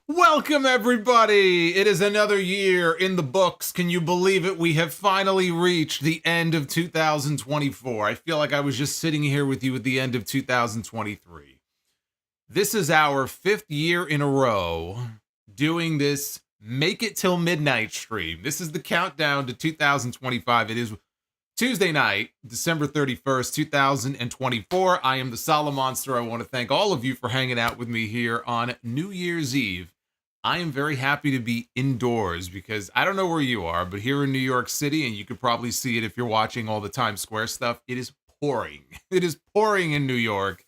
Welcome, everybody! It is another year in the books. Can you believe it? We have finally reached the end of 2024. I feel like I was just sitting here with you at the end of 2023. This is our 5th year in a row doing this Make It Till Midnight stream. This is the countdown to 2025. It is Tuesday night, December 31st, 2024. I am the Solomonster. I want to thank all of you for hanging out with me here on New Year's Eve. I am very happy to be indoors because I don't know where you are, but here in New York City, and you could probably see it if you're watching all the Times Square stuff, it is pouring. It is pouring in New York,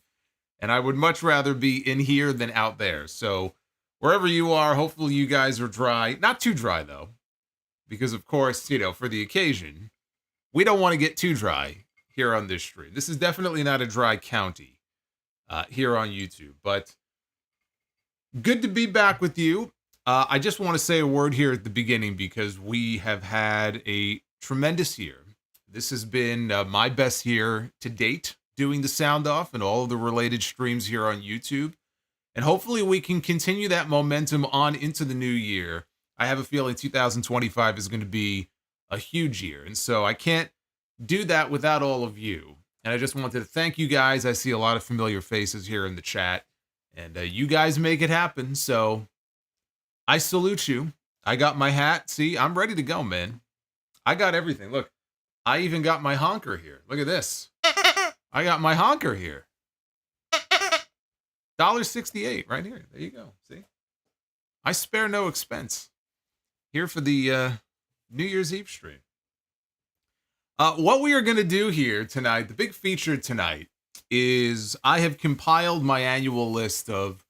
and I would much rather be in here than out there. So wherever you are, hopefully you guys are dry. Not too dry, though, because, of course, you know, for the occasion, we don't want to get too dry here on this stream. This is definitely not a dry county here on YouTube, but good to be back with you. I just want to say a word here at the beginning because we have had a tremendous year. This has been my best year to date doing the Sound Off and all of the related streams here on YouTube. And hopefully we can continue that momentum on into the new year. I have a feeling 2025 is going to be a huge year. And so I can't do that without all of you. And I just wanted to thank you guys. I see a lot of familiar faces here in the chat. And you guys make it happen, so I salute you. I got my hat. See, I'm ready to go, man. I got everything. Look, I even got my honker here. Look at this. I got my honker here. $1.68 right here. There you go. See? I spare no expense. Here for the New Year's Eve stream. What we are going to do here tonight, the big feature tonight, is I have compiled my annual list of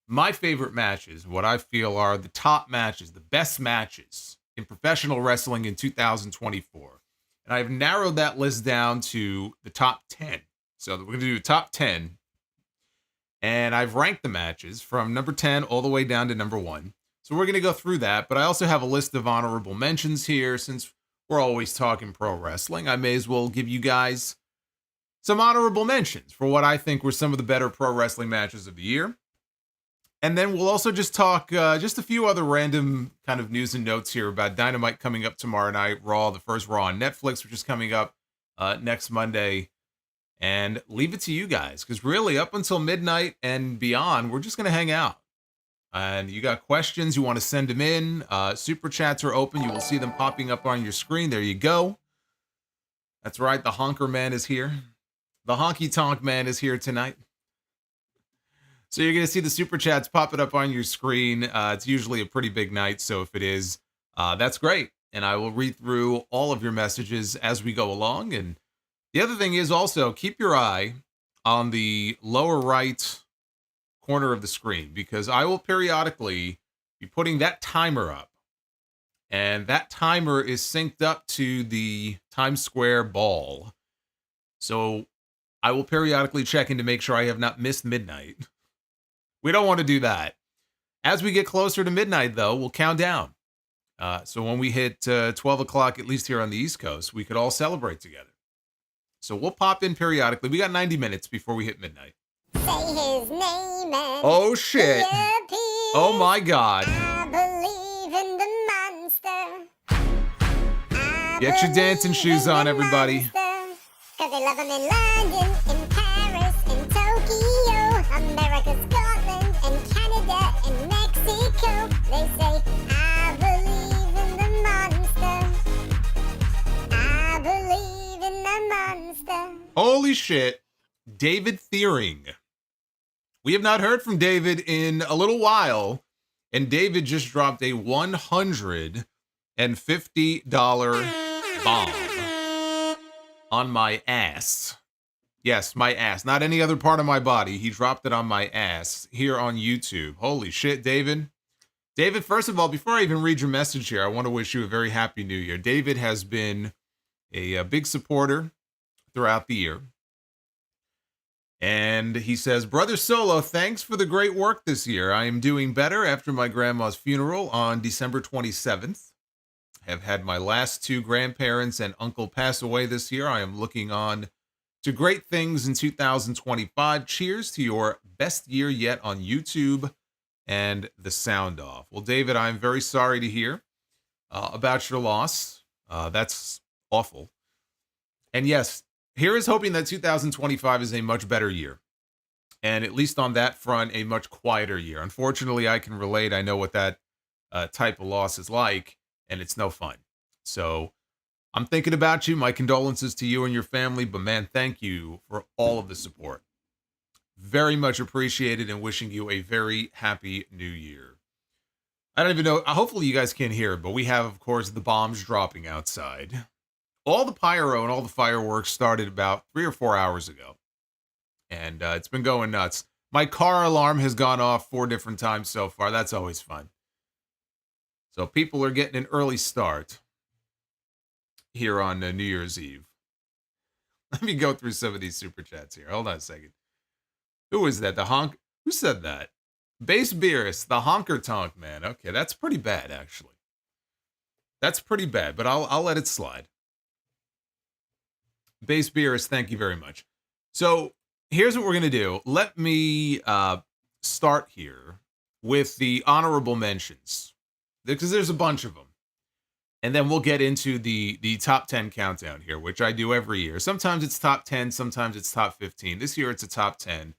my favorite matches, what I feel are the top matches, the best matches in professional wrestling in 2024. And I've narrowed that list down to the top 10. So we're going to do top 10. And I've ranked the matches from number 10 all the way down to number 1. So we're going to go through that. But I also have a list of honorable mentions here. Since we're always talking pro wrestling, I may as well give you guys some honorable mentions for what I think were some of the better pro wrestling matches of the year. And then we'll also just talk just a few other random kind of news and notes here about Dynamite coming up tomorrow night, Raw, the first Raw on Netflix, which is coming up next Monday. And leave it to you guys, because really up until midnight and beyond, we're just going to hang out. And you got questions, you want to send them in. Super chats are open. You will see them popping up on your screen. There you go. That's right. The honker man is here. The honky tonk man is here tonight. So you're going to see the super chats popping up on your screen. It's usually a pretty big night, so if it is, that's great. And I will read through all of your messages as we go along. And the other thing is also keep your eye on the lower right corner of the screen, because I will periodically be putting that timer up. And that timer is synced up to the Times Square ball. So I will periodically check in to make sure I have not missed midnight. We don't want to do that. As we get closer to midnight, though, we'll count down. So when we hit 12 o'clock, at least here on the East Coast, we could all celebrate together. So we'll pop in periodically. We got 90 minutes before we hit midnight. Say his name and oh, shit. Oh, my God. I believe in the monster. Get your dancing shoes on, everybody. Because they love him in London, in Paris, in Tokyo, America, Scotland, and Canada, and Mexico. They say, I believe in the monster. I believe in the monster. Holy shit. David Thiering. We have not heard from David in a little while, and David just dropped a $150 bomb on my ass. Yes, my ass. Not any other part of my body. He dropped it on my ass here on YouTube. Holy shit, David. David, first of all, before I even read your message here, I want to wish you a very happy new year. David has been a big supporter throughout the year. And he says, Brother Solo, thanks for the great work this year. I am doing better after my grandma's funeral on December 27th. I have had my last two grandparents and uncle pass away this year. I am looking on to great things in 2025. Cheers to your best year yet on YouTube and the sound off. Well, David, I'm very sorry to hear about your loss. That's awful. And yes, here is hoping that 2025 is a much better year. And at least on that front, a much quieter year. Unfortunately, I can relate. I know what that type of loss is like, and it's no fun. So I'm thinking about you. My condolences to you and your family. But man, thank you for all of the support. Very much appreciated, and wishing you a very happy new year. I don't even know. Hopefully you guys can't hear it, but we have, of course, the bombs dropping outside. All the pyro and all the fireworks started about 3 or 4 hours ago. And it's been going nuts. My car alarm has gone off 4 different times so far. That's always fun. So people are getting an early start here on New Year's Eve. Let me go through some of these super chats here. Hold on a second. Who is that? Who said that? Base Beerus, the honker tonk man. Okay, that's pretty bad, actually. That's pretty bad, but I'll let it slide. Base Beerus, thank you very much. So here's what we're going to do. Let me start here with the honorable mentions, because there's a bunch of them. And then we'll get into the top 10 countdown here, which I do every year. Sometimes it's top 10, sometimes it's top 15. This year it's a top 10.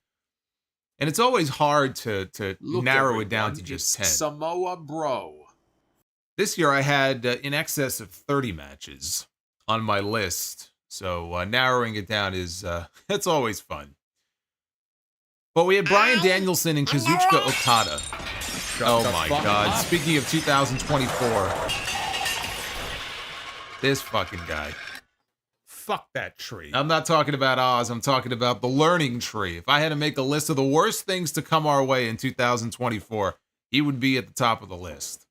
And it's always hard to narrow it down to just 10. Samoa BRO. This year I had in excess of 30 matches on my list. So narrowing it down is, it's always fun. But we had Bryan Danielson and Kazuchika Okada. Oh my God. Speaking of 2024. This fucking guy. Fuck that tree. I'm not talking about Oz. I'm talking about the learning tree. If I had to make a list of the worst things to come our way in 2024, he would be at the top of the list.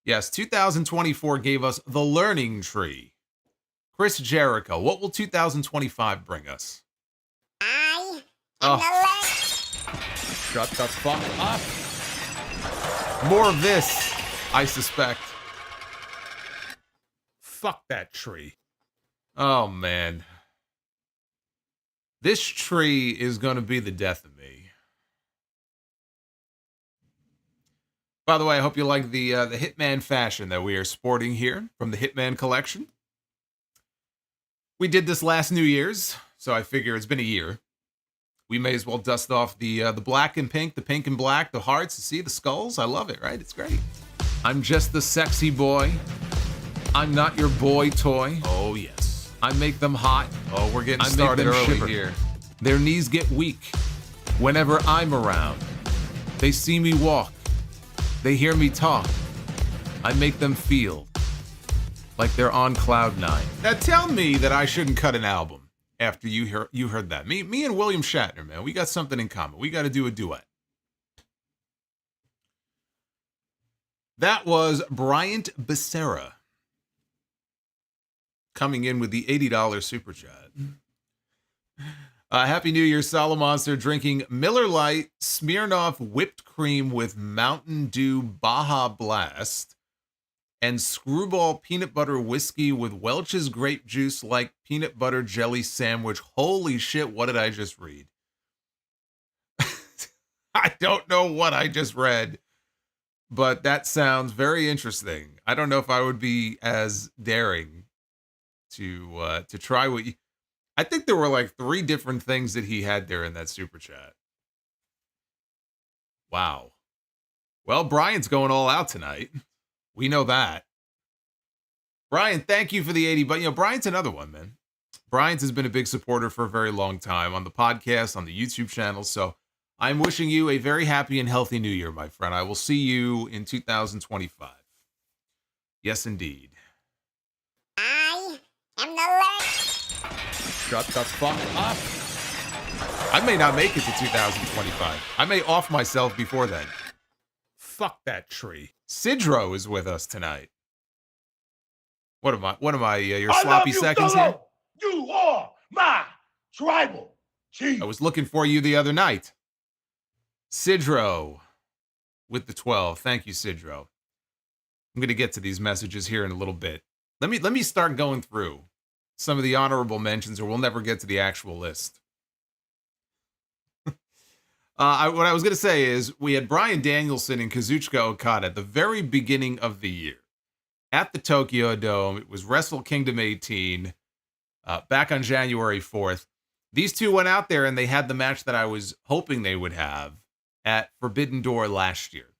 Yes, 2024 gave us the learning tree. Chris Jericho, what will 2025 bring us? I am Oh. the legend. Shut the fuck up. More of this, I suspect. Fuck that tree. Oh, man. This tree is going to be the death of me. By the way, I hope you like the Hitman fashion that we are sporting here from the Hitman collection. We did this last New Year's, so I figure it's been a year. We may as well dust off the black and pink, the pink and black, the hearts. See the skulls? I love it, right? It's great. I'm just the sexy boy. I'm not your boy toy. Oh, yes. I make them hot. Oh, we're getting I make started them early shiver. here. Their knees get weak whenever I'm around. They see me walk. They hear me talk. I make them feel like they're on cloud nine. Now tell me that I shouldn't cut an album after you heard that. Me and William Shatner, man, we got something in common. We got to do a duet. That was Bryant Becerra coming in with the $80 super chat. Happy New Year, Solomonster, drinking Miller Lite Smirnoff whipped cream with Mountain Dew Baja Blast and Screwball peanut butter whiskey with Welch's grape juice like peanut butter jelly sandwich. Holy shit, what did I just read? I don't know what I just read, but that sounds very interesting. I don't know if I would be as daring to try what you... I think there were like 3 different things that he had there in that super chat. Wow. Well, Brian's going all out tonight. We know that. Bryan, thank you for the 80, but you know, Brian's another one, man. Brian's has been a big supporter for a very long time on the podcast, on the YouTube channel, so I'm wishing you a very happy and healthy new year, my friend. I will see you in 2025. Yes, indeed. I am the legend. Shut the fuck up. I may not make it to 2025. I may off myself before then. Fuck that tree. Sidro is with us tonight. What am I, your I sloppy love you, seconds Solo. here? You are my tribal chief. I was looking for you the other night. Sidro with the 12. Thank you, Sidro. I'm going to get to these messages here in a little bit. Let me start going through some of the honorable mentions, or we'll never get to the actual list. What I was going to say is we had Bryan Danielson and Kazuchika Okada at the very beginning of the year at the Tokyo Dome. It was Wrestle Kingdom 18 back on January 4th. These two went out there and they had the match that I was hoping they would have at Forbidden Door last year.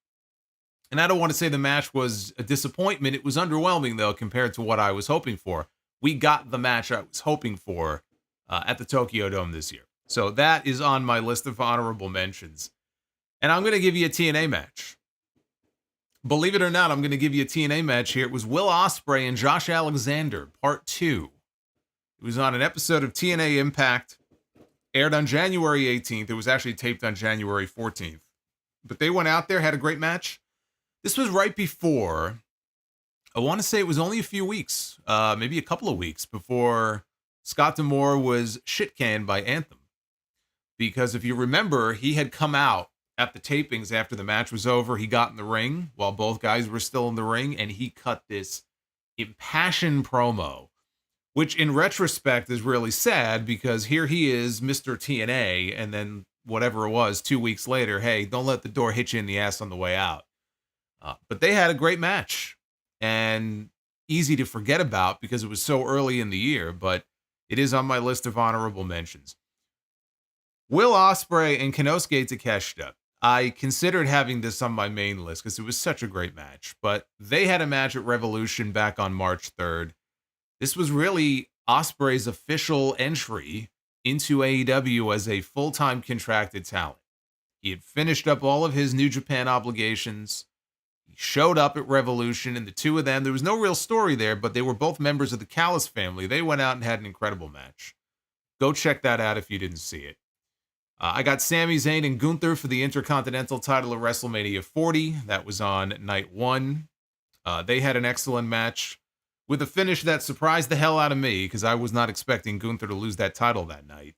And I don't want to say the match was a disappointment. It was underwhelming, though, compared to what I was hoping for. We got the match I was hoping for at the Tokyo Dome this year. So that is on my list of honorable mentions. And I'm going to give you a TNA match. Believe it or not, I'm going to give you a TNA match here. It was Will Ospreay and Josh Alexander, Part 2. It was on an episode of TNA Impact, aired on January 18th. It was actually taped on January 14th. But they went out there, had a great match. This was right before, I want to say it was only a few weeks, maybe a couple of weeks before Scott D'Amore was shit-canned by Anthem. Because if you remember, he had come out at the tapings after the match was over. He got in the ring while both guys were still in the ring, and he cut this impassioned promo, which in retrospect is really sad because here he is, Mr. TNA, and then whatever it was, 2 weeks later, hey, don't let the door hit you in the ass on the way out. But they had a great match, and easy to forget about because it was so early in the year, but it is on my list of honorable mentions. Will Ospreay and Konosuke Takeshita. I considered having this on my main list because it was such a great match, but they had a match at Revolution back on March 3rd. This was really Ospreay's official entry into AEW as a full-time contracted talent. He had finished up all of his New Japan obligations. He showed up at Revolution, and the two of them, there was no real story there, but they were both members of the Callis family. They went out and had an incredible match. Go check that out if you didn't see it. I got Sami Zayn and Gunther for the Intercontinental title at WrestleMania 40. That was on night 1. They had an excellent match. with a finish that surprised the hell out of me because I was not expecting Gunther to lose that title that night.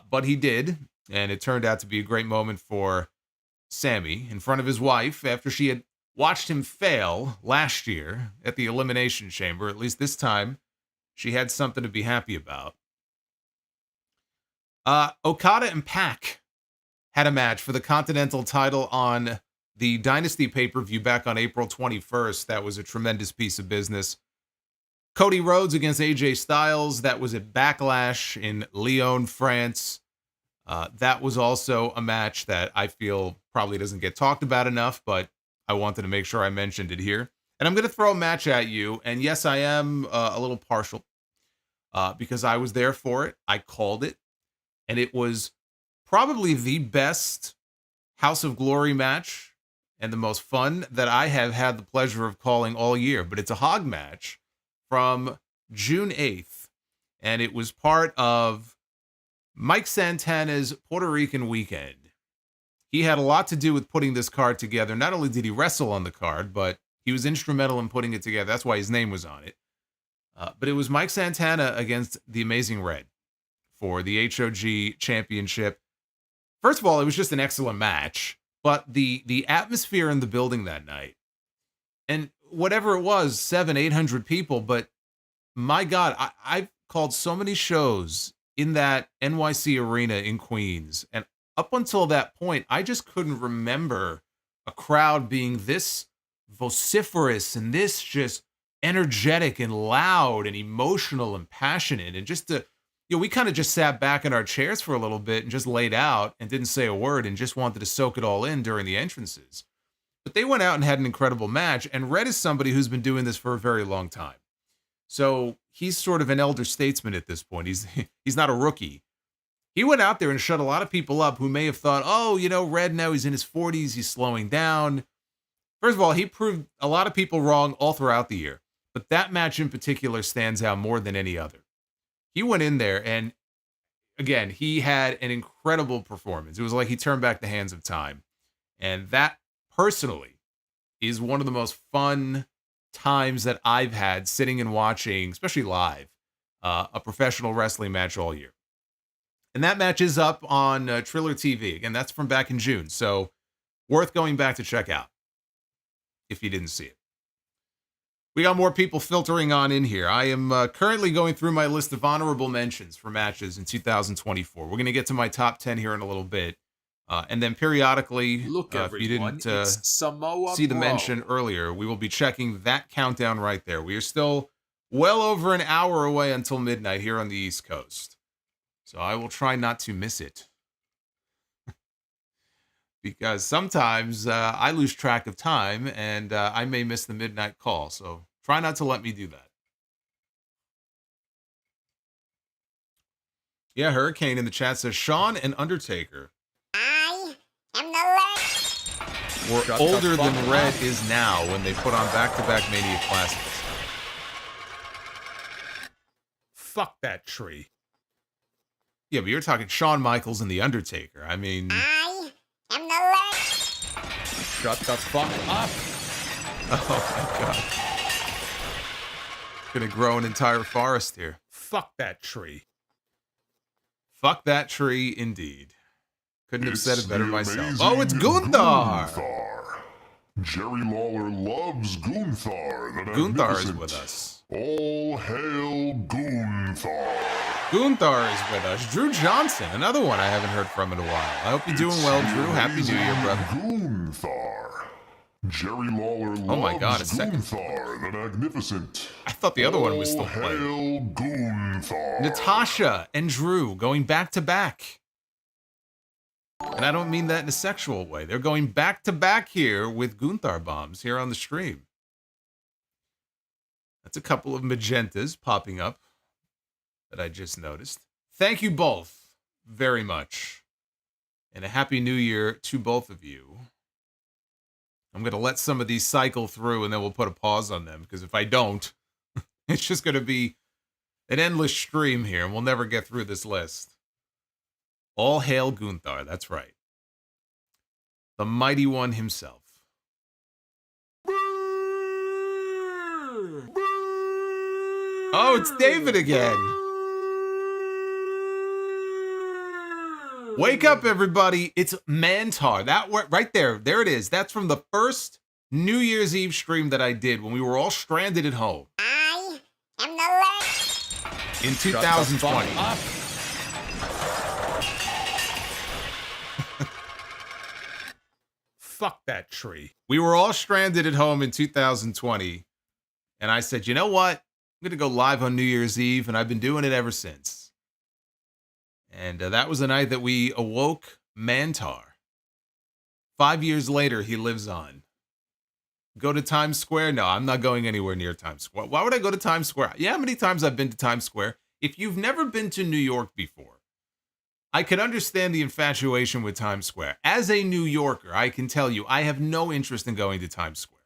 But he did, and it turned out to be a great moment for Sammy in front of his wife after she had watched him fail last year at the Elimination Chamber. At least this time, she had something to be happy about. Okada and Pac had a match for the Continental title on the Dynasty pay-per-view back on April 21st. That was a tremendous piece of business. Cody Rhodes against AJ Styles. That was at Backlash in Lyon, France. That was also a match that I feel probably doesn't get talked about enough, but I wanted to make sure I mentioned it here. And I'm going to throw a match at you. And yes, I am a little partial because I was there for it. I called it. And it was probably the best House of Glory match and the most fun that I have had the pleasure of calling all year. But it's a hog match from June 8th. And it was part of Mike Santana's Puerto Rican weekend. He had a lot to do with putting this card together. Not only did he wrestle on the card, but he was instrumental in putting it together. That's why his name was on it. But it was Mike Santana against the Amazing Red for the HOG championship. First of all, it was just an excellent match, but the atmosphere in the building that night, and whatever it was, 700-800 people, but my God, I've called so many shows in that NYC arena in Queens, and up until that point, I just couldn't remember a crowd being this vociferous and this just energetic and loud and emotional and passionate. And just to, we kind of just sat back in our chairs for a little bit and just laid out and didn't say a word and just wanted to soak it all in during the entrances. But they went out and had an incredible match. And Red is somebody who's been doing this for a very long time. So he's sort of an elder statesman at this point. He's not a rookie. He went out there and shut a lot of people up who may have thought, oh, Red now he's in his 40s, he's slowing down. First of all, he proved a lot of people wrong all throughout the year. But that match in particular stands out more than any other. He went in there and, again, he had an incredible performance. It was like he turned back the hands of time. And that, personally, is one of the most fun times that I've had sitting and watching, especially live, a professional wrestling match all year. And that match is up on Triller TV. Again, that's from back in June. So worth going back to check out if you didn't see it. We got more people filtering on in here. I am currently going through my list of honorable mentions for matches in 2024. We're going to get to my top 10 here in a little bit. And then periodically, Look, if you didn't Samoa see the BRO. mention earlier, we will be checking that countdown right there. We are still well over an hour away until midnight here on the East Coast. So I will try not to miss it. Because sometimes I lose track of time and I may miss the midnight call. So try not to let me do that. Yeah, Hurricane in the chat says Shawn and Undertaker I am the legend. were Shut the older fuck than Red up. is now when they put on back-to-back Mania Classics. Fuck that tree. Yeah, but you're talking Shawn Michaels and The Undertaker. I mean, I am the legend. Shut the fuck up. oh my God. Gonna grow an entire forest here. Fuck that tree. Fuck that tree, indeed. Couldn't have said it better the myself. amazing Oh, it's Gunther! Gunther. Jerry Lawler loves Gunther. The Gunther is Magnificent. with us. All hail Gunther. Gunther is with us. Drew Johnson, another one I haven't heard from in a while. I hope you're doing It's well, the Drew. Happy New Year, amazing brother. Gunther. Jerry Lawler loves Oh my God, a second. Gunther, the Magnificent. I thought the other one was still All playing. hail Gunther. Natasha and Drew going back to back. And I don't mean that in a sexual way. They're going back to back here with Gunther bombs here on the stream. That's a couple of magentas popping up that I just noticed. Thank you both very much. And a happy new year to both of you. I'm going to let some of these cycle through and then we'll put a pause on them. Because if I don't, it's just going to be an endless stream here and we'll never get through this list. All hail Gunther, that's right. The mighty one himself. Oh, it's David again. Wake up, everybody. It's Mantar. That right there. There it is. That's from the first New Year's Eve stream that I did when we were all stranded at home I am the lurk. in Shut the fuck 2020. up. Fuck that tree. We were all stranded at home in 2020. And I said, you know what? I'm going to go live on New Year's Eve. And I've been doing it ever since. And that was the night that we awoke Mantar. 5 years later, he lives on. Go to Times Square? No, I'm not going anywhere near Times Square. Why would I go to Times Square? Yeah, how many times I've been to Times Square? If you've never been to New York before, I can understand the infatuation with Times Square. As a New Yorker, I can tell you, I have no interest in going to Times Square.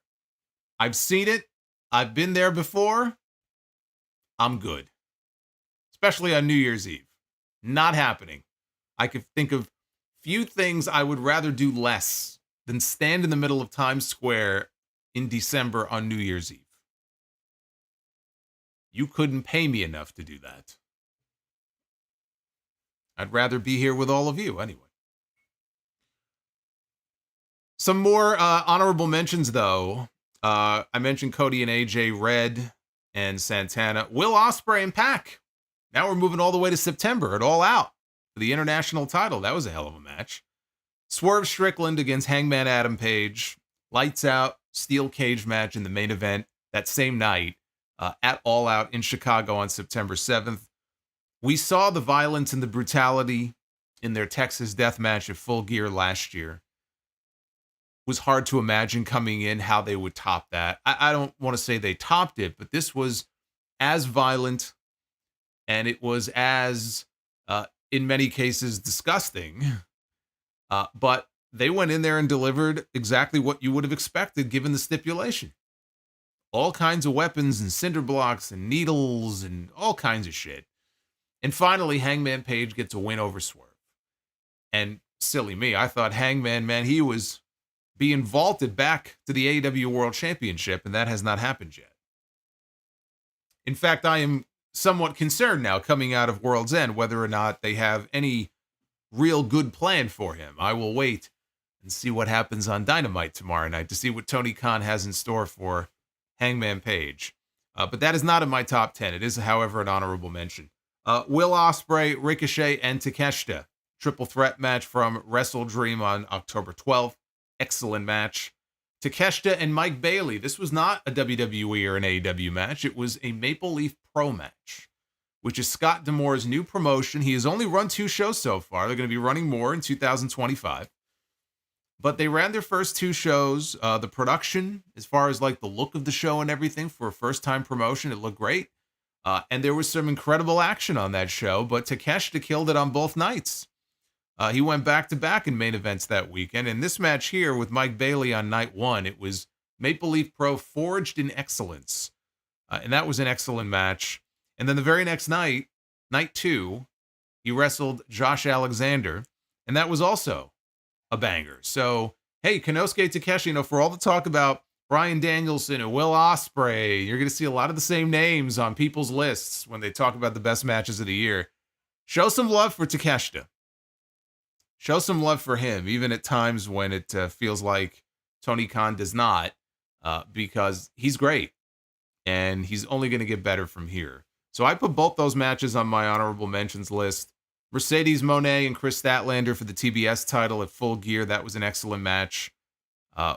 I've seen it. I've been there before. I'm good. Especially on New Year's Eve. Not happening. I could think of few things I would rather do less than stand in the middle of Times Square in December on New Year's Eve. You couldn't pay me enough to do that. I'd rather be here with all of you anyway. Some more honorable mentions, though. I mentioned Cody and AJ, Red and Santana. Will Ospreay and Pac. Now we're moving all the way to September at All Out for the international title. That was a hell of a match. Swerve Strickland against Hangman Adam Page. Lights Out, steel cage match in the main event that same night at All Out in Chicago on September 7th. We saw the violence and the brutality in their Texas death match at Full Gear last year. It was hard to imagine coming in how they would top that. I don't want to say they topped it, but this was as violent and it was as, in many cases, disgusting. But they went in there and delivered exactly what you would have expected given the stipulation. All kinds of weapons and cinder blocks and needles and all kinds of shit. And finally, Hangman Page gets a win over Swerve. And silly me, I thought Hangman, man, he was being vaulted back to the AEW World Championship, and that has not happened yet. In fact, I am somewhat concerned now coming out of World's End whether or not they have any real good plan for him. I will wait and see what happens on Dynamite tomorrow night to see what Tony Khan has in store for Hangman Page. But that is not in my top 10. It is, however, an honorable mention. Will Ospreay, Ricochet, and Takeshita. Triple threat match from Wrestle Dream on October 12th. Excellent match. Takeshita and Mike Bailey. This was not a WWE or an AEW match. It was a Maple Leaf Pro match, which is Scott D'Amore's new promotion. He has only run 2 shows so far. They're going to be running more in 2025. But they ran their first 2 shows. The production, as far as like the look of the show and everything for a first-time promotion, it looked great. And there was some incredible action on that show, but Takeshita killed it on both nights. He went back-to-back in main events that weekend. And this match here with Mike Bailey on night 1, it was Maple Leaf Pro forged in excellence. And that was an excellent match. And then the very next night, night 2, he wrestled Josh Alexander. And that was also a banger. So, hey, Konosuke Takeshita, for all the talk about Bryan Danielson and Will Ospreay, you're going to see a lot of the same names on people's lists when they talk about the best matches of the year. Show some love for Takeshita. Show some love for him, even at times when it feels like Tony Khan does not, because he's great, and he's only going to get better from here. So I put both those matches on my honorable mentions list. Mercedes Moné and Chris Statlander for the TBS title at Full Gear. That was an excellent match.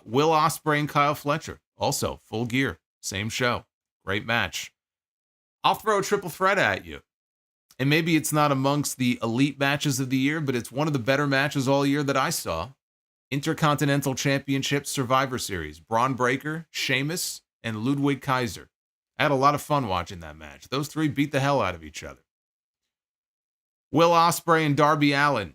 Will Ospreay and Kyle Fletcher, also Full Gear, same show. Great match. I'll throw a triple threat at you. And maybe it's not amongst the elite matches of the year, but it's one of the better matches all year that I saw. Intercontinental Championship Survivor Series. Braun Breaker, Sheamus, and Ludwig Kaiser. I had a lot of fun watching that match. Those 3 beat the hell out of each other. Will Ospreay and Darby Allin.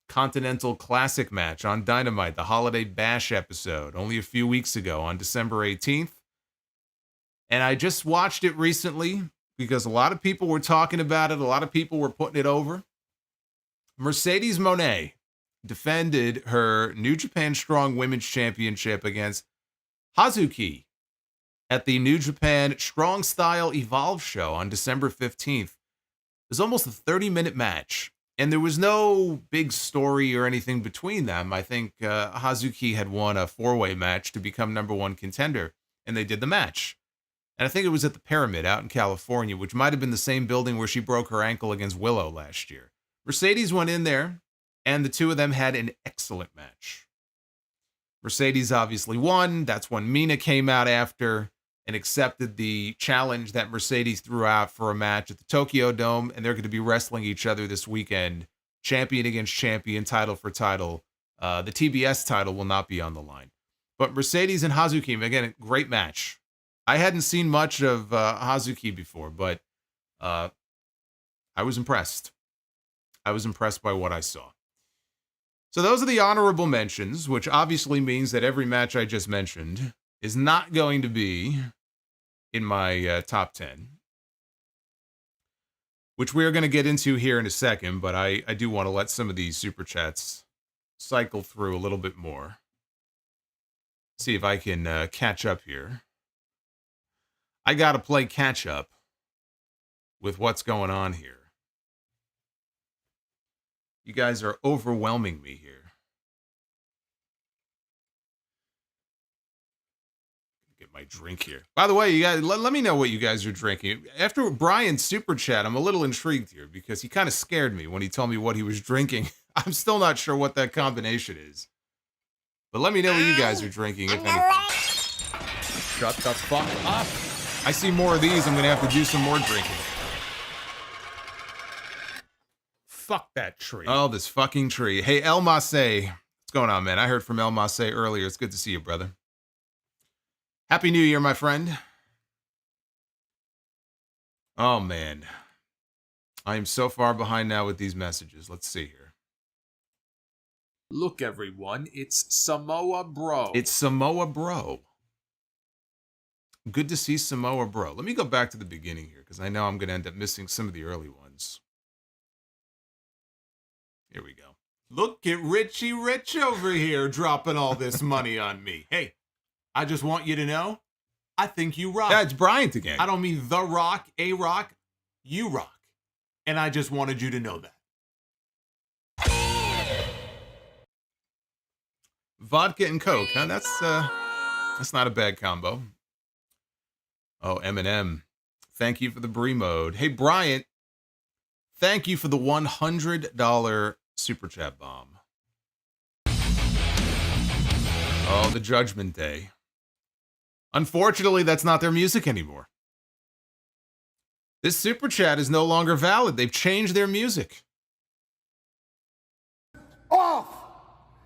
Continental Classic match on Dynamite, the Holiday Bash episode, only a few weeks ago on December 18th. And I just watched it recently because a lot of people were talking about it. A lot of people were putting it over. Mercedes Moné defended her New Japan Strong Women's Championship against Hazuki at the New Japan Strong Style Evolve show on December 15th. It was almost a 30-minute match, and there was no big story or anything between them. I think Hazuki had won a four-way match to become #1 contender, and they did the match. And I think it was at the Pyramid out in California, which might have been the same building where she broke her ankle against Willow last year. Mercedes went in there, and the two of them had an excellent match. Mercedes obviously won. That's when Mina came out after and accepted the challenge that Mercedes threw out for a match at the Tokyo Dome, and they're going to be wrestling each other this weekend, champion against champion, title for title. The TBS title will not be on the line. But Mercedes and Hazuki, again, a great match. I hadn't seen much of Hazuki before, but I was impressed. I was impressed by what I saw. So those are the honorable mentions, which obviously means that every match I just mentioned is not going to be in my top 10, which we're going to get into here in a second, but I do want to let some of these super chats cycle through a little bit more. See if I can catch up here. I got to play catch up with what's going on here. You guys are overwhelming me here. Get my drink here. By the way, you guys, let me know what you guys are drinking. After Bryan's super chat, I'm a little intrigued here because he kind of scared me when he told me what he was drinking. I'm still not sure what that combination is. But let me know what you guys are drinking, if anything. Shut the fuck up. I see more of these. I'm going to have to do some more drinking. Fuck that tree. Oh, this fucking tree. Hey, El Masse. What's going on, man? I heard from El Masse earlier. It's good to see you, brother. Happy New Year, my friend. Oh, man. I am so far behind now with these messages. Let's see here. Look, everyone, it's Samoa BRO. It's Samoa BRO. Good to see Samoa BRO. Let me go back to the beginning here because I know I'm going to end up missing some of the early ones. Here we go. Look at Richie Rich over here dropping all this money on me. Hey, I just want you to know, I think you rock. Yeah, it's Bryan again. I don't mean The Rock, A Rock. You rock. And I just wanted you to know that. Vodka and Coke, huh? That's not a bad combo. Oh, Eminem. Thank you for the Brie mode. Hey, Bryant. Thank you for the $100 super chat bomb. Oh, the Judgment Day. Unfortunately, that's not their music anymore. This super chat is no longer valid. They've changed their music. Off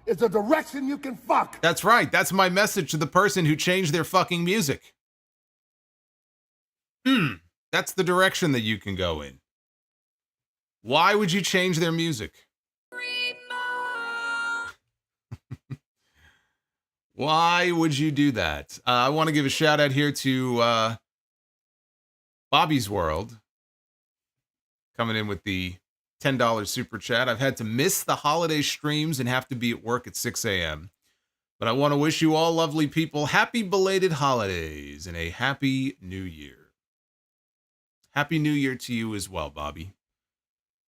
is a direction you can fuck. That's right. That's my message to the person who changed their fucking music. That's the direction that you can go in. Why would you change their music? Why would you do that? I want to give a shout out here to Bobby's World coming in with the $10 super chat. I've had to miss the holiday streams and have to be at work at 6 a.m. But I want to wish you all lovely people happy belated holidays and a happy new year. Happy New Year to you as well, Bobby.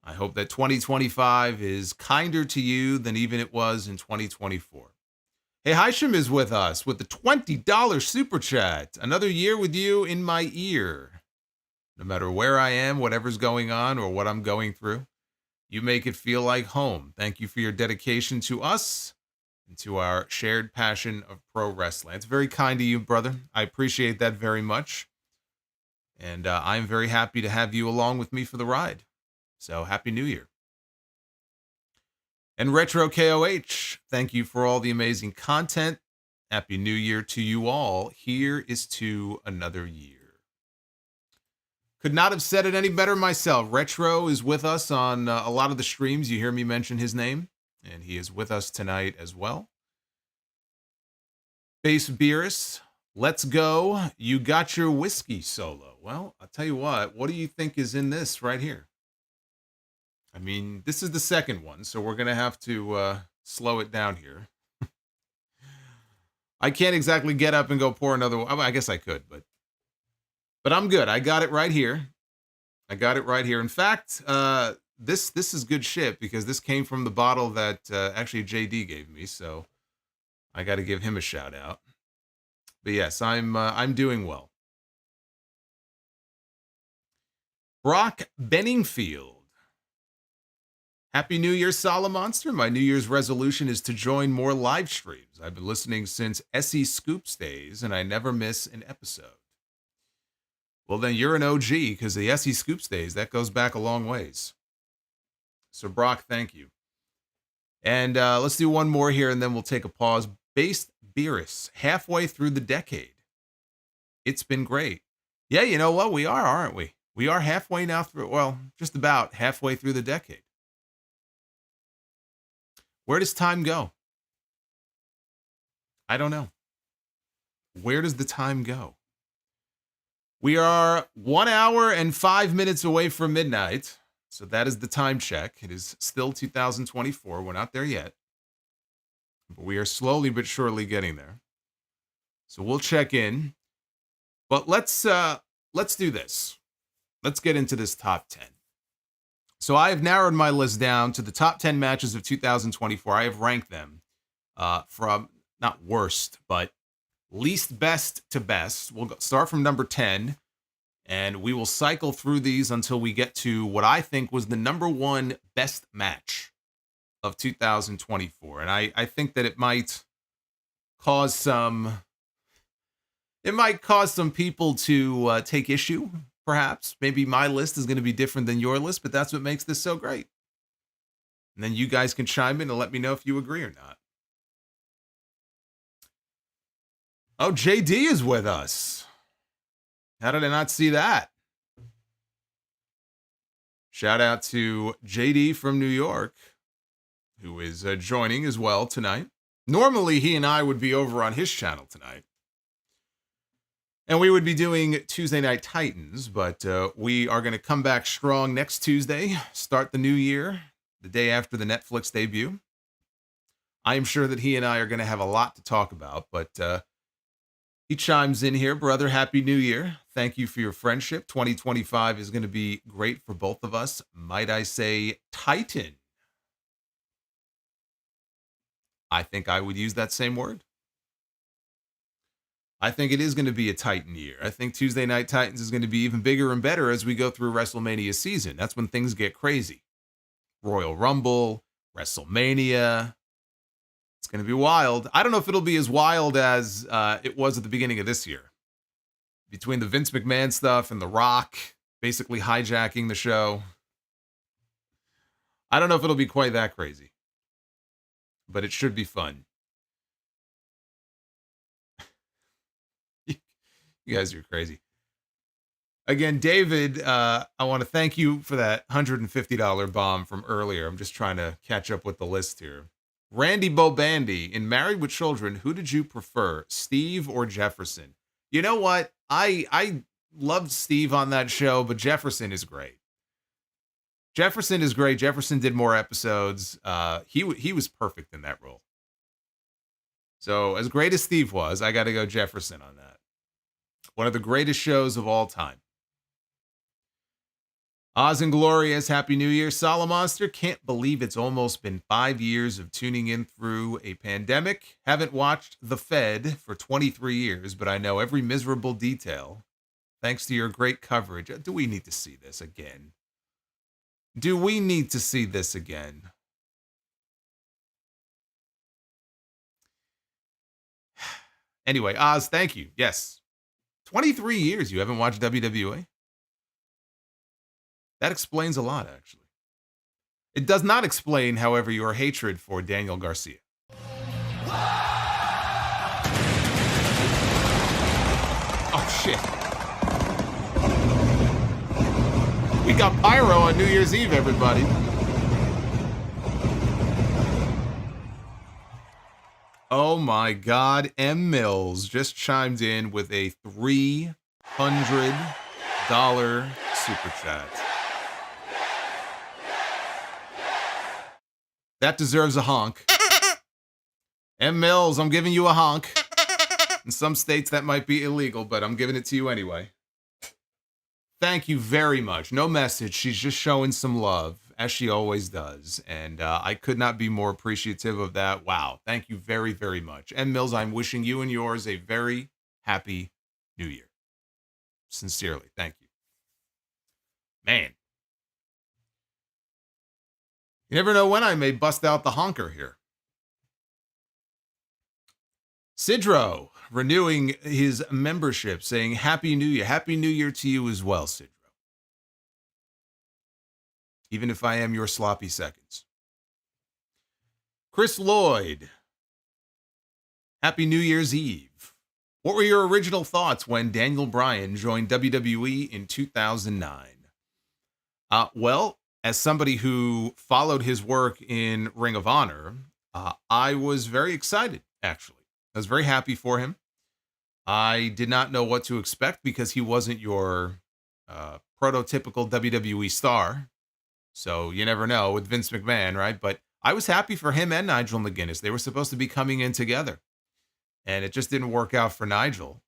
I hope that 2025 is kinder to you than even it was in 2024. Hey, Hysham is with us with the $20 super chat. Another year with you in my ear. No matter where I am, whatever's going on, or what I'm going through, you make it feel like home. Thank you for your dedication to us and to our shared passion of pro wrestling. It's very kind of you, brother. I appreciate that very much. And I'm very happy to have you along with me for the ride. So Happy New Year. And Retro KOH, thank you for all the amazing content. Happy New Year to you all. Here is to another year. Could not have said it any better myself. Retro is with us on a lot of the streams. You hear me mention his name, and he is with us tonight as well. Base Beerus, let's go. You got your whiskey solo. Well, I'll tell you what do you think is in this right here? I mean, this is the second one, so we're going to have to slow it down here. I can't exactly get up and go pour another one. I guess I could, but I'm good. I got it right here. I got it right here. In fact, this is good shit because this came from the bottle that actually JD gave me, so I got to give him a shout out. But yes, I'm doing well. Brock Benningfield. Happy New Year, Solomonster. My New Year's resolution is to join more live streams. I've been listening since SE Scoops days, and I never miss an episode. Well, then you're an OG, because the SE Scoops days, that goes back a long ways. So, Brock, thank you. And let's do one more here, and then we'll take a pause. Based Beerus, halfway through the decade. It's been great. Yeah, you know what? We are, aren't we? We are halfway now through, well, just about halfway through the decade. Where does time go? I don't know. Where does the time go? We are 1 hour and 5 minutes away from midnight. So that is the time check. It is still 2024. We're not there yet. But we are slowly but surely getting there. So we'll check in. But let's do this. Let's get into this top 10. So I have narrowed my list down to the top 10 matches of 2024. I have ranked them from, not worst, but least best to best. We'll start from number 10, and we will cycle through these until we get to what I think was the number one best match of 2024. And I think that it might cause some people to take issue. Perhaps, maybe my list is going to be different than your list, but that's what makes this so great. And then you guys can chime in and let me know if you agree or not. Oh, JD is with us. How did I not see that? Shout out to JD from New York, who is joining as well tonight. Normally, he and I would be over on his channel tonight. And we would be doing Tuesday Night Titans, but we are going to come back strong next Tuesday, start the new year, the day after the Netflix debut. I am sure that he and I are going to have a lot to talk about, but he chimes in here, brother, Happy New Year. Thank you for your friendship. 2025 is going to be great for both of us. Might I say Titan? I think I would use that same word. I think it is going to be a Titan year. I think Tuesday Night Titans is going to be even bigger and better as we go through WrestleMania season. That's when things get crazy. Royal Rumble, WrestleMania. It's going to be wild. I don't know if it'll be as wild as it was at the beginning of this year. Between the Vince McMahon stuff and The Rock basically hijacking the show. I don't know if it'll be quite that crazy. But it should be fun. You guys are crazy. Again, David, I want to thank you for that $150 bomb from earlier. I'm just trying to catch up with the list here. Randy Bobandy, in Married with Children, who did you prefer, Steve or Jefferson? You know what? I loved Steve on that show, but Jefferson is great. Jefferson is great. Jefferson did more episodes. He was perfect in that role. So as great as Steve was, I got to go Jefferson on that. One of the greatest shows of all time. Oz and Glorious, Happy New Year. Solomonster, can't believe it's almost been 5 years of tuning in through a pandemic. Haven't watched The Fed for 23 years, but I know every miserable detail. Thanks to your great coverage. Do we need to see this again? Do we need to see this again? Anyway, Oz, thank you. Yes. 23 years you haven't watched WWE? That explains a lot, actually. It does not explain, however, your hatred for Daniel Garcia. Oh, shit. We got pyro on New Year's Eve, everybody. Oh my God, M. Mills just chimed in with a $300 super chat. That deserves a honk. M. Mills, I'm giving you a honk. In some states, that might be illegal, but I'm giving it to you anyway. Thank you very much. No message. She's just showing some love, as she always does. And I could not be more appreciative of that. Wow. Thank you very, very much. And Mills, I'm wishing you and yours a very happy New Year. Sincerely. Thank you. Man. You never know when I may bust out the honker here. Sidro renewing his membership, saying Happy New Year. Happy New Year to you as well, Sidro. Even if I am your sloppy seconds. Chris Lloyd. Happy New Year's Eve. What were your original thoughts when Daniel Bryan joined WWE in 2009? Well, as somebody who followed his work in Ring of Honor, I was very excited, actually. I was very happy for him. I did not know what to expect because he wasn't your prototypical WWE star. So you never know with Vince McMahon, right? But I was happy for him and Nigel McGuinness. They were supposed to be coming in together. And it just didn't work out for Nigel.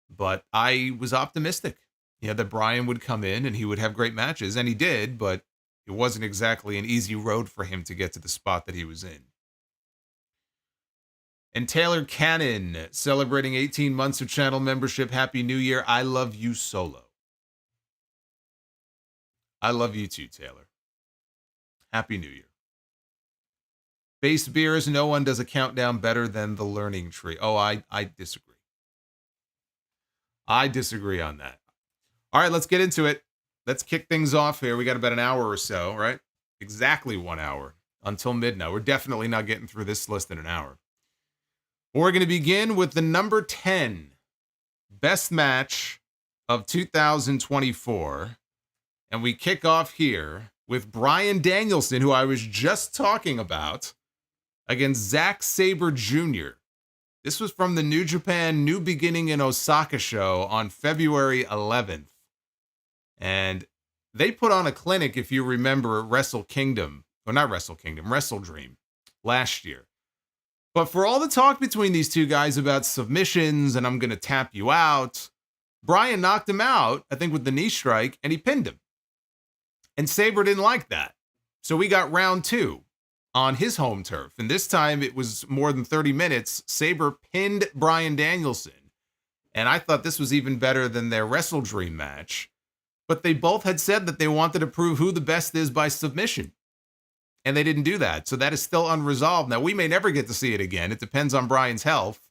But I was optimistic, that Bryan would come in and he would have great matches. And he did, but it wasn't exactly an easy road for him to get to the spot that he was in. And Taylor Cannon, celebrating 18 months of channel membership. Happy New Year. I love you, Solo. I love you too, Taylor. Happy New Year. Base Beers, no one does a countdown better than the Learning Tree. Oh, I disagree. I disagree on that. All right, let's get into it. Let's kick things off here. We got about an hour or so, right? Exactly 1 hour until midnight. We're definitely not getting through this list in an hour. We're going to begin with the number 10 best match of 2024. And we kick off here with Bryan Danielson, who I was just talking about, against Zack Sabre Jr. This was from the New Japan New Beginning in Osaka show on February 11th. And they put on a clinic, if you remember, at Wrestle Kingdom. Well, not Wrestle Kingdom, Wrestle Dream last year. But for all the talk between these two guys about submissions and I'm going to tap you out, Bryan knocked him out, I think with the knee strike, and he pinned him. And Sabre didn't like that. So we got round 2 on his home turf. And this time it was more than 30 minutes. Sabre pinned Bryan Danielson. And I thought this was even better than their Wrestle Dream match. But they both had said that they wanted to prove who the best is by submission. And they didn't do that. So that is still unresolved. Now, we may never get to see it again. It depends on Bryan's health.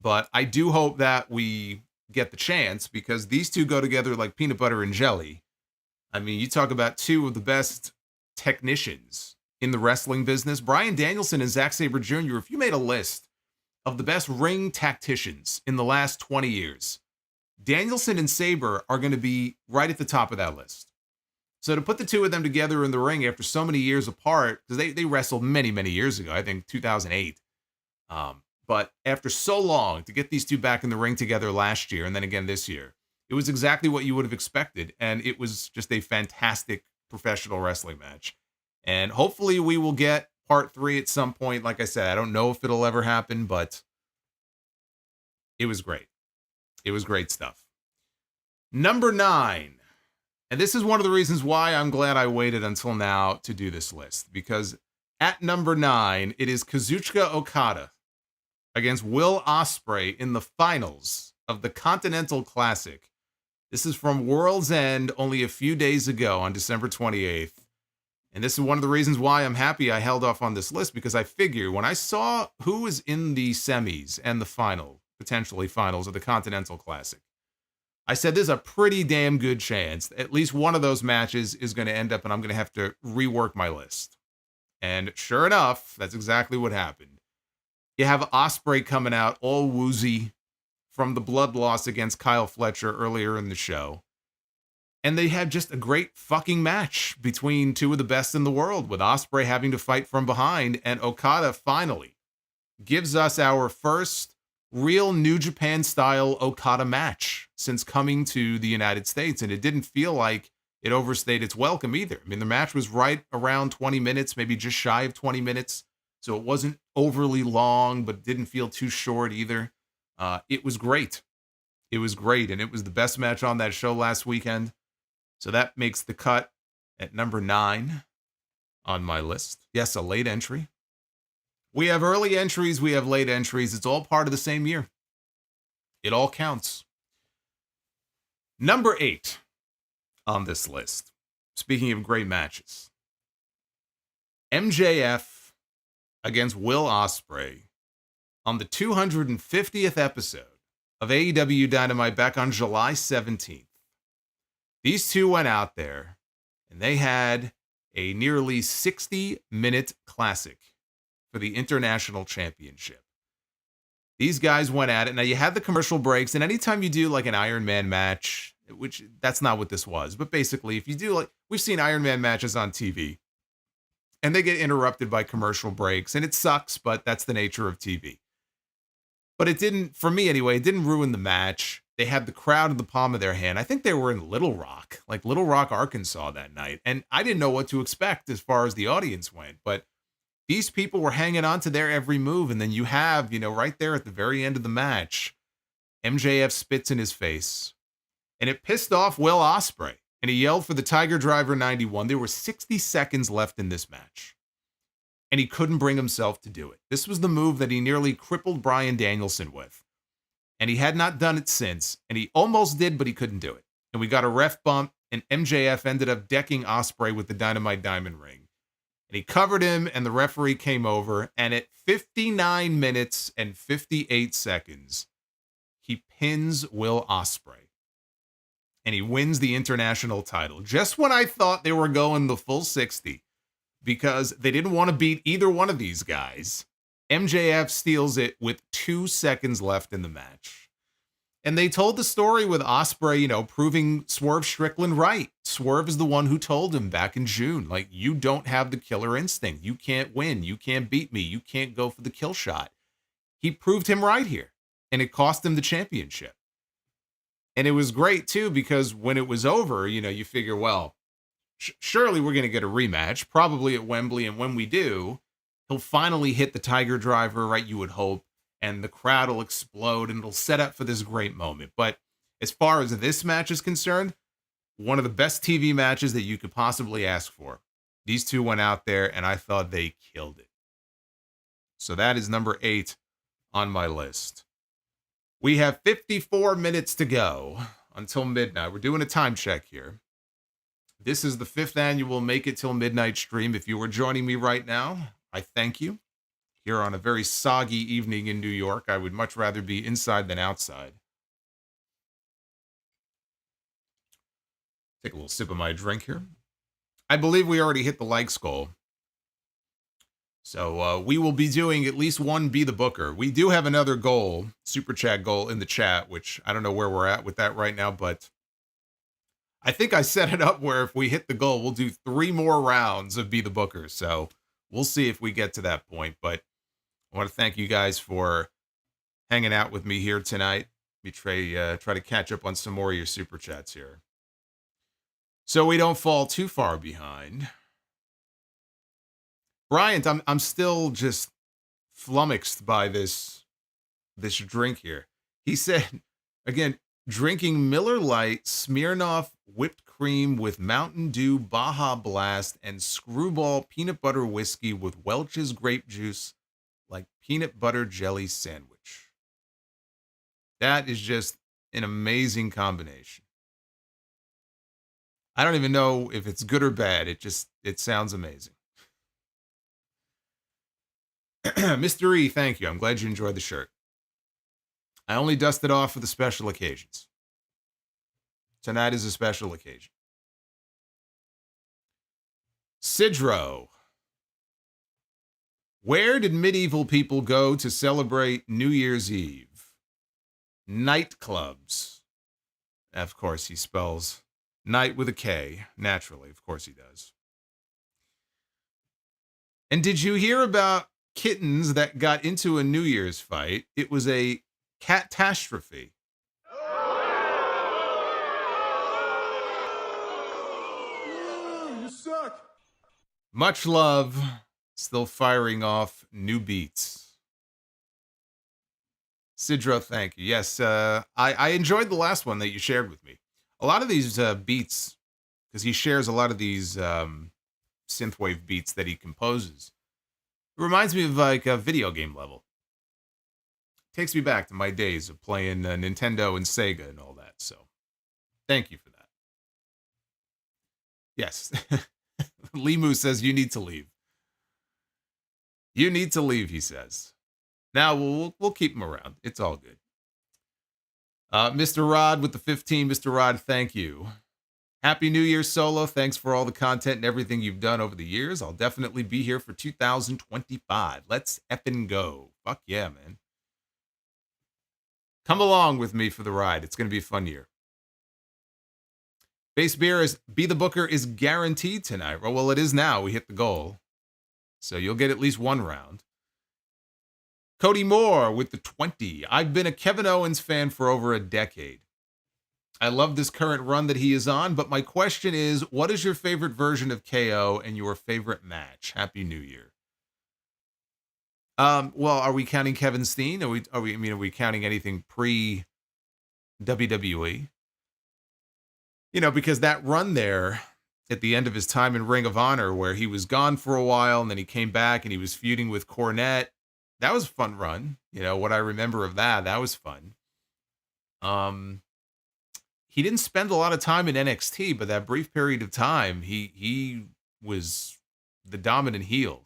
But I do hope that we get the chance because these two go together like peanut butter and jelly. I mean, you talk about two of the best technicians in the wrestling business. Bryan Danielson and Zack Sabre Jr., if you made a list of the best ring tacticians in the last 20 years, Danielson and Sabre are going to be right at the top of that list. So to put the two of them together in the ring after so many years apart, because they wrestled many, many years ago, I think 2008. But after so long, to get these two back in the ring together last year and then again this year, it was exactly what you would have expected. And it was just a fantastic professional wrestling match. And hopefully we will get part 3 at some point. Like I said, I don't know if it'll ever happen, but it was great. It was great stuff. Number 9. And this is one of the reasons why I'm glad I waited until now to do this list. Because at number 9, it is Kazuchika Okada against Will Ospreay in the finals of the Continental Classic. This is from World's End only a few days ago on December 28th. And this is one of the reasons why I'm happy I held off on this list, because I figure when I saw who was in the semis and the final, potentially finals of the Continental Classic, I said there's a pretty damn good chance at least one of those matches is going to end up and I'm going to have to rework my list. And sure enough, that's exactly what happened. You have Ospreay coming out all woozy from the blood loss against Kyle Fletcher earlier in the show. And they had just a great fucking match between two of the best in the world, with Ospreay having to fight from behind, and Okada finally gives us our first real New Japan style Okada match since coming to the United States. And it didn't feel like it overstayed its welcome either. I mean, the match was right around 20 minutes, maybe just shy of 20 minutes. So it wasn't overly long, but didn't feel too short either. It was great. It was great, and it was the best match on that show last weekend. So that makes the cut at number 9 on my list. Yes, a late entry. We have early entries, we have late entries. It's all part of the same year. It all counts. Number 8 on this list. Speaking of great matches. MJF against Will Ospreay on the 250th episode of AEW Dynamite back on July 17th. These two went out there and they had a nearly 60-minute classic for the International Championship. These guys went at it. Now, you had the commercial breaks, and anytime you do like an Iron Man match, which that's not what this was, but basically, if you do like, we've seen Iron Man matches on TV, and they get interrupted by commercial breaks, and it sucks, but that's the nature of TV. But it didn't, for me anyway, it didn't ruin the match. They had the crowd in the palm of their hand. I think they were in Little Rock, Arkansas that night, and I didn't know what to expect as far as the audience went, but these people were hanging on to their every move, and then you have, right there at the very end of the match, MJF spits in his face, and it pissed off Will Ospreay, and he yelled for the Tiger Driver 91. There were 60 seconds left in this match, and he couldn't bring himself to do it. This was the move that he nearly crippled Bryan Danielson with, and he had not done it since, and he almost did, but he couldn't do it. And we got a ref bump, and MJF ended up decking Ospreay with the Dynamite Diamond Ring. And he covered him, and the referee came over, and at 59 minutes and 58 seconds, he pins Will Ospreay. And he wins the international title. Just when I thought they were going the full 60, because they didn't want to beat either one of these guys, MJF steals it with 2 seconds left in the match. And they told the story with Ospreay, proving Swerve Strickland right. Swerve is the one who told him back in June, like, you don't have the killer instinct. You can't win. You can't beat me. You can't go for the kill shot. He proved him right here, and it cost him the championship. And it was great, too, because when it was over, you figure, well, surely we're going to get a rematch, probably at Wembley, and when we do, he'll finally hit the Tiger Driver, right, you would hope, and the crowd will explode, and it'll set up for this great moment. But as far as this match is concerned, one of the best TV matches that you could possibly ask for. These two went out there, and I thought they killed it. So that is number 8 on my list. We have 54 minutes to go until midnight. We're doing a time check here. This is the 5th annual Make It Till Midnight stream. If you were joining me right now, I thank you. Here on a very soggy evening in New York, I would much rather be inside than outside. Take a little sip of my drink here. I believe we already hit the likes goal. So we will be doing at least one Be the Booker. We do have another goal, super chat goal in the chat, which I don't know where we're at with that right now, but I think I set it up where if we hit the goal, we'll do 3 more rounds of Be the Booker. So we'll see if we get to that point, but I want to thank you guys for hanging out with me here tonight. We try to catch up on some more of your super chats here, so we don't fall too far behind. Bryant, I'm still just flummoxed by this drink here. He said, again, drinking Miller Lite, Smirnoff whipped cream with Mountain Dew, Baja Blast, and Screwball peanut butter whiskey with Welch's grape juice, like peanut butter jelly sandwich. That is just an amazing combination. I don't even know if it's good or bad. It sounds amazing. Mr. E, thank you. I'm glad you enjoyed the shirt. I only dust it off for the special occasions. Tonight is a special occasion. Sidro. Where did medieval people go to celebrate New Year's Eve? Nightclubs. Of course, he spells night with a K. Naturally, of course he does. And did you hear about kittens that got into a New Year's fight? It was a catastrophe. You suck. Much love. Still firing off new beats. Sidro, thank you. Yes, I enjoyed the last one that you shared with me. A lot of these beats, because he shares a lot of these synthwave beats that he composes. It reminds me of like a video game level. Takes me back to my days of playing Nintendo and Sega and all that. So, thank you for that. Yes, Limu says you need to leave. You need to leave, he says. Now we'll keep him around. It's all good. Mr. Rod with the 15. Mr. Rod, thank you. Happy New Year, Solo. Thanks for all the content and everything you've done over the years. I'll definitely be here for 2025. Let's effing go. Fuck yeah, man. Come along with me for the ride. It's going to be a fun year. Base beer is Be the Booker is guaranteed tonight. Well, it is now. We hit the goal. So you'll get at least one round. Cody Moore with the 20. I've been a Kevin Owens fan for over a decade. I love this current run that he is on, but my question is, what is your favorite version of KO and your favorite match? Happy New Year. Well, are we counting Kevin Steen? Are we counting anything pre WWE? You know, because that run there at the end of his time in Ring of Honor, where he was gone for a while and then he came back and he was feuding with Cornette. That was a fun run. You know, what I remember of that was fun. He didn't spend a lot of time in NXT, but that brief period of time, he was the dominant heel.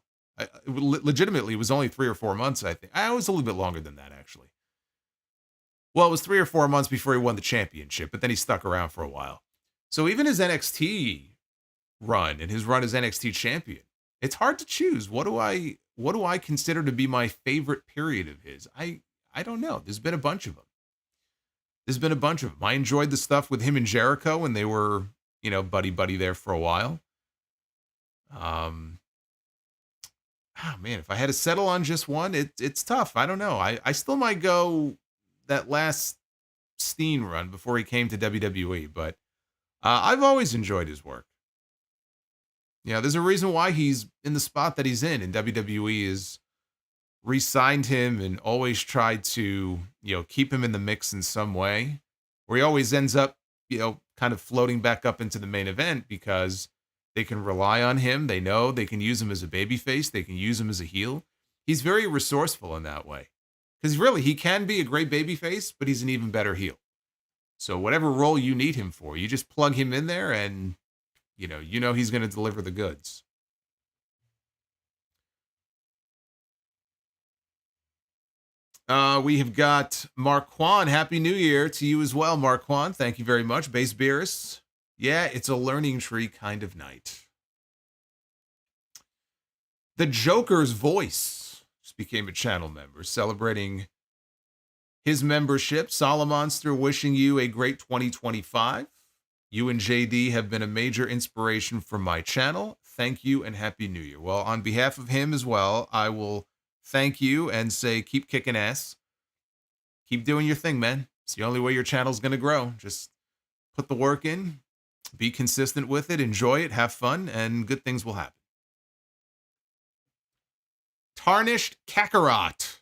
Legitimately, it was only 3 or 4 months, I think. I was a little bit longer than that, actually. Well, it was 3 or 4 months before he won the championship, but then he stuck around for a while. So even his NXT run and his run as NXT champion, it's hard to choose. What do I consider to be my favorite period of his? I don't know. There's been a bunch of them. I enjoyed the stuff with him and Jericho when they were, you know, buddy there for a while. Oh man, if I had to settle on just one, it's tough. I don't know. I still might go that last Steen run before he came to WWE, but I've always enjoyed his work. You know, there's a reason why he's in the spot that he's in, and WWE is re-signed him and always tried to, you know, keep him in the mix in some way, where he always ends up, you know, kind of floating back up into the main event because they can rely on him. They know they can use him as a babyface. They can use him as a heel. He's very resourceful in that way because really he can be a great babyface, but he's an even better heel. So whatever role you need him for, you just plug him in there and, you know he's going to deliver the goods. We have got Marquand. Happy New Year to you as well, Marquand. Thank you very much. Base Beerus. Yeah, it's a learning tree kind of night. The Joker's Voice just became a channel member, celebrating his membership. Solomonster wishing you a great 2025. You and JD have been a major inspiration for my channel. Thank you and Happy New Year. Well, on behalf of him as well, I will thank you and say keep kicking ass. Keep doing your thing, man. It's the only way your channel's going to grow. Just put the work in, be consistent with it, enjoy it, have fun, and good things will happen. Tarnished Kakarot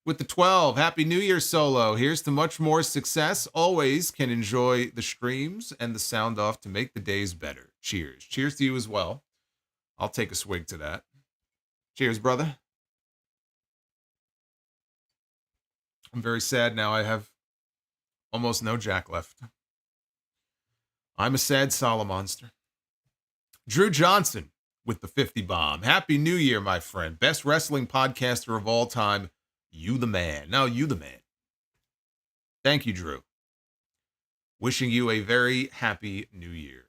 with the 12. Happy New Year, Solo. Here's to much more success. Always can enjoy the streams and the sound off to make the days better. Cheers. Cheers to you as well. I'll take a swig to that. Cheers, brother. I'm very sad now. I have almost no Jack left. I'm a sad Solomonster. Drew Johnson with the 50 bomb. Happy New Year, my friend. Best wrestling podcaster of all time. You the man. No, you the man. Thank you, Drew. Wishing you a very happy New Year.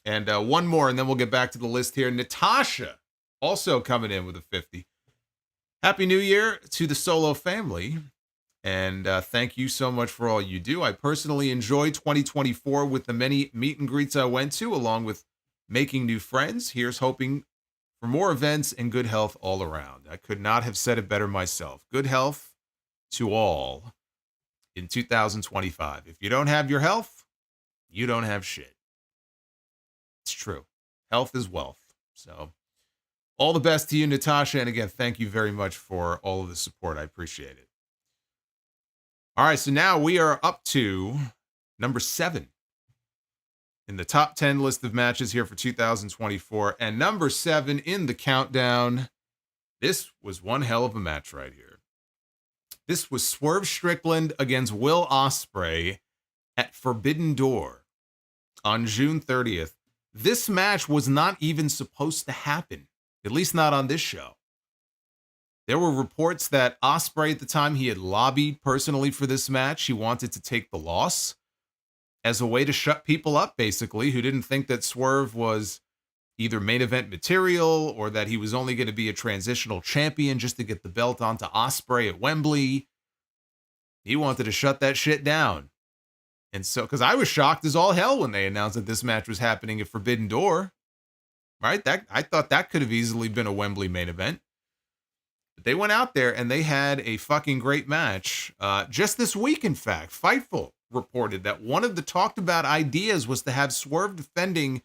And one more, and then we'll get back to the list here. Natasha also coming in with a 50. Happy New Year to the Solo family. And thank you so much for all you do. I personally enjoyed 2024 with the many meet and greets I went to, along with making new friends. Here's hoping for more events and good health all around. I could not have said it better myself. Good health to all in 2025. If you don't have your health, you don't have shit. It's true. Health is wealth. So all the best to you, Natasha. And again, thank you very much for all of the support. I appreciate it. All right, so now we are up to number 7 in the top 10 list of matches here for 2024. And number 7 in the countdown, this was one hell of a match right here. This was Swerve Strickland against Will Ospreay at Forbidden Door on June 30th. This match was not even supposed to happen, at least not on this show. There were reports that Ospreay at the time, he had lobbied personally for this match. He wanted to take the loss as a way to shut people up, basically, who didn't think that Swerve was either main event material or that he was only going to be a transitional champion just to get the belt onto Ospreay at Wembley. He wanted to shut that shit down. And so, because I was shocked as all hell when they announced that this match was happening at Forbidden Door, right? I thought that could have easily been a Wembley main event. But they went out there and they had a fucking great match. Just this week, in fact, Fightful reported that one of the talked about ideas was to have Swerve defending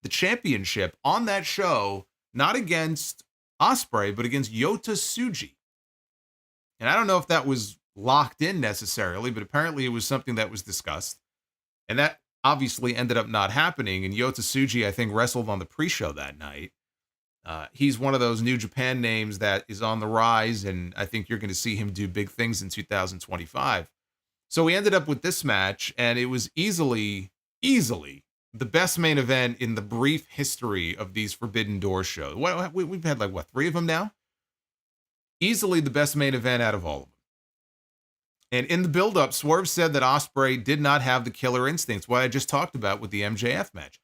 the championship on that show, not against Ospreay, but against Yota Tsuji. And I don't know if that was locked in necessarily, but apparently it was something that was discussed. And that obviously ended up not happening. And Yota Tsuji, I think, wrestled on the pre-show that night. He's one of those New Japan names that is on the rise, and I think you're going to see him do big things in 2025. So we ended up with this match, and it was easily the best main event in the brief history of these Forbidden Door shows. We've had like, 3 of them now? Easily the best main event out of all of them. And in the build-up, Swerve said that Ospreay did not have the killer instincts, what I just talked about with the MJF match.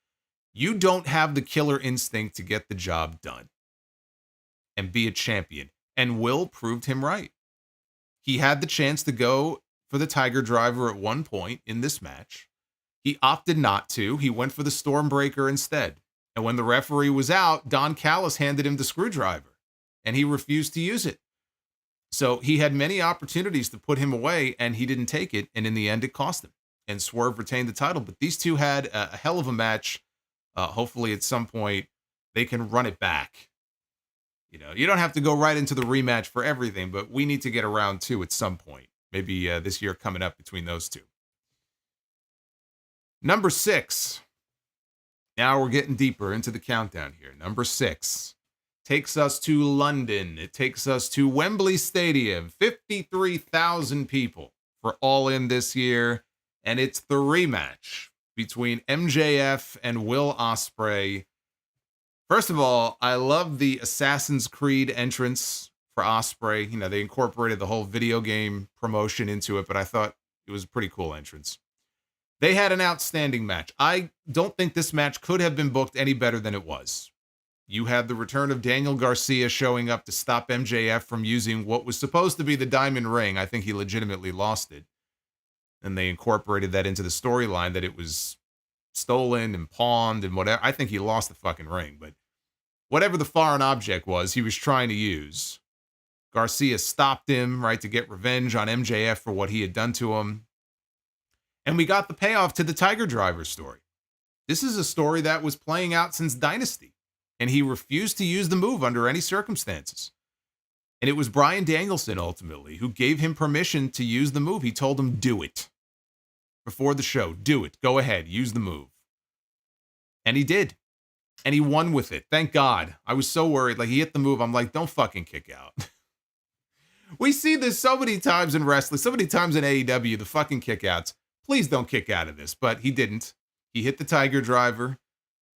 You don't have the killer instinct to get the job done and be a champion. And Will proved him right. He had the chance to go for the Tiger Driver at one point in this match. He opted not to. He went for the Stormbreaker instead. And when the referee was out, Don Callis handed him the screwdriver, and he refused to use it. So he had many opportunities to put him away, and he didn't take it. And in the end, it cost him. And Swerve retained the title. But these two had a hell of a match. Hopefully at some point they can run it back. You know, you don't have to go right into the rematch for everything, but we need to get a round 2 at some point. Maybe this year coming up between those two. Number 6. Now we're getting deeper into the countdown here. Number 6 takes us to London. It takes us to Wembley Stadium. 53,000 people for All In this year. And it's the rematch between MJF and Will Ospreay. First of all, I love the Assassin's Creed entrance for Ospreay. You know, they incorporated the whole video game promotion into it, but I thought it was a pretty cool entrance. They had an outstanding match. I don't think this match could have been booked any better than it was. You had the return of Daniel Garcia showing up to stop MJF from using what was supposed to be the diamond ring. I think he legitimately lost it. And they incorporated that into the storyline that it was stolen and pawned and whatever. I think he lost the fucking ring, but whatever the foreign object was he was trying to use, Garcia stopped him, right, to get revenge on MJF for what he had done to him. And we got the payoff to the Tiger Driver story. This is a story that was playing out since Dynasty, and he refused to use the move under any circumstances. And it was Bryan Danielson, ultimately, who gave him permission to use the move. He told him, do it. Before the show, do it. Go ahead, use the move. And he did. And he won with it. Thank God. I was so worried. Like, he hit the move. I'm like, don't fucking kick out. We see this so many times in wrestling, so many times in AEW, the fucking kickouts. Please don't kick out of this. But he didn't. He hit the Tiger Driver.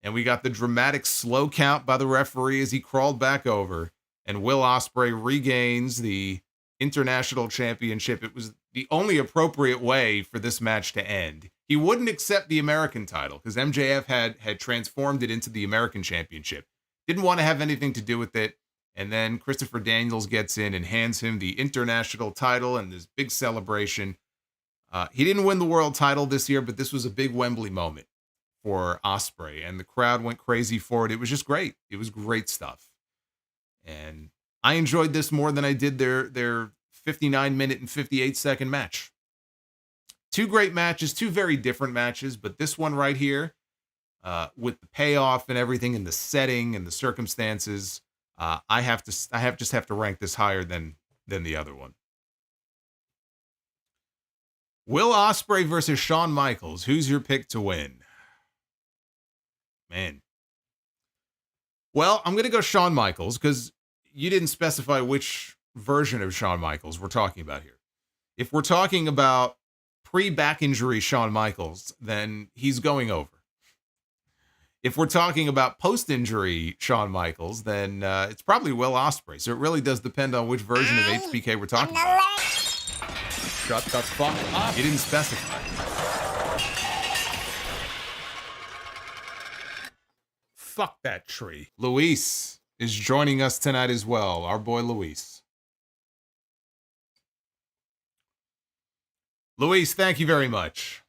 And we got the dramatic slow count by the referee as he crawled back over. And Will Ospreay regains the International Championship. It was the only appropriate way for this match to end. He wouldn't accept the American title because MJF had transformed it into the American Championship. Didn't want to have anything to do with it. And then Christopher Daniels gets in and hands him the international title and this big celebration. He didn't win the world title this year, but this was a big Wembley moment for Ospreay, and the crowd went crazy for it. It was just great. It was great stuff. And I enjoyed this more than I did their 59-minute and 58-second match. Two great matches, two very different matches, but this one right here, with the payoff and everything and the setting and the circumstances, I have to rank this higher than the other one. Will Ospreay versus Shawn Michaels. Who's your pick to win? Man. Well, I'm going to go Shawn Michaels because you didn't specify which version of Shawn Michaels we're talking about here. If we're talking about pre-back injury Shawn Michaels, then he's going over. If we're talking about post-injury Shawn Michaels, then it's probably Will Ospreay. So it really does depend on which version of HBK we're talking about. Shut the fuck up. You didn't specify. Fuck that tree. Luis is joining us tonight as well. Our boy Luis. Luis, thank you very much.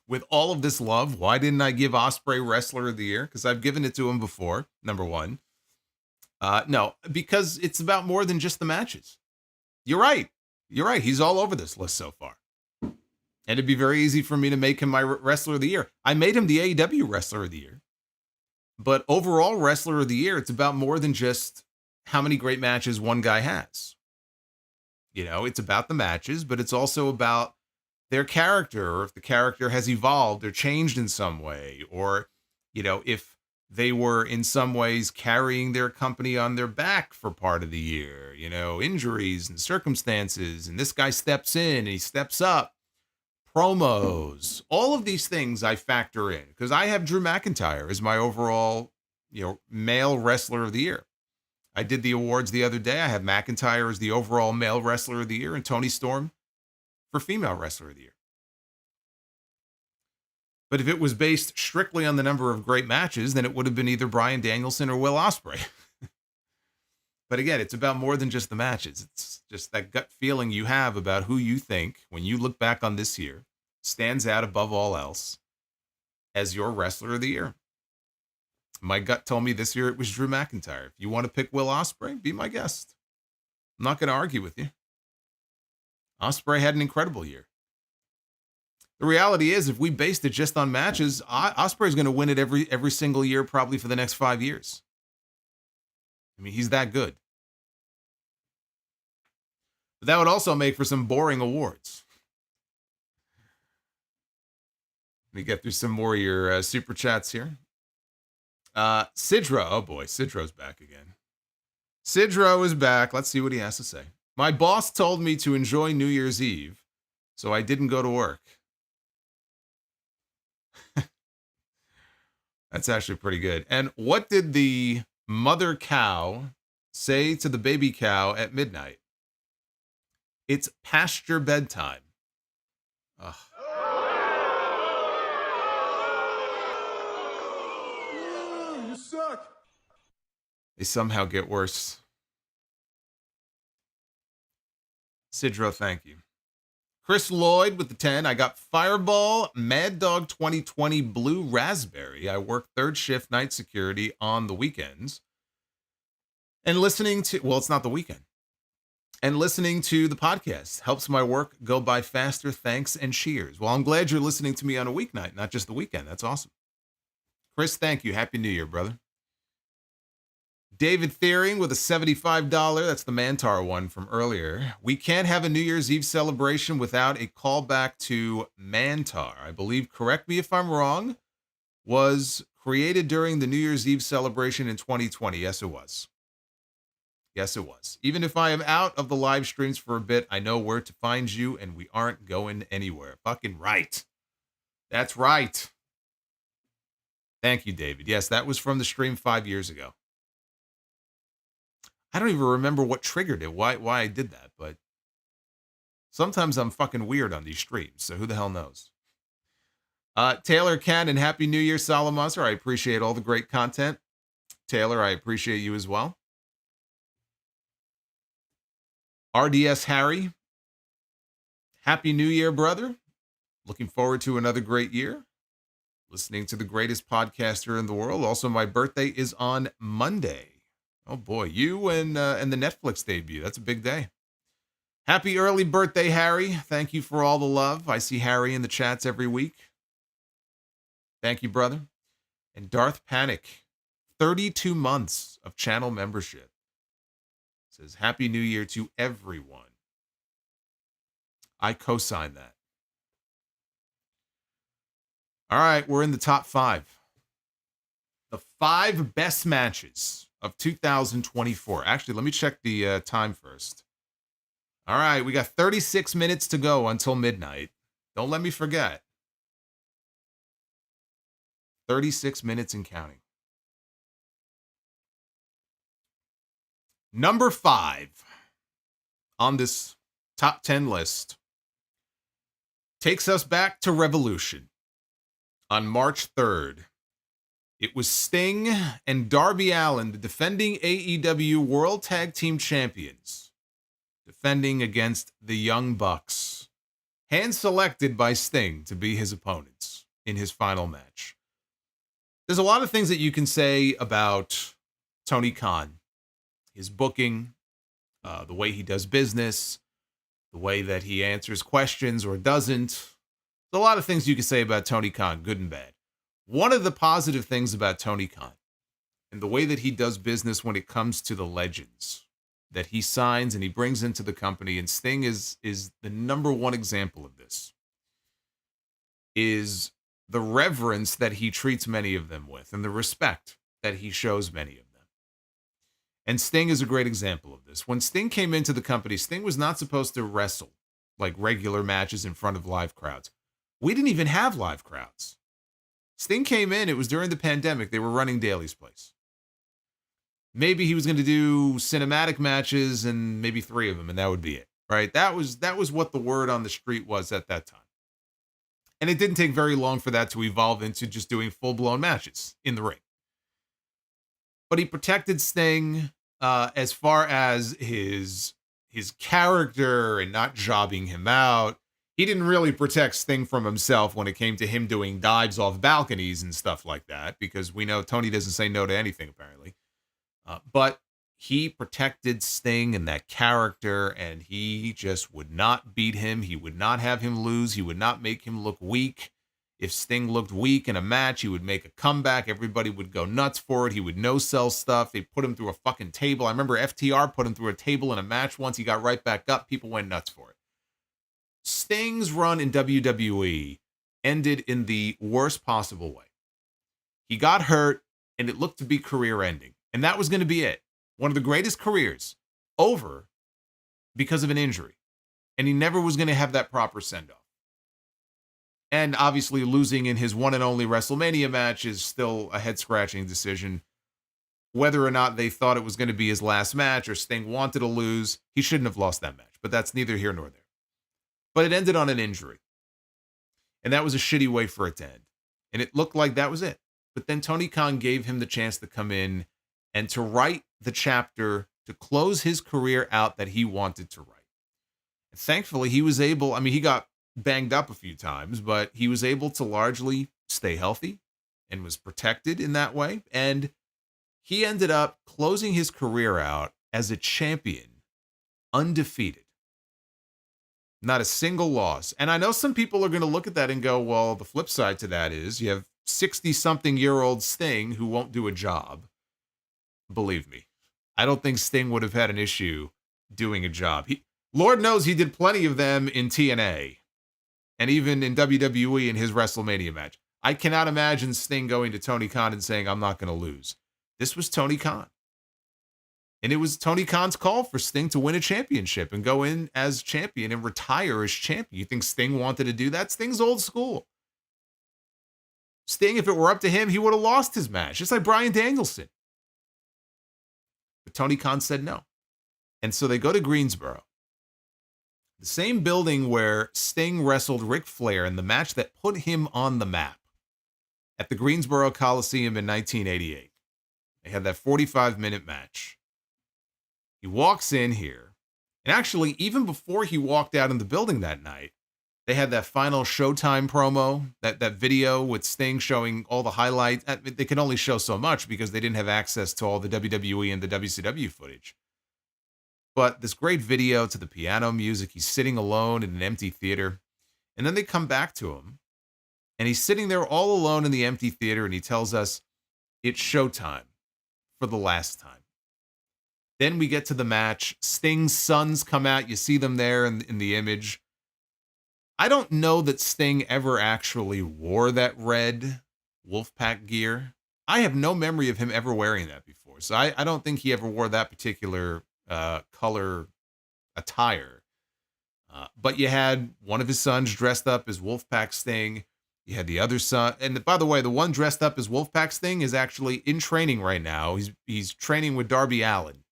With all of this love, why didn't I give Ospreay Wrestler of the Year? Because I've given it to him before, number one. No, because it's about more than just the matches. You're right. You're right. He's all over this list so far. And it'd be very easy for me to make him my Wrestler of the Year. I made him the AEW Wrestler of the Year. But overall Wrestler of the Year, it's about more than just how many great matches one guy has. You know, it's about the matches, but it's also about their character, or if the character has evolved or changed in some way, or, you know, if they were in some ways carrying their company on their back for part of the year, you know, injuries and circumstances, and this guy steps in and he steps up, promos, all of these things I factor in because I have Drew McIntyre as my overall, you know, male wrestler of the year. I did the awards the other day. I have McIntyre as the overall male wrestler of the year and Toni Storm for female wrestler of the year. But if it was based strictly on the number of great matches, then it would have been either Bryan Danielson or Will Ospreay. But again, it's about more than just the matches. It's just that gut feeling you have about who you think, when you look back on this year, stands out above all else as your wrestler of the year. My gut told me this year it was Drew McIntyre. If you want to pick Will Ospreay, be my guest. I'm not going to argue with you. Ospreay had an incredible year. The reality is, if we based it just on matches, Ospreay's going to win it every single year, probably for the next 5 years. I mean, he's that good. But that would also make for some boring awards. Let me get through some more of your super chats here. Sidro, oh boy, Sidro's back again. Sidro is back. Let's see what he has to say. My boss told me to enjoy New Year's Eve, so I didn't go to work. That's actually pretty good. And what did the mother cow say to the baby cow at midnight? It's past your bedtime. Ugh. You suck. They somehow get worse. Sidro, thank you. Chris Lloyd with the 10. I got Fireball, Mad Dog 2020 Blue Raspberry. I work third shift night security on the weekends. And listening to, well, it's not the weekend. And listening to the podcast helps my work go by faster. Thanks and cheers. Well, I'm glad you're listening to me on a weeknight, not just the weekend. That's awesome. Chris, thank you. Happy New Year, brother. David Thiering with a $75. That's the Mantar one from earlier. We can't have a New Year's Eve celebration without a callback to Mantar. I believe, correct me if I'm wrong, was created during the New Year's Eve celebration in 2020. Yes, it was. Yes, it was. Even if I am out of the live streams for a bit, I know where to find you, and we aren't going anywhere. Fucking right. That's right. Thank you, David. Yes, that was from the stream 5 years ago. I don't even remember what triggered it, why I did that, but sometimes I'm fucking weird on these streams, so who the hell knows? Taylor Cannon, Happy New Year, Solomonster. I appreciate all the great content. Taylor, I appreciate you as well. RDS Harry, Happy New Year, brother. Looking forward to another great year. Listening to the greatest podcaster in the world. Also, my birthday is on Monday. Oh boy, you and the Netflix debut. That's a big day. Happy early birthday, Harry. Thank you for all the love. I see Harry in the chats every week. Thank you, brother. And Darth Panic, 32 months of channel membership. Says, Happy New Year to everyone. I co-sign that. All right, we're in the top 5. The 5 best matches of 2024. Actually, let me check the time first. All right, we got 36 minutes to go until midnight. Don't let me forget. 36 minutes and counting. Number 5 on this top 10 list takes us back to Revolution on March 3rd. It was Sting and Darby Allin, the defending AEW World Tag Team Champions, defending against the Young Bucks, hand-selected by Sting to be his opponents in his final match. There's a lot of things that you can say about Tony Khan, his booking, the way he does business, the way that he answers questions or doesn't. There's a lot of things you can say about Tony Khan, good and bad. One of the positive things about Tony Khan and the way that he does business when it comes to the legends that he signs and he brings into the company, and Sting is the number one example of this, is the reverence that he treats many of them with and the respect that he shows many of them. And Sting is a great example of this. When Sting came into the company, Sting was not supposed to wrestle like regular matches in front of live crowds. We didn't even have live crowds. Sting came in, it was during the pandemic. They were running Daly's Place. Maybe he was going to do cinematic matches and maybe 3 of them, and that would be it, right? That was what the word on the street was at that time. And it didn't take very long for that to evolve into just doing full-blown matches in the ring. But he protected Sting as far as his character and not jobbing him out. He didn't really protect Sting from himself when it came to him doing dives off balconies and stuff like that, because we know Tony doesn't say no to anything, apparently. But he protected Sting and that character, and he just would not beat him. He would not have him lose. He would not make him look weak. If Sting looked weak in a match, he would make a comeback. Everybody would go nuts for it. He would no-sell stuff. They put him through a fucking table. I remember FTR put him through a table in a match once. He got right back up. People went nuts for it. Sting's run in WWE ended in the worst possible way. He got hurt, and it looked to be career-ending. And that was going to be it. One of the greatest careers over because of an injury. And he never was going to have that proper send-off. And obviously losing in his one and only WrestleMania match is still a head-scratching decision. Whether or not they thought it was going to be his last match or Sting wanted to lose, he shouldn't have lost that match. But that's neither here nor there. But it ended on an injury. And that was a shitty way for it to end. And it looked like that was it. But then Tony Khan gave him the chance to come in and to write the chapter to close his career out that he wanted to write. And thankfully, he was able, he got banged up a few times, but he was able to largely stay healthy and was protected in that way. And he ended up closing his career out as a champion, undefeated. Not a single loss. And I know some people are going to look at that and go, well, the flip side to that is you have 60-something-year-old Sting who won't do a job. Believe me, I don't think Sting would have had an issue doing a job. Lord knows he did plenty of them in TNA and even in WWE in his WrestleMania match. I cannot imagine Sting going to Tony Khan and saying, I'm not going to lose. This was Tony Khan. And it was Tony Khan's call for Sting to win a championship and go in as champion and retire as champion. You think Sting wanted to do that? Sting's old school. Sting, if it were up to him, he would have lost his match, just like Bryan Danielson. But Tony Khan said no. And so they go to Greensboro, the same building where Sting wrestled Ric Flair in the match that put him on the map at the Greensboro Coliseum in 1988. They had that 45-minute match. He walks in here, and actually, even before he walked out in the building that night, they had that final Showtime promo, that video with Sting showing all the highlights. They could only show so much because they didn't have access to all the WWE and the WCW footage. But this great video to the piano music, he's sitting alone in an empty theater. And then they come back to him, and he's sitting there all alone in the empty theater, and he tells us, it's showtime for the last time. Then we get to the match. Sting's sons come out. You see them there in the image. I don't know that Sting ever actually wore that red Wolfpack gear. I have no memory of him ever wearing that before. So I don't think he ever wore that particular color attire. But you had one of his sons dressed up as Wolfpack Sting. You had the other son. And by the way, the one dressed up as Wolfpack Sting is actually in training right now. He's training with Darby Allin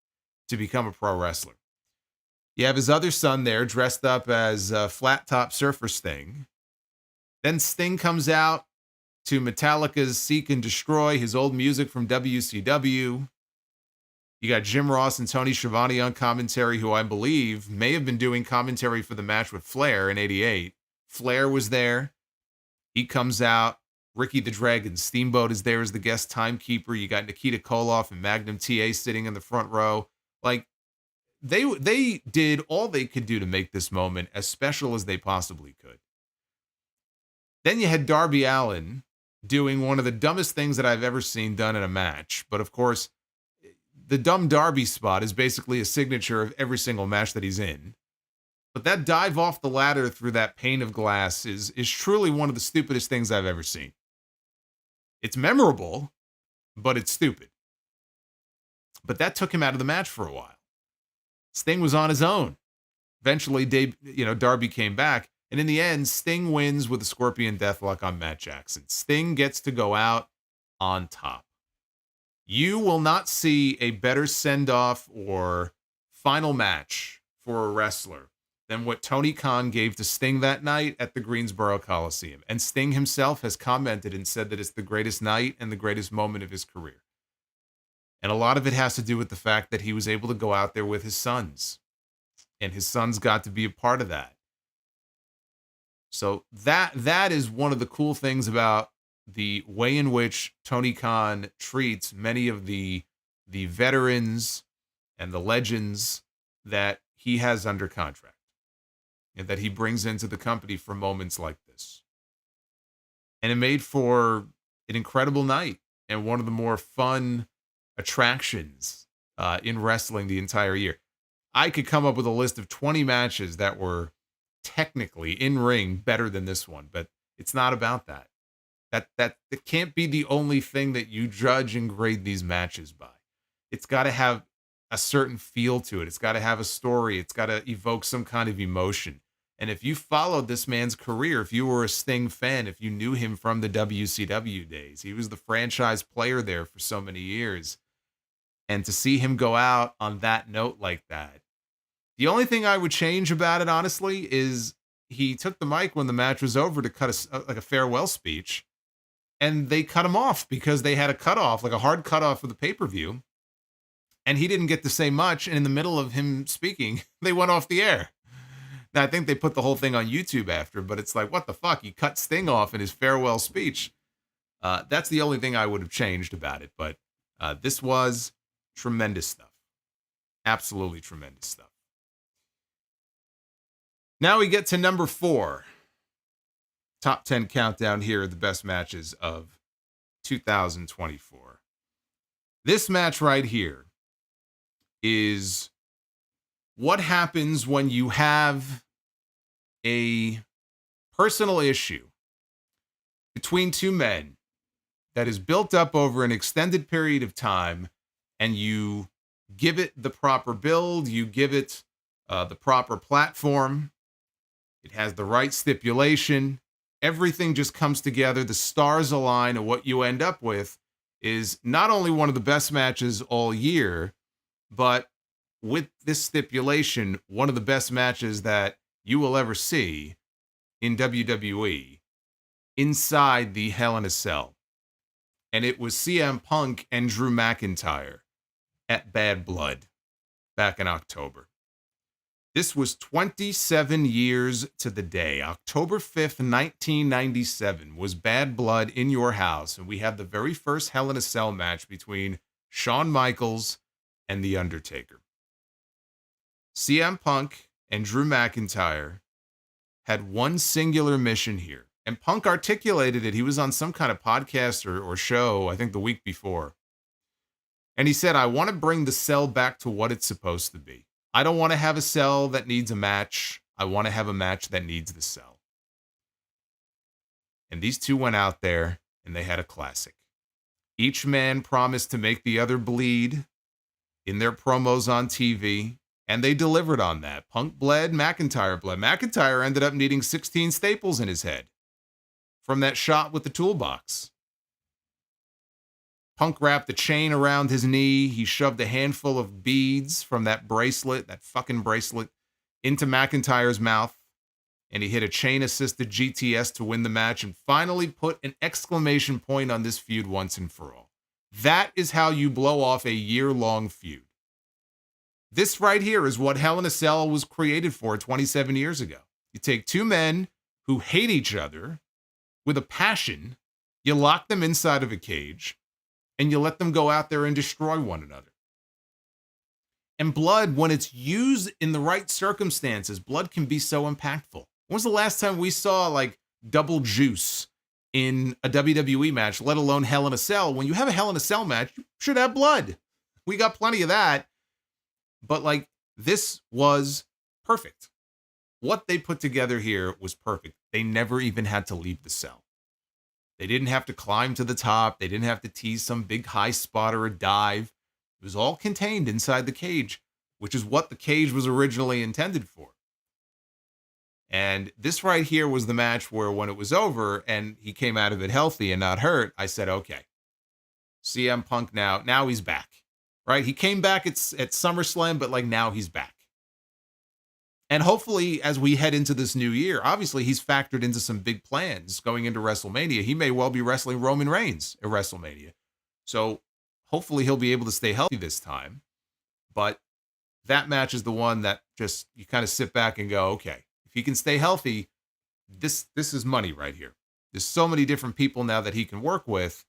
to become a pro wrestler. You have his other son there dressed up as Flat Top Surfer Sting. Then Sting comes out to Metallica's Seek and Destroy, his old music from WCW. You got Jim Ross and Tony Schiavone on commentary, who I believe may have been doing commentary for the match with Flair in '88. Flair was there. He comes out. Ricky the Dragon Steamboat is there as the guest timekeeper. You got Nikita Koloff and Magnum TA sitting in the front row. Like, they did all they could do to make this moment as special as they possibly could. Then you had Darby Allin doing one of the dumbest things that I've ever seen done in a match. But of course, the dumb Darby spot is basically a signature of every single match that he's in. But that dive off the ladder through that pane of glass is truly one of the stupidest things I've ever seen. It's memorable, but it's stupid. But that took him out of the match for a while. Sting was on his own. Eventually, Darby came back. And in the end, Sting wins with a Scorpion Deathlock on Matt Jackson. Sting gets to go out on top. You will not see a better send-off or final match for a wrestler than what Tony Khan gave to Sting that night at the Greensboro Coliseum. And Sting himself has commented and said that it's the greatest night and the greatest moment of his career. And a lot of it has to do with the fact that he was able to go out there with his sons. And his sons got to be a part of that. So that is one of the cool things about the way in which Tony Khan treats many of the veterans and the legends that he has under contract and that he brings into the company for moments like this. And it made for an incredible night and one of the more fun attractions in wrestling the entire year. I could come up with a list of 20 matches that were technically in ring better than this one, but it's not about that. That it can't be the only thing that you judge and grade these matches by. It's got to have a certain feel to it. It's got to have a story. It's got to evoke some kind of emotion. And if you followed this man's career, if you were a Sting fan, if you knew him from the WCW days, he was the franchise player there for so many years. And to see him go out on that note like that, the only thing I would change about it, honestly, is he took the mic when the match was over to cut a farewell speech, and they cut him off because they had a cutoff, like a hard cutoff for the pay-per-view, and he didn't get to say much, and in the middle of him speaking, they went off the air. Now, I think they put the whole thing on YouTube after, but it's like, what the fuck? He cut Sting off in his farewell speech. That's the only thing I would have changed about it, but this was tremendous stuff. Absolutely tremendous stuff. Now we get to number 4. Top 10 countdown here of the best matches of 2024. This match right here is what happens when you have a personal issue between two men that is built up over an extended period of time, and you give it the proper build, you give it the proper platform. It has the right stipulation. Everything just comes together. The stars align, and what you end up with is not only one of the best matches all year, but with this stipulation, one of the best matches that you will ever see in WWE inside the Hell in a Cell. And it was CM Punk and Drew McIntyre at Bad Blood back in October. This was 27 years to the day. October 5th, 1997 was Bad Blood in your house. And we had the very first Hell in a Cell match between Shawn Michaels and The Undertaker. CM Punk and Drew McIntyre had one singular mission here. And Punk articulated it. He was on some kind of podcast or show, I think the week before. And he said, I want to bring the cell back to what it's supposed to be. I don't want to have a cell that needs a match. I want to have a match that needs the cell. And these two went out there and they had a classic. Each man promised to make the other bleed in their promos on TV, and they delivered on that. Punk bled, McIntyre bled. McIntyre ended up needing 16 staples in his head from that shot with the toolbox. Punk wrapped a chain around his knee. He shoved a handful of beads from that bracelet, that fucking bracelet, into McIntyre's mouth. And he hit a chain-assisted GTS to win the match and finally put an exclamation point on this feud once and for all. That is how you blow off a year-long feud. This right here is what Hell in a Cell was created for 27 years ago. You take two men who hate each other with a passion, you lock them inside of a cage, and you let them go out there and destroy one another. And blood, when it's used in the right circumstances, blood can be so impactful. When was the last time we saw like double juice in a WWE match, let alone Hell in a Cell? When you have a Hell in a Cell match, you should have blood. We got plenty of that. But like, this was perfect. What they put together here was perfect. They never even had to leave the cell. They didn't have to climb to the top. They didn't have to tease some big high spot or a dive. It was all contained inside the cage, which is what the cage was originally intended for. And this right here was the match where when it was over and he came out of it healthy and not hurt, I said, okay, CM Punk now he's back, right? He came back at SummerSlam, but like now he's back. And hopefully as we head into this new year, obviously he's factored into some big plans going into WrestleMania. He may well be wrestling Roman Reigns at WrestleMania. So hopefully he'll be able to stay healthy this time. But that match is the one that just, you kind of sit back and go, okay, if he can stay healthy, this is money right here. There's so many different people now that he can work with.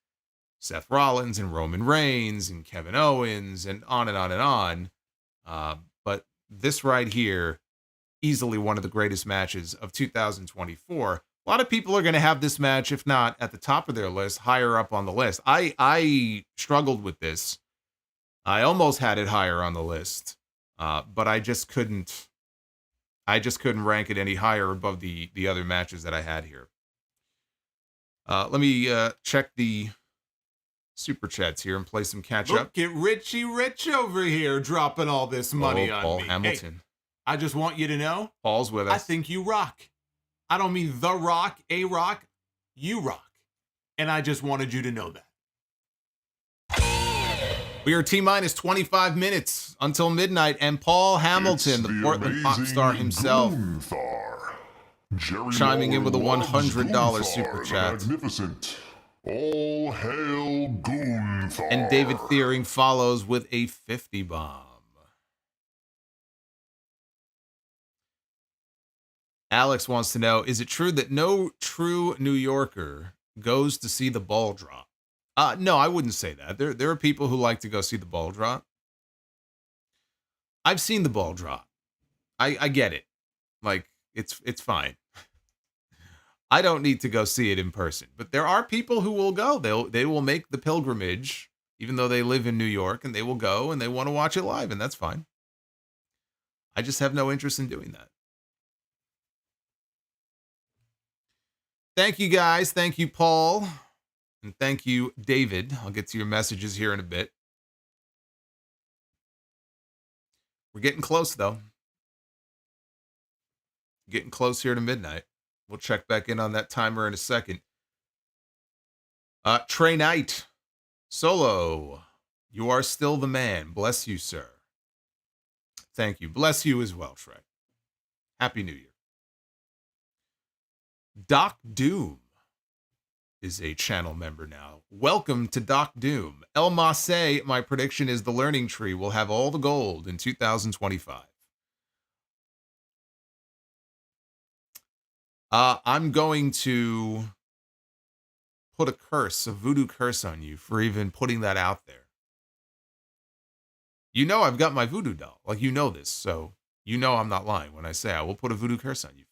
Seth Rollins and Roman Reigns and Kevin Owens and on and on and on. But this right here, easily one of the greatest matches of 2024. A lot of people are going to have this match, if not at the top of their list, higher up on the list. I struggled with this. I almost had it higher on the list, but I just couldn't rank it any higher above the other matches that I had here. Let me check the super chats here and play some catch up. Look at Richie Rich over here dropping all this money on Paul me. Hamilton. Hey, I just want you to know, Paul's with us. I think you rock. I don't mean The Rock, A Rock. You rock. And I just wanted you to know that. We are T-minus 25 minutes until midnight, and Paul Hamilton, It's the Portland pop amazing star himself, Gunther. Jerry chiming in with a Lawler $100 loves super Gunther, chat. the Magnificent. All hail Gunther. And David Thiering follows with a 50 bomb. Alex wants to know, is it true that no true New Yorker goes to see the ball drop? No, I wouldn't say that. There are people who like to go see the ball drop. I've seen the ball drop. I get it. Like, it's fine. I don't need to go see it in person. But there are people who will go. They will make the pilgrimage, even though they live in New York, and they will go and they want to watch it live, and that's fine. I just have no interest in doing that. Thank you, guys. Thank you, Paul. And thank you, David. I'll get to your messages here in a bit. We're getting close, though. Getting close here to midnight. We'll check back in on that timer in a second. Trey Knight. Solo. You are still the man. Bless you, sir. Thank you. Bless you as well, Trey. Happy New Year. Doc Doom is a channel member now. Welcome to Doc Doom. El Masse, my prediction is the learning tree will have all the gold in 2025. I'm going to put a curse, a voodoo curse on you for even putting that out there. You know I've got my voodoo doll. Like, you know this, so you know I'm not lying when I say I will put a voodoo curse on you.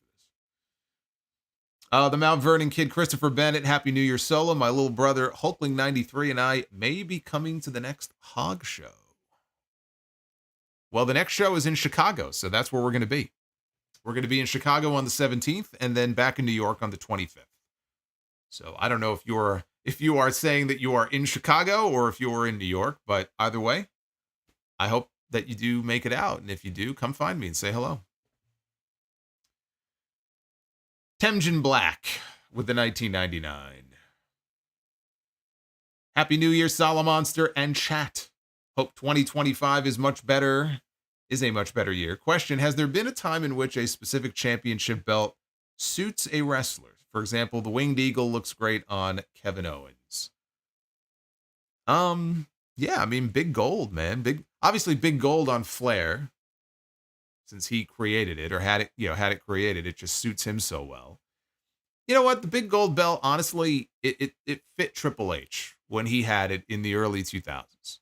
The Mount Vernon kid, Christopher Bennett, Happy New Year solo. My little brother, Hulkling93, and I may be coming to the next Hog show. Well, the next show is in Chicago, so that's where we're going to be. We're going to be in Chicago on the 17th, and then back in New York on the 25th. So I don't know if you are saying that you are in Chicago or if you are in New York, but either way, I hope that you do make it out. And if you do, come find me and say hello. Temjin Black with the 1999. Happy New Year, Solomonster and chat. Hope 2025 is a much better year. Question, has there been a time in which a specific championship belt suits a wrestler? For example, the Winged Eagle looks great on Kevin Owens. Yeah, I mean, big gold, man. Obviously big gold on Flair, since he created it or had it created. It just suits him so well. You know what? The big gold belt, honestly, it fit Triple H when he had it in the early 2000s.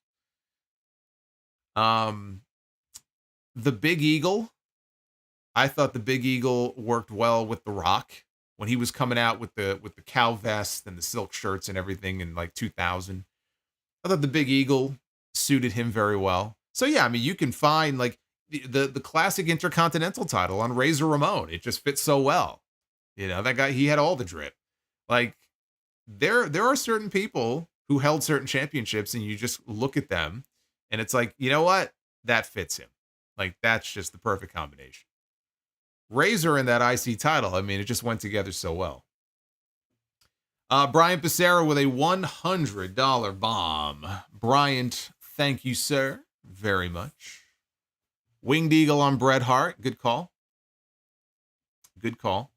The Big Eagle, I thought the Big Eagle worked well with The Rock when he was coming out with the cow vest and the silk shirts and everything in like 2000. I thought the Big Eagle suited him very well. So yeah, I mean, you can find like the classic Intercontinental title on Razor Ramon. It just fits so well. You know, that guy, he had all the drip. Like there are certain people who held certain championships and you just look at them and it's like, you know what? That fits him. Like that's just the perfect combination. Razor and that IC title, I mean, it just went together so well. Brian Pissarro with a $100 bomb. Bryant, thank you, sir, very much. Winged Eagle on Bret Hart. Good call. Good call.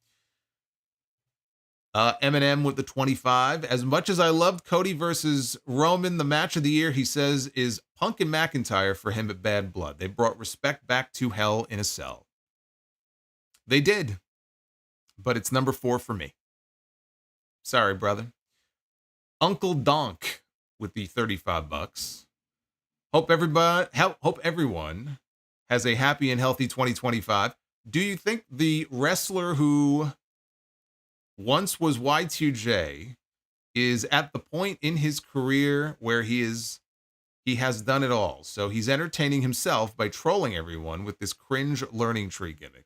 Eminem with the 25. As much as I loved Cody versus Roman, the match of the year, he says, is Punk and McIntyre for him at Bad Blood. They brought respect back to Hell in a Cell. They did. But it's number 4 for me. Sorry, brother. Uncle Donk with the $35. Hope everyone has a happy and healthy 2025. Do you think the wrestler who once was Y2J is at the point in his career where he has done it all? So he's entertaining himself by trolling everyone with this cringe learning tree gimmick.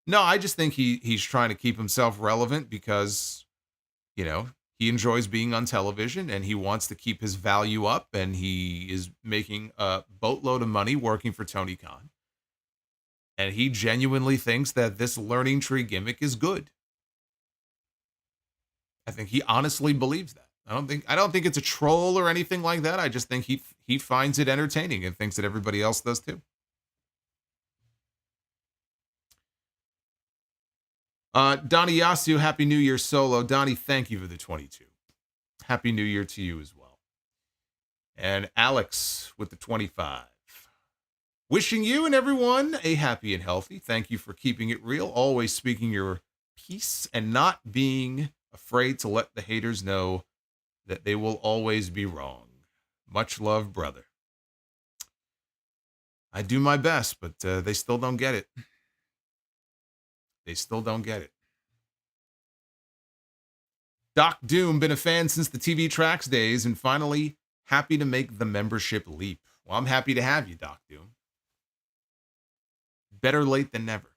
No, I just think he's trying to keep himself relevant because, you know, he enjoys being on television and he wants to keep his value up, and he is making a boatload of money working for Tony Khan. And he genuinely thinks that this learning tree gimmick is good. I think he honestly believes that. I don't think it's a troll or anything like that. I just think he finds it entertaining and thinks that everybody else does too. Donnie Yasu, Happy New Year solo. Donnie, thank you for the 22. Happy New Year to you as well. And Alex with the 25. Wishing you and everyone a happy and healthy. Thank you for keeping it real, always speaking your piece and not being afraid to let the haters know that they will always be wrong. Much love, brother. I do my best, but they still don't get it. They still don't get it. Doc Doom, been a fan since the TV Tracks days and finally happy to make the membership leap. Well, I'm happy to have you, Doc Doom. Better late than never.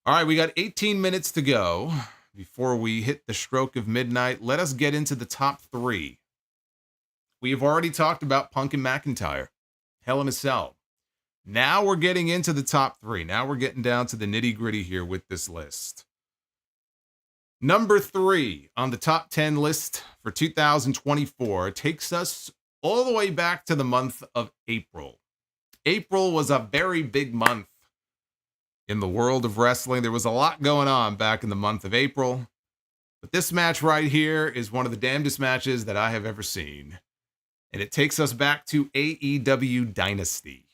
All right, we got 18 minutes to go before we hit the stroke of midnight. Let us get into the top 3. We have already talked about Punk and McIntyre, Hell in a Cell. Now we're getting into the top 3. Now we're getting down to the nitty-gritty here with this list. Number 3 on the top 10 list for 2024 takes us all the way back to the month of April. April was a very big month in the world of wrestling. There was a lot going on back in the month of April. But this match right here is one of the damnedest matches that I have ever seen. And it takes us back to AEW Dynasty.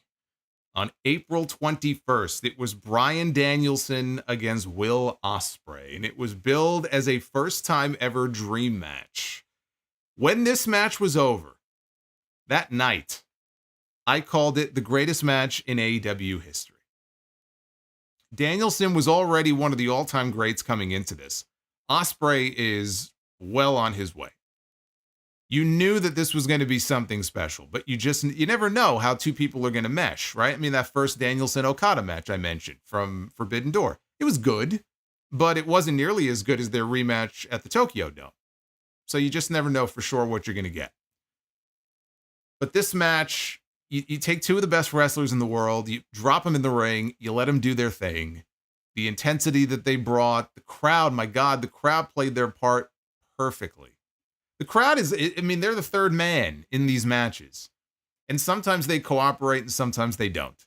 On April 21st, it was Bryan Danielson against Will Ospreay, and it was billed as a first-time ever dream match. When this match was over, that night, I called it the greatest match in AEW history. Danielson was already one of the all-time greats coming into this. Ospreay is well on his way. You knew that this was going to be something special, but you never know how two people are going to mesh, right? I mean, that first Danielson-Okada match I mentioned from Forbidden Door, it was good, but it wasn't nearly as good as their rematch at the Tokyo Dome. So you just never know for sure what you're going to get. But this match, you take two of the best wrestlers in the world, you drop them in the ring, you let them do their thing. The intensity that they brought, the crowd, my God, the crowd played their part perfectly. The crowd is, I mean, they're the third man in these matches. And sometimes they cooperate and sometimes they don't.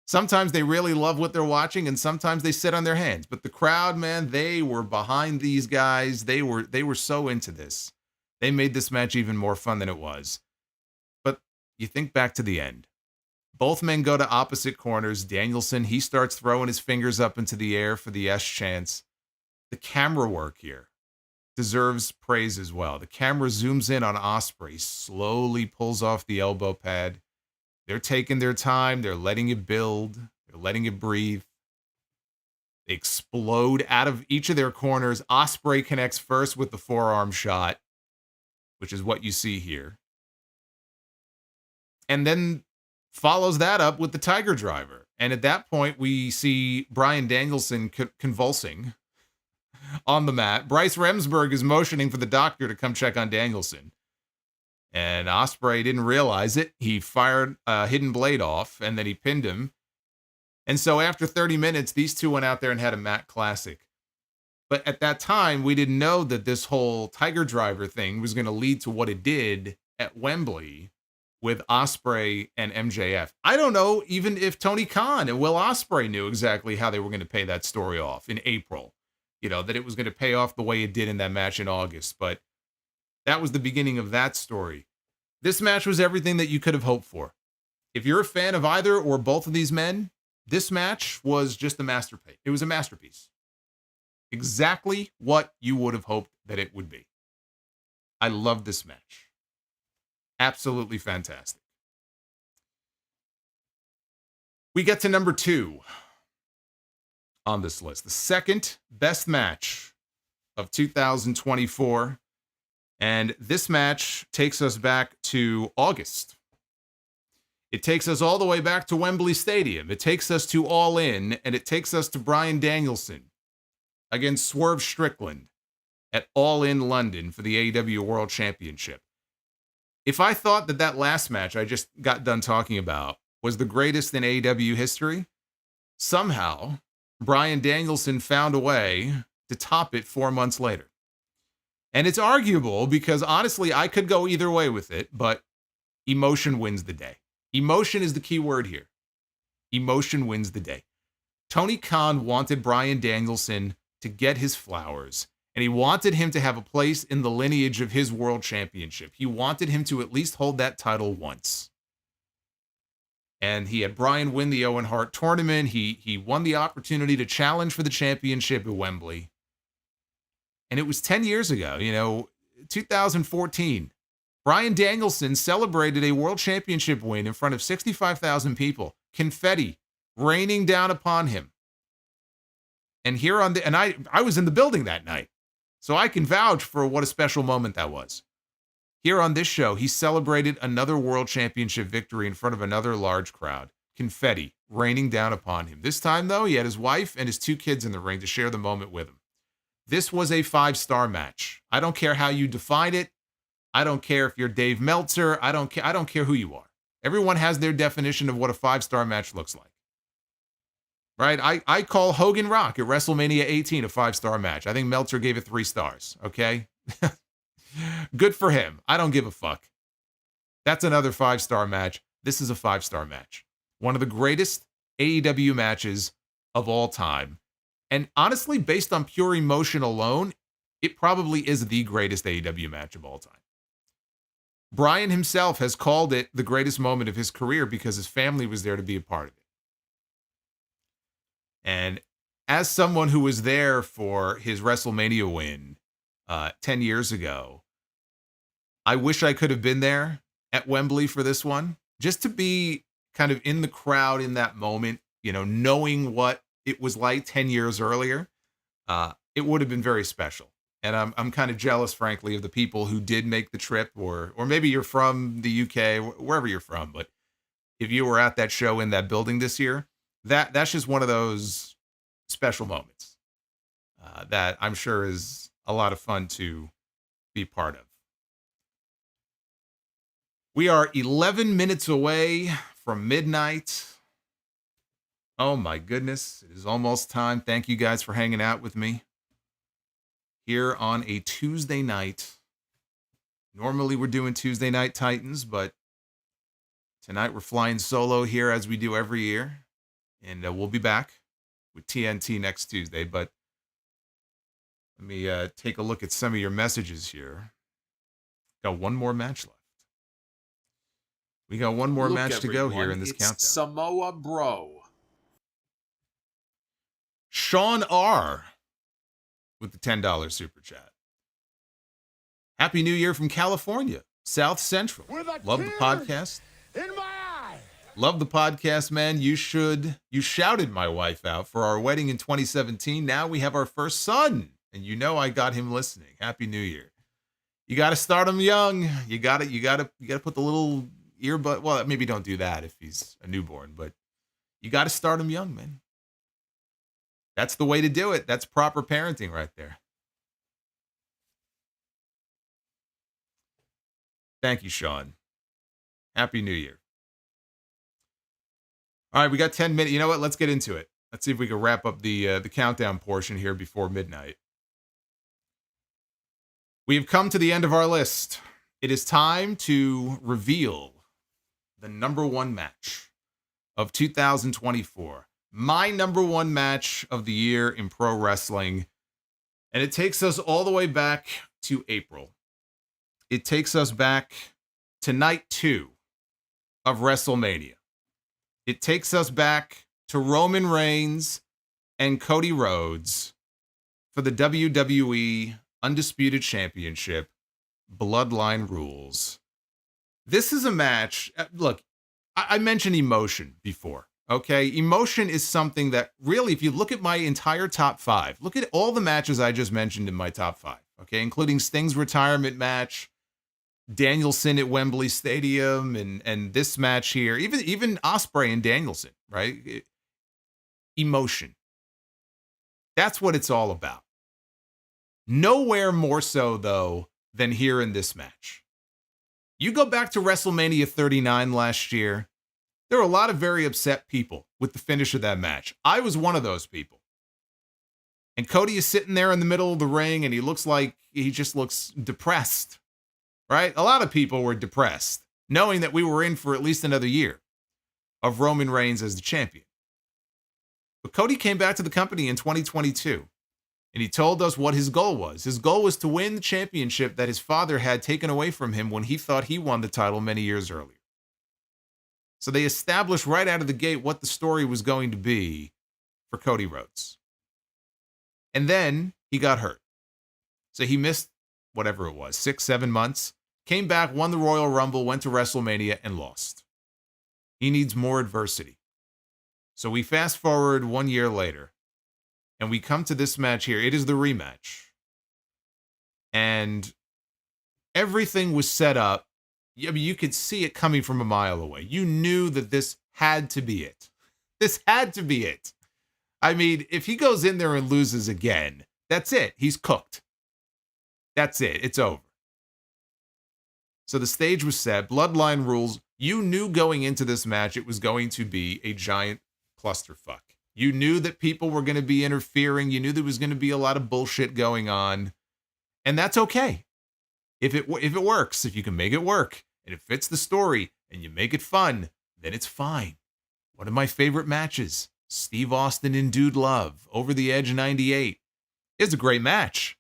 Sometimes they really love what they're watching and sometimes they sit on their hands. But the crowd, man, they were behind these guys. They were so into this. They made this match even more fun than it was. But you think back to the end. Both men go to opposite corners. Danielson, he starts throwing his fingers up into the air for the S chance. The camera work here deserves praise as well. The camera zooms in on Ospreay, slowly pulls off the elbow pad. They're taking their time. They're letting it build. They're letting it breathe. They explode out of each of their corners. Ospreay connects first with the forearm shot, which is what you see here. And then follows that up with the Tiger Driver. And at that point, we see Bryan Danielson convulsing on the mat. Bryce Remsburg is motioning for the doctor to come check on Danielson. And Ospreay didn't realize it. He fired a hidden blade off, and then he pinned him. And so after 30 minutes, these two went out there and had a mat classic. But at that time, we didn't know that this whole Tiger Driver thing was going to lead to what it did at Wembley with Ospreay and MJF. I don't know even if Tony Khan and Will Ospreay knew exactly how they were going to pay that story off in April. You know, that it was going to pay off the way it did in that match in August. But that was the beginning of that story. This match was everything that you could have hoped for. If you're a fan of either or both of these men, this match was just a masterpiece. It was a masterpiece. Exactly what you would have hoped that it would be. I love this match. Absolutely fantastic. We get to number 2 on this list. The second best match of 2024. And this match takes us back to August. It takes us all the way back to Wembley Stadium. It takes us to All In, and it takes us to Bryan Danielson against Swerve Strickland at All In London for the AEW World Championship. If I thought that last match I just got done talking about was the greatest in AEW history, somehow Bryan Danielson found a way to top it 4 months later. And it's arguable because, honestly, I could go either way with it, but emotion wins the day. Emotion is the key word here. Emotion wins the day. Tony Khan wanted Bryan Danielson to get his flowers, and he wanted him to have a place in the lineage of his world championship. He wanted him to at least hold that title once. And he had Bryan win the Owen Hart tournament. He won the opportunity to challenge for the championship at Wembley. And it was 10 years ago, 2014. Bryan Danielson celebrated a world championship win in front of 65,000 people. Confetti raining down upon him. And I was in the building that night, so I can vouch for what a special moment that was. Here on this show, he celebrated another world championship victory in front of another large crowd. Confetti raining down upon him. This time, though, he had his wife and his 2 kids in the ring to share the moment with him. This was a 5-star match. I don't care how you define it. I don't care if you're Dave Meltzer. I don't care who you are. Everyone has their definition of what a 5-star match looks like. Right? I call Hogan Rock at WrestleMania 18 a 5-star match. I think Meltzer gave it 3 stars. Okay? Good for him. I don't give a fuck. That's another 5-star match. This is a 5-star match. One of the greatest AEW matches of all time. And honestly, based on pure emotion alone, it probably is the greatest AEW match of all time. Bryan himself has called it the greatest moment of his career because his family was there to be a part of it. And as someone who was there for his WrestleMania win 10 years ago, I wish I could have been there at Wembley for this one, just to be kind of in the crowd in that moment, knowing what it was like 10 years earlier. It would have been very special. And I'm kind of jealous, frankly, of the people who did make the trip, or maybe you're from the UK, wherever you're from. But if you were at that show in that building this year, that's just one of those special moments. that I'm sure is a lot of fun to be part of. We are 11 minutes away from midnight. Oh my goodness, it is almost time. Thank you guys for hanging out with me here on a Tuesday night. Normally we're doing Tuesday Night Titans, but tonight we're flying solo here as we do every year. And we'll be back with TNT next Tuesday. But let me take a look at some of your messages here. Got one more match left. We got one more match to go here in this countdown. Samoa BRO. Sean R. with the $10 super chat. Happy New Year from California, South Central. Love the podcast. In my eye. Love the podcast, man. You shouted my wife out for our wedding in 2017. Now we have our first son, and you know I got him listening. Happy New Year. You got to start him young. You got to put the little earbud. Well, maybe don't do that if he's a newborn, but you got to start him young, man. That's the way to do it. That's proper parenting right there. Thank you, Sean. Happy New Year. All right, we got 10 minutes. You know what? Let's get into it. Let's see if we can wrap up the countdown portion here before midnight. We have come to the end of our list. It is time to reveal the number one match of 2024. My number one match of the year in pro wrestling. And it takes us all the way back to April. It takes us back to night 2 of WrestleMania. It takes us back to Roman Reigns and Cody Rhodes for the WWE Undisputed Championship, Bloodline Rules. This is a match. Look, I mentioned emotion before. Okay, emotion is something that really, if you look at my entire top 5, look at all the matches I just mentioned in my top 5, okay, including Sting's retirement match, Danielson at Wembley Stadium, and this match here, even Ospreay and Danielson, right? Emotion. That's what it's all about. Nowhere more so, though, than here in this match. You go back to WrestleMania 39 last year, there were a lot of very upset people with the finish of that match. I was one of those people. And Cody is sitting there in the middle of the ring, and he just looks depressed, right? A lot of people were depressed, knowing that we were in for at least another year of Roman Reigns as the champion. But Cody came back to the company in 2022, and he told us what his goal was. His goal was to win the championship that his father had taken away from him when he thought he won the title many years earlier. So they established right out of the gate what the story was going to be for Cody Rhodes. And then he got hurt. So he missed whatever it was, 6-7 months, came back, won the Royal Rumble, went to WrestleMania, and lost. He needs more adversity. So we fast forward 1 year later, and we come to this match here. It is the rematch. And everything was set up. I mean, you could see it coming from a mile away. You knew that this had to be it. This had to be it. I mean, if he goes in there and loses again, that's it. He's cooked. That's it. It's over. So the stage was set. Bloodline Rules. You knew going into this match it was going to be a giant clusterfuck. You knew that people were going to be interfering. You knew there was going to be a lot of bullshit going on. And that's okay. If it works, if you can make it work, and it fits the story, and you make it fun, then it's fine. One of my favorite matches, Steve Austin and Dude Love, Over the Edge 98. It's a great match.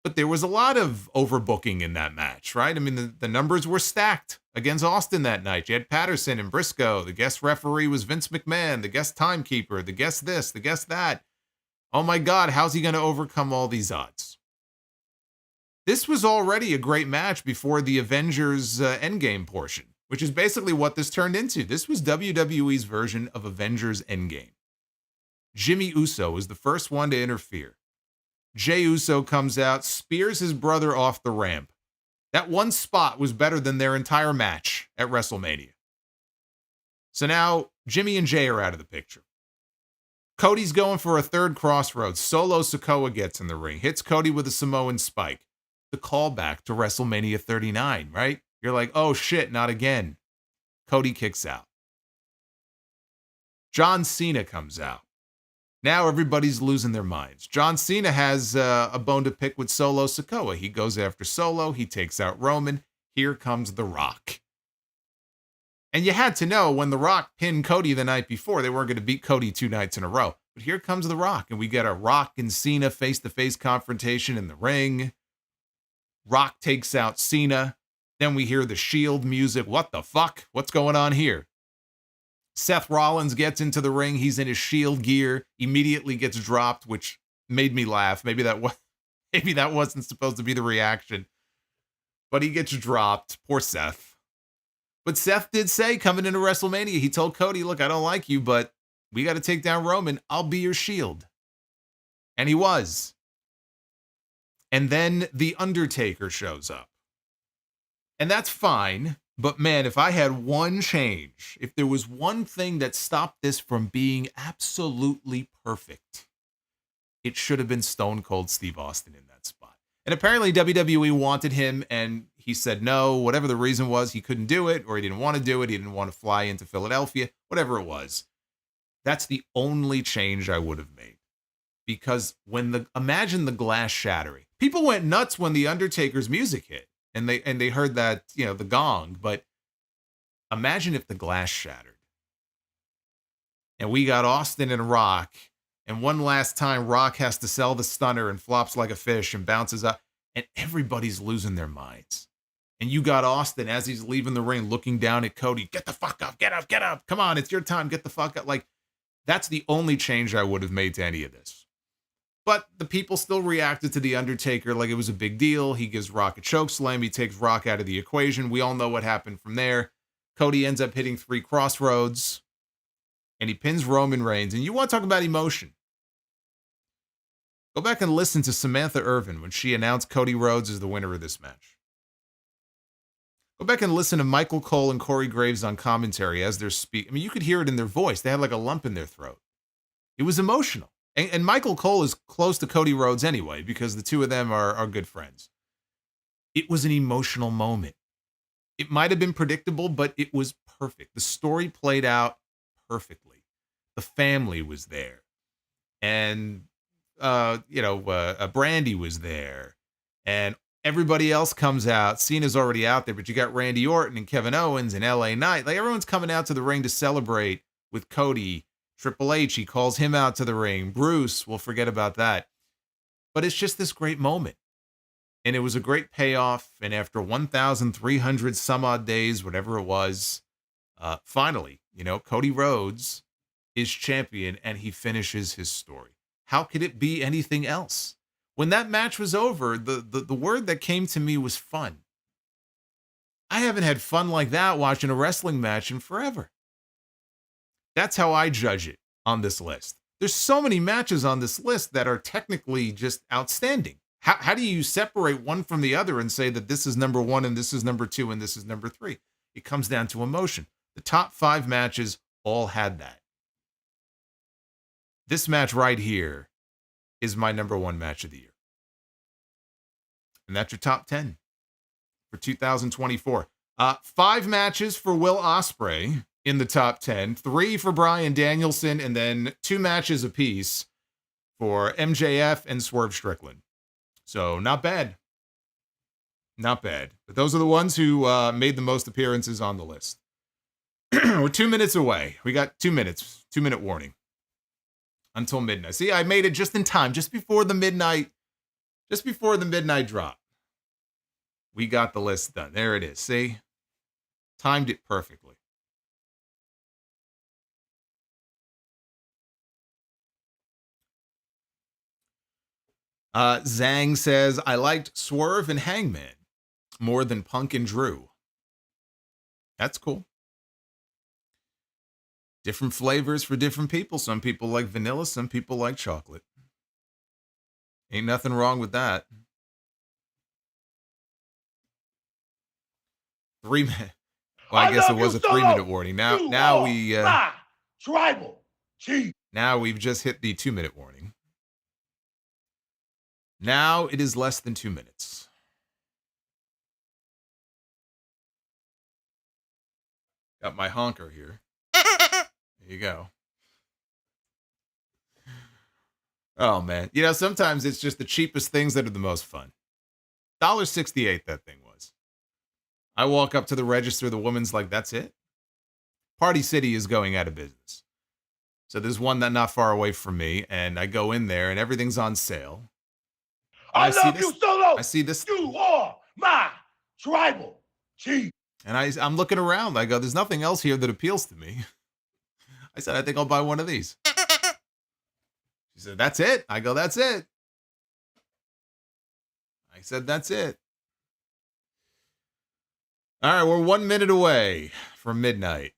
But there was a lot of overbooking in that match, right? I mean, the numbers were stacked against Austin that night. You had Patterson and Briscoe. The guest referee was Vince McMahon. The guest timekeeper. The guest this. The guest that. Oh my God, how's he going to overcome all these odds? This was already a great match before the Avengers Endgame portion, which is basically what this turned into. This was WWE's version of Avengers Endgame. Jimmy Uso was the first one to interfere. Jey Uso comes out, spears his brother off the ramp. That one spot was better than their entire match at WrestleMania. So now Jimmy and Jey are out of the picture. Cody's going for a third crossroads. Solo Sikoa gets in the ring, hits Cody with a Samoan spike. The callback to WrestleMania 39, right? You're like, oh shit, not again. Cody kicks out. John Cena comes out. Now everybody's losing their minds. John Cena has a bone to pick with Solo Sikoa. He goes after Solo. He takes out Roman. Here comes The Rock. And you had to know when The Rock pinned Cody the night before, they weren't going to beat Cody 2 nights in a row. But here comes The Rock, and we get a Rock and Cena face-to-face confrontation in the ring. Rock takes out Cena. Then we hear the Shield music. What the fuck? What's going on here? Seth Rollins gets into the ring. He's in his Shield gear. Immediately gets dropped, which made me laugh. Maybe that wasn't supposed to be the reaction. But he gets dropped. Poor Seth. But Seth did say coming into WrestleMania, he told Cody, look, I don't like you, but we got to take down Roman. I'll be your Shield. And he was. And then The Undertaker shows up. And that's fine. But man, if I had one change, if there was one thing that stopped this from being absolutely perfect, it should have been Stone Cold Steve Austin in that spot. And apparently WWE wanted him, and he said no. Whatever the reason was, he couldn't do it, or he didn't want to do it. He didn't want to fly into Philadelphia, whatever it was. That's the only change I would have made. Because imagine the glass shattering. People went nuts when The Undertaker's music hit, and they heard that, the gong. But imagine if the glass shattered, and we got Austin and Rock. And one last time, Rock has to sell the stunner and flops like a fish and bounces up. And everybody's losing their minds. And you got Austin as he's leaving the ring looking down at Cody. Get the fuck up. Get up. Get up. Come on. It's your time. Get the fuck up. Like, that's the only change I would have made to any of this. But the people still reacted to The Undertaker like it was a big deal. He gives Rock a chokeslam. He takes Rock out of the equation. We all know what happened from there. Cody ends up hitting 3 crossroads. And he pins Roman Reigns. And you want to talk about emotion. Go back and listen to Samantha Irvin when she announced Cody Rhodes as the winner of this match. Go back and listen to Michael Cole and Corey Graves on commentary as they're speaking. I mean, you could hear it in their voice. They had like a lump in their throat. It was emotional. And Michael Cole is close to Cody Rhodes anyway, because the two of them are good friends. It was an emotional moment. It might have been predictable, but it was perfect. The story played out perfectly. The family was there. And Brandy was there, and everybody else comes out. Cena's already out there, but you got Randy Orton and Kevin Owens and LA Knight. Like, everyone's coming out to the ring to celebrate with Cody. Triple H, he calls him out to the ring. Bruce, we'll forget about that. But it's just this great moment. And it was a great payoff. And after 1,300 some odd days, whatever it was, finally, Cody Rhodes is champion, and he finishes his story. How could it be anything else? When that match was over, the word that came to me was fun. I haven't had fun like that watching a wrestling match in forever. That's how I judge it on this list. There's so many matches on this list that are technically just outstanding. How do you separate one from the other and say that this is number 1 and this is number 2 and this is number 3? It comes down to emotion. The top 5 matches all had that. This match right here is my number 1 match of the year. And that's your top 10 for 2024. 5 matches for Will Ospreay in the top 10, 3 for Bryan Danielson, and then 2 matches apiece for MJF and Swerve Strickland. So not bad. Not bad. But those are the ones who made the most appearances on the list. We're 2 minutes away. We got 2 minutes. 2-minute warning. Until midnight. See, I made it just in time, just before the midnight drop. We got the list done. There it is. See? Timed it perfectly. Zhang says, I liked Swerve and Hangman more than Punk and Drew. That's cool. Different flavors for different people. Some people like vanilla, some people like chocolate. Ain't nothing wrong with that. 3 minutes. Well, I guess it was a 3-minute warning. Now we Now we've just hit the 2-minute warning. Now it is less than 2 minutes. Got my honker here. There you go. Oh, man. You know, sometimes it's just the cheapest things that are the most fun. $1.68 that thing was. I walk up to the register. The woman's like, that's it? Party City is going out of business. So there's one that not far away from me, and I go in there, and everything's on sale. I love you, Solo. I see this. You are my tribal chief. And I'm looking around. I go, there's nothing else here that appeals to me. I said, I think I'll buy one of these. She said, that's it? I go, that's it. I said, that's it. All right, we're 1 minute away from midnight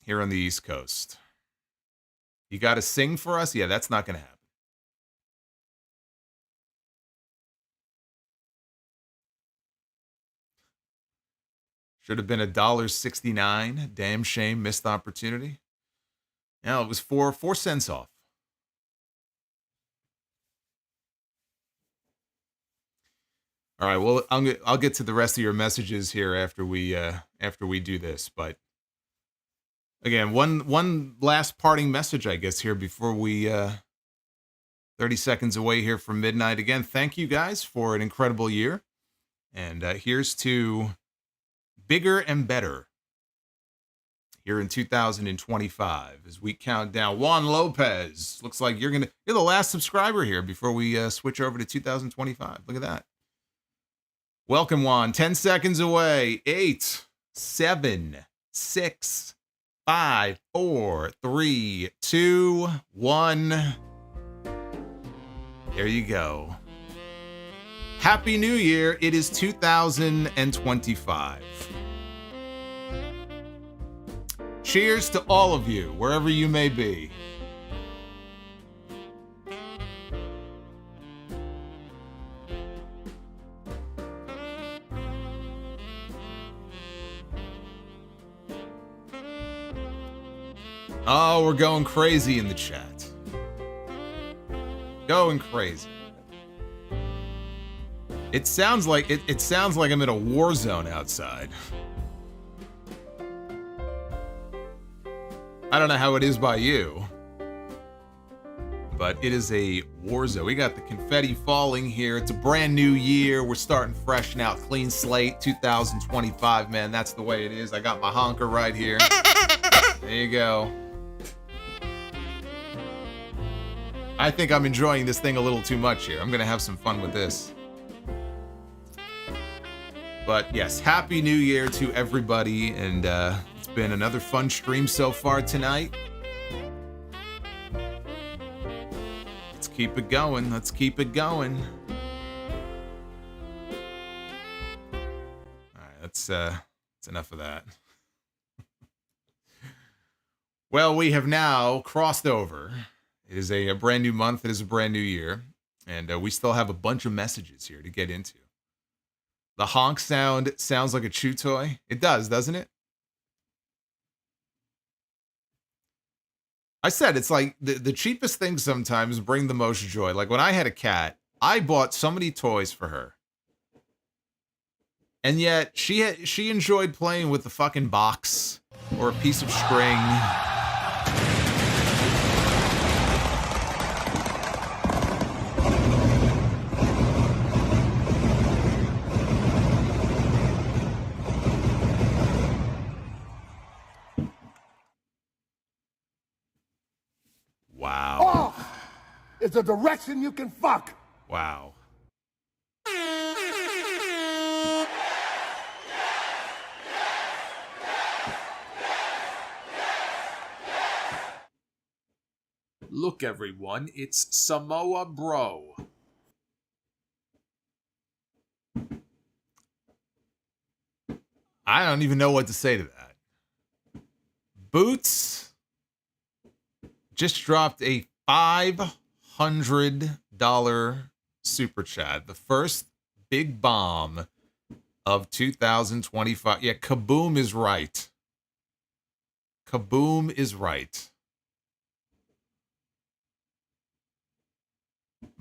here on the East Coast. You got to sing for us? Yeah, that's not going to happen. Should have been $1.69. Damn shame, missed opportunity. No, it was 4 cents off. All right, well, I'll get to the rest of your messages here after we do this. But again, one last parting message, I guess, here before we 30 seconds away here from midnight. Again, thank you guys for an incredible year, and here's to bigger and better here in 2025 as we count down. Juan Lopez, looks like you're the last subscriber here before we switch over to 2025. Look at that. Welcome, Juan. 10 seconds away. 8, 7, 6, 5, 4, 3, 2, 1. There you go. Happy New Year. It is 2025. Cheers to all of you, wherever you may be. Oh, we're going crazy in the chat. Going crazy. It sounds like I'm in a war zone outside. I don't know how it is by you, but it is a war zone. We got the confetti falling here. It's a brand new year. We're starting fresh now, clean slate, 2025, man. That's the way it is. I got my honker right here. There you go. I think I'm enjoying this thing a little too much here. I'm going to have some fun with this. But yes, Happy New Year to everybody, and it's been another fun stream so far tonight. Let's keep it going. Let's keep it going. All right, that's enough of that. Well, we have now crossed over. It is a brand new month. It is a brand new year, and we still have a bunch of messages here to get into. The honk sound sounds like a chew toy. It does, doesn't it? I said it's like the cheapest things sometimes bring the most joy. Like when I had a cat, I bought so many toys for her. And yet she enjoyed playing with the fucking box or a piece of string. Wow. Oh, it's a direction you can fuck. Wow. Look, everyone, it's Samoa BRO. I don't even know what to say to that. Boots just dropped a $500 super chat. The first big bomb of 2025. Yeah, Kaboom is right. Kaboom is right.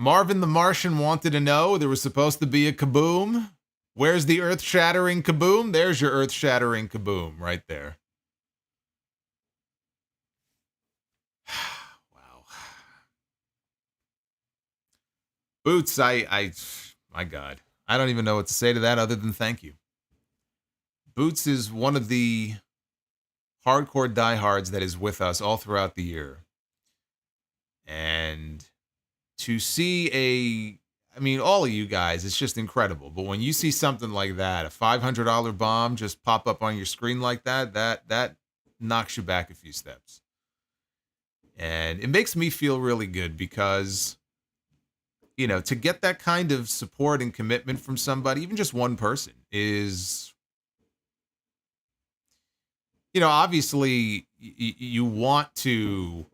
Marvin the Martian wanted to know, there was supposed to be a kaboom. Where's the earth-shattering kaboom? There's your earth-shattering kaboom right there. Wow. Boots, my God. I don't even know what to say to that other than thank you. Boots is one of the hardcore diehards that is with us all throughout the year. And to see I mean, all of you guys, it's just incredible. But when you see something like that, a $500 bomb just pop up on your screen like that, that knocks you back a few steps. And it makes me feel really good because, you know, to get that kind of support and commitment from somebody, even just one person, is, you know, obviously you want to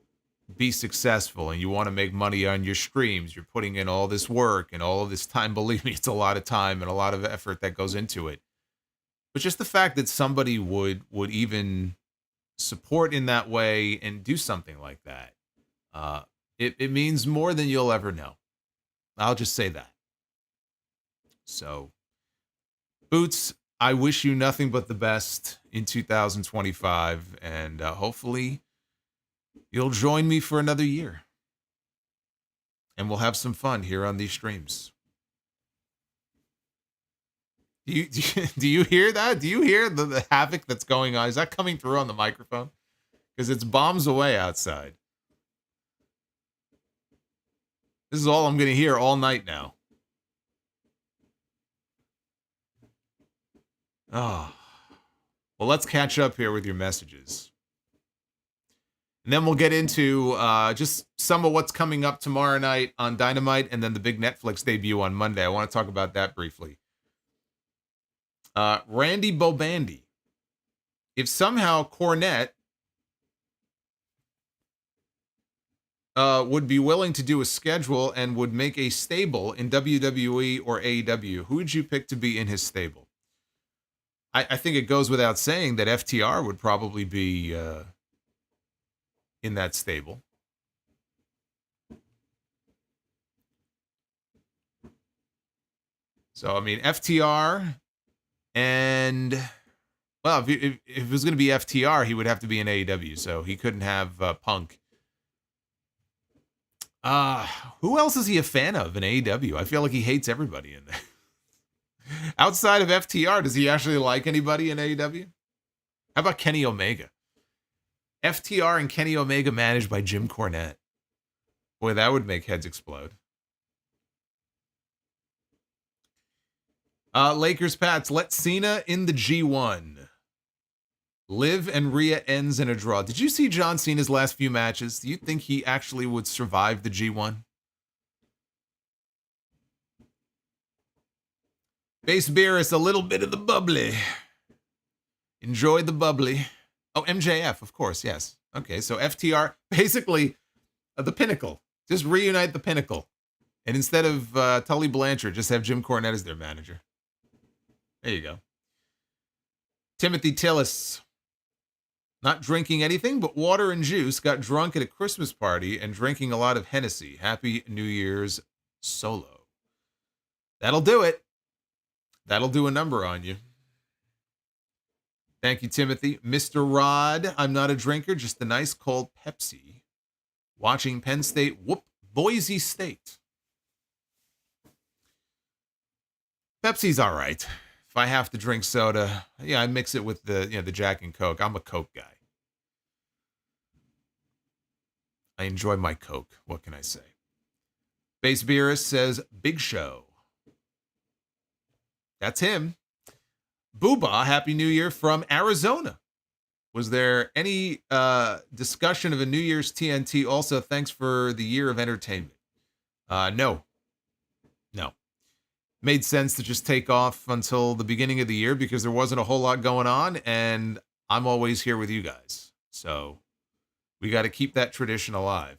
be successful and you want to make money on your streams. You're putting in all this work and all of this time. Believe me, it's a lot of time and a lot of effort that goes into it. But just the fact that somebody would even support in that way and do something like that, it means more than you'll ever know. I'll just say that. So, Boots, I wish you nothing but the best in 2025, and hopefully you'll join me for another year. And we'll have some fun here on these streams. Do you hear that? Do you hear the havoc that's going on? Is that coming through on the microphone? Because it's bombs away outside. This is all I'm going to hear all night now. Oh. Well, let's catch up here with your messages. And then we'll get into just some of what's coming up tomorrow night on Dynamite and then the big Netflix debut on Monday. I want to talk about that briefly. Randy Bobandy. If somehow Cornette would be willing to do a schedule and would make a stable in WWE or AEW, who would you pick to be in his stable? I think it goes without saying that FTR would probably be in that stable. So, I mean, FTR and, well, if it was going to be FTR, he would have to be in AEW, so he couldn't have Punk. Who else is he a fan of in AEW? I feel like he hates everybody in there. Outside of FTR, does he actually like anybody in AEW? How about Kenny Omega? FTR and Kenny Omega managed by Jim Cornette. Boy, that would make heads explode. Lakers Pats, let Cena in the G1. Liv and Rhea ends in a draw. Did you see John Cena's last few matches? Do you think he actually would survive the G1? Base beer is a little bit of the bubbly. Enjoy the bubbly. Oh, MJF, of course, yes. Okay, so FTR, basically the Pinnacle. Just reunite the Pinnacle. And instead of Tully Blanchard, just have Jim Cornette as their manager. There you go. Timothy Tillis. Not drinking anything but water and juice. Got drunk at a Christmas party and drinking a lot of Hennessy. Happy New Year's solo. That'll do it. That'll do a number on you. Thank you, Timothy. Mr. Rod, I'm not a drinker, just a nice cold Pepsi. Watching Penn State whoop Boise State. Pepsi's all right. If I have to drink soda, yeah, I mix it with the Jack and Coke. I'm a Coke guy. I enjoy my Coke. What can I say? Base Beerus says, Big Show. That's him. Booba, Happy New Year from Arizona. Was there any discussion of a New Year's TNT? Also, thanks for the year of entertainment. No. Made sense to just take off until the beginning of the year because there wasn't a whole lot going on, and I'm always here with you guys. So we got to keep that tradition alive.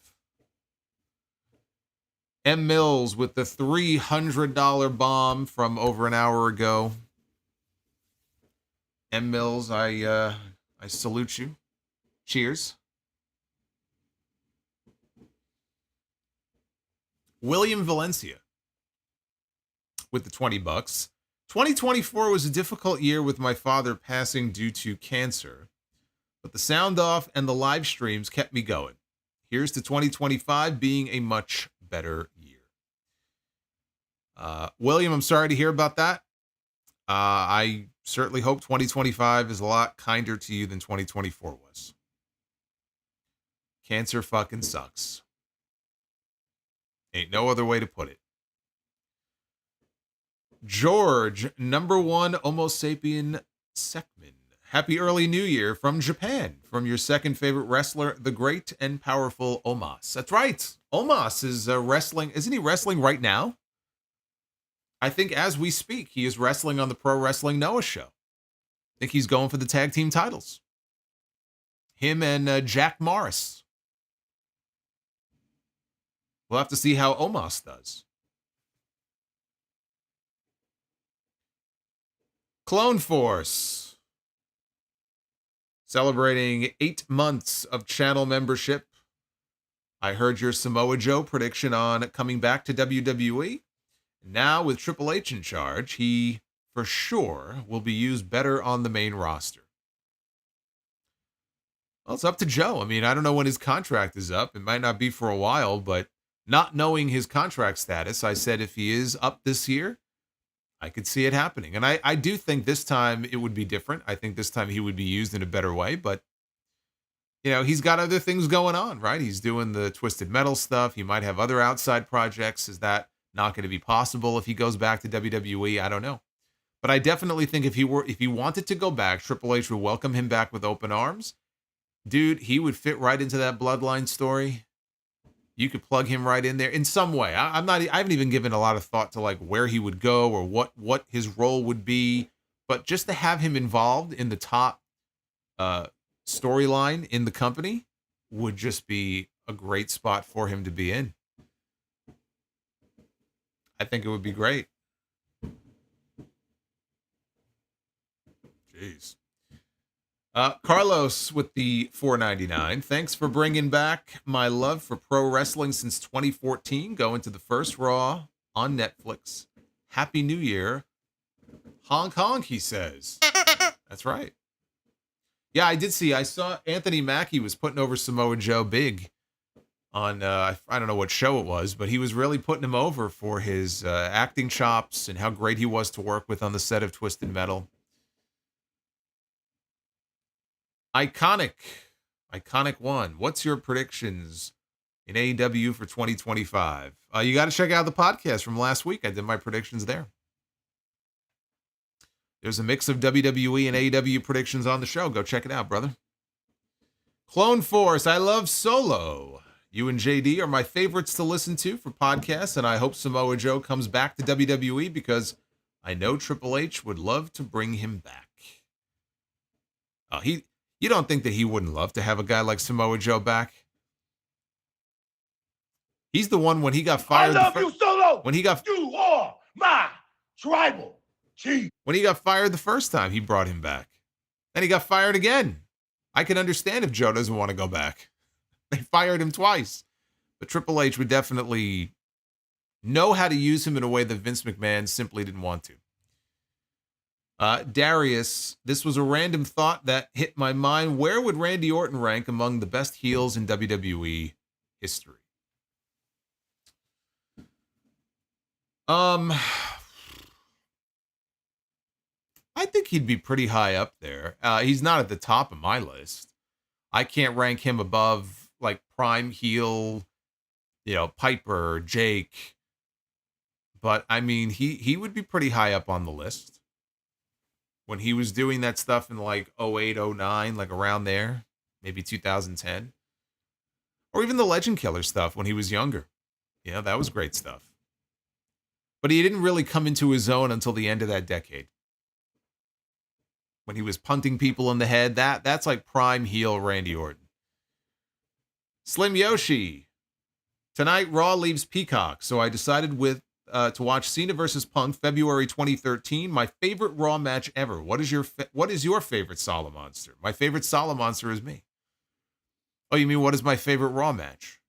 M. Mills with the $300 bomb from over an hour ago. M. Mills, I salute you. Cheers. William Valencia with the $20. 2024 was a difficult year with my father passing due to cancer, but the sound off and the live streams kept me going. Here's to 2025 being a much better year. William, I'm sorry to hear about that. I certainly hope 2025 is a lot kinder to you than 2024 was. Cancer fucking sucks. Ain't no other way to put it. George, number one Homo sapien Sekman. Happy early new year from Japan, from your second favorite wrestler, the great and powerful Omos. That's right. Omos is wrestling. Isn't he wrestling right now? I think as we speak, he is wrestling on the Pro Wrestling Noah show. I think he's going for the tag team titles. Him and Jack Morris. We'll have to see how Omos does. Clone Force. Celebrating 8 months of channel membership. I heard your Samoa Joe prediction on coming back to WWE. Now with Triple H in charge, he for sure will be used better on the main roster. Well, it's up to Joe. I mean, I don't know when his contract is up. It might not be for a while, but not knowing his contract status, I said if he is up this year, I could see it happening. And I do think this time it would be different. I think this time he would be used in a better way, but you know, he's got other things going on, right? He's doing the Twisted Metal stuff. He might have other outside projects. Is that not going to be possible if he goes back to WWE? I don't know. But I definitely think if he wanted to go back, Triple H would welcome him back with open arms. Dude, he would fit right into that bloodline story. You could plug him right in there in some way. I haven't even given a lot of thought to like where he would go or what his role would be, but just to have him involved in the top storyline in the company would just be a great spot for him to be in. I think it would be great. Jeez. Carlos with the $4.99. Thanks for bringing back my love for pro wrestling since 2014. Going to the first Raw on Netflix. Happy New Year. Honk honk, he says. That's right. Yeah, I saw Anthony Mackie was putting over Samoa Joe big on, I don't know what show it was, but he was really putting him over for his acting chops and how great he was to work with on the set of Twisted Metal. Iconic one. What's your predictions in AEW for 2025? You got to check out the podcast from last week. I did my predictions there. There's a mix of WWE and AEW predictions on the show. Go check it out, brother. Clone Force. I love Solo. You and JD are my favorites to listen to for podcasts, and I hope Samoa Joe comes back to WWE because I know Triple H would love to bring him back. You don't think that he wouldn't love to have a guy like Samoa Joe back? He's the one when he got fired. I love you, Solo. You are my tribal chief. When he got fired the first time, he brought him back. Then he got fired again. I can understand if Joe doesn't want to go back. They fired him twice. But Triple H would definitely know how to use him in a way that Vince McMahon simply didn't want to. Darius, this was a random thought that hit my mind. Where would Randy Orton rank among the best heels in WWE history? I think he'd be pretty high up there. He's not at the top of my list. I can't rank him above like prime heel, Piper, Jake. But I mean, he would be pretty high up on the list. When he was doing that stuff in like 08, 09, like around there, maybe 2010. Or even the Legend Killer stuff when he was younger. Yeah, that was great stuff. But he didn't really come into his own until the end of that decade. When he was punting people in the head, that's like prime heel Randy Orton. Slim Yoshi. Tonight, Raw leaves Peacock, so I decided to watch Cena versus Punk, February 2013. My favorite Raw match ever. What is your favorite Solomonster? My favorite Solomonster is me. Oh, you mean what is my favorite Raw match?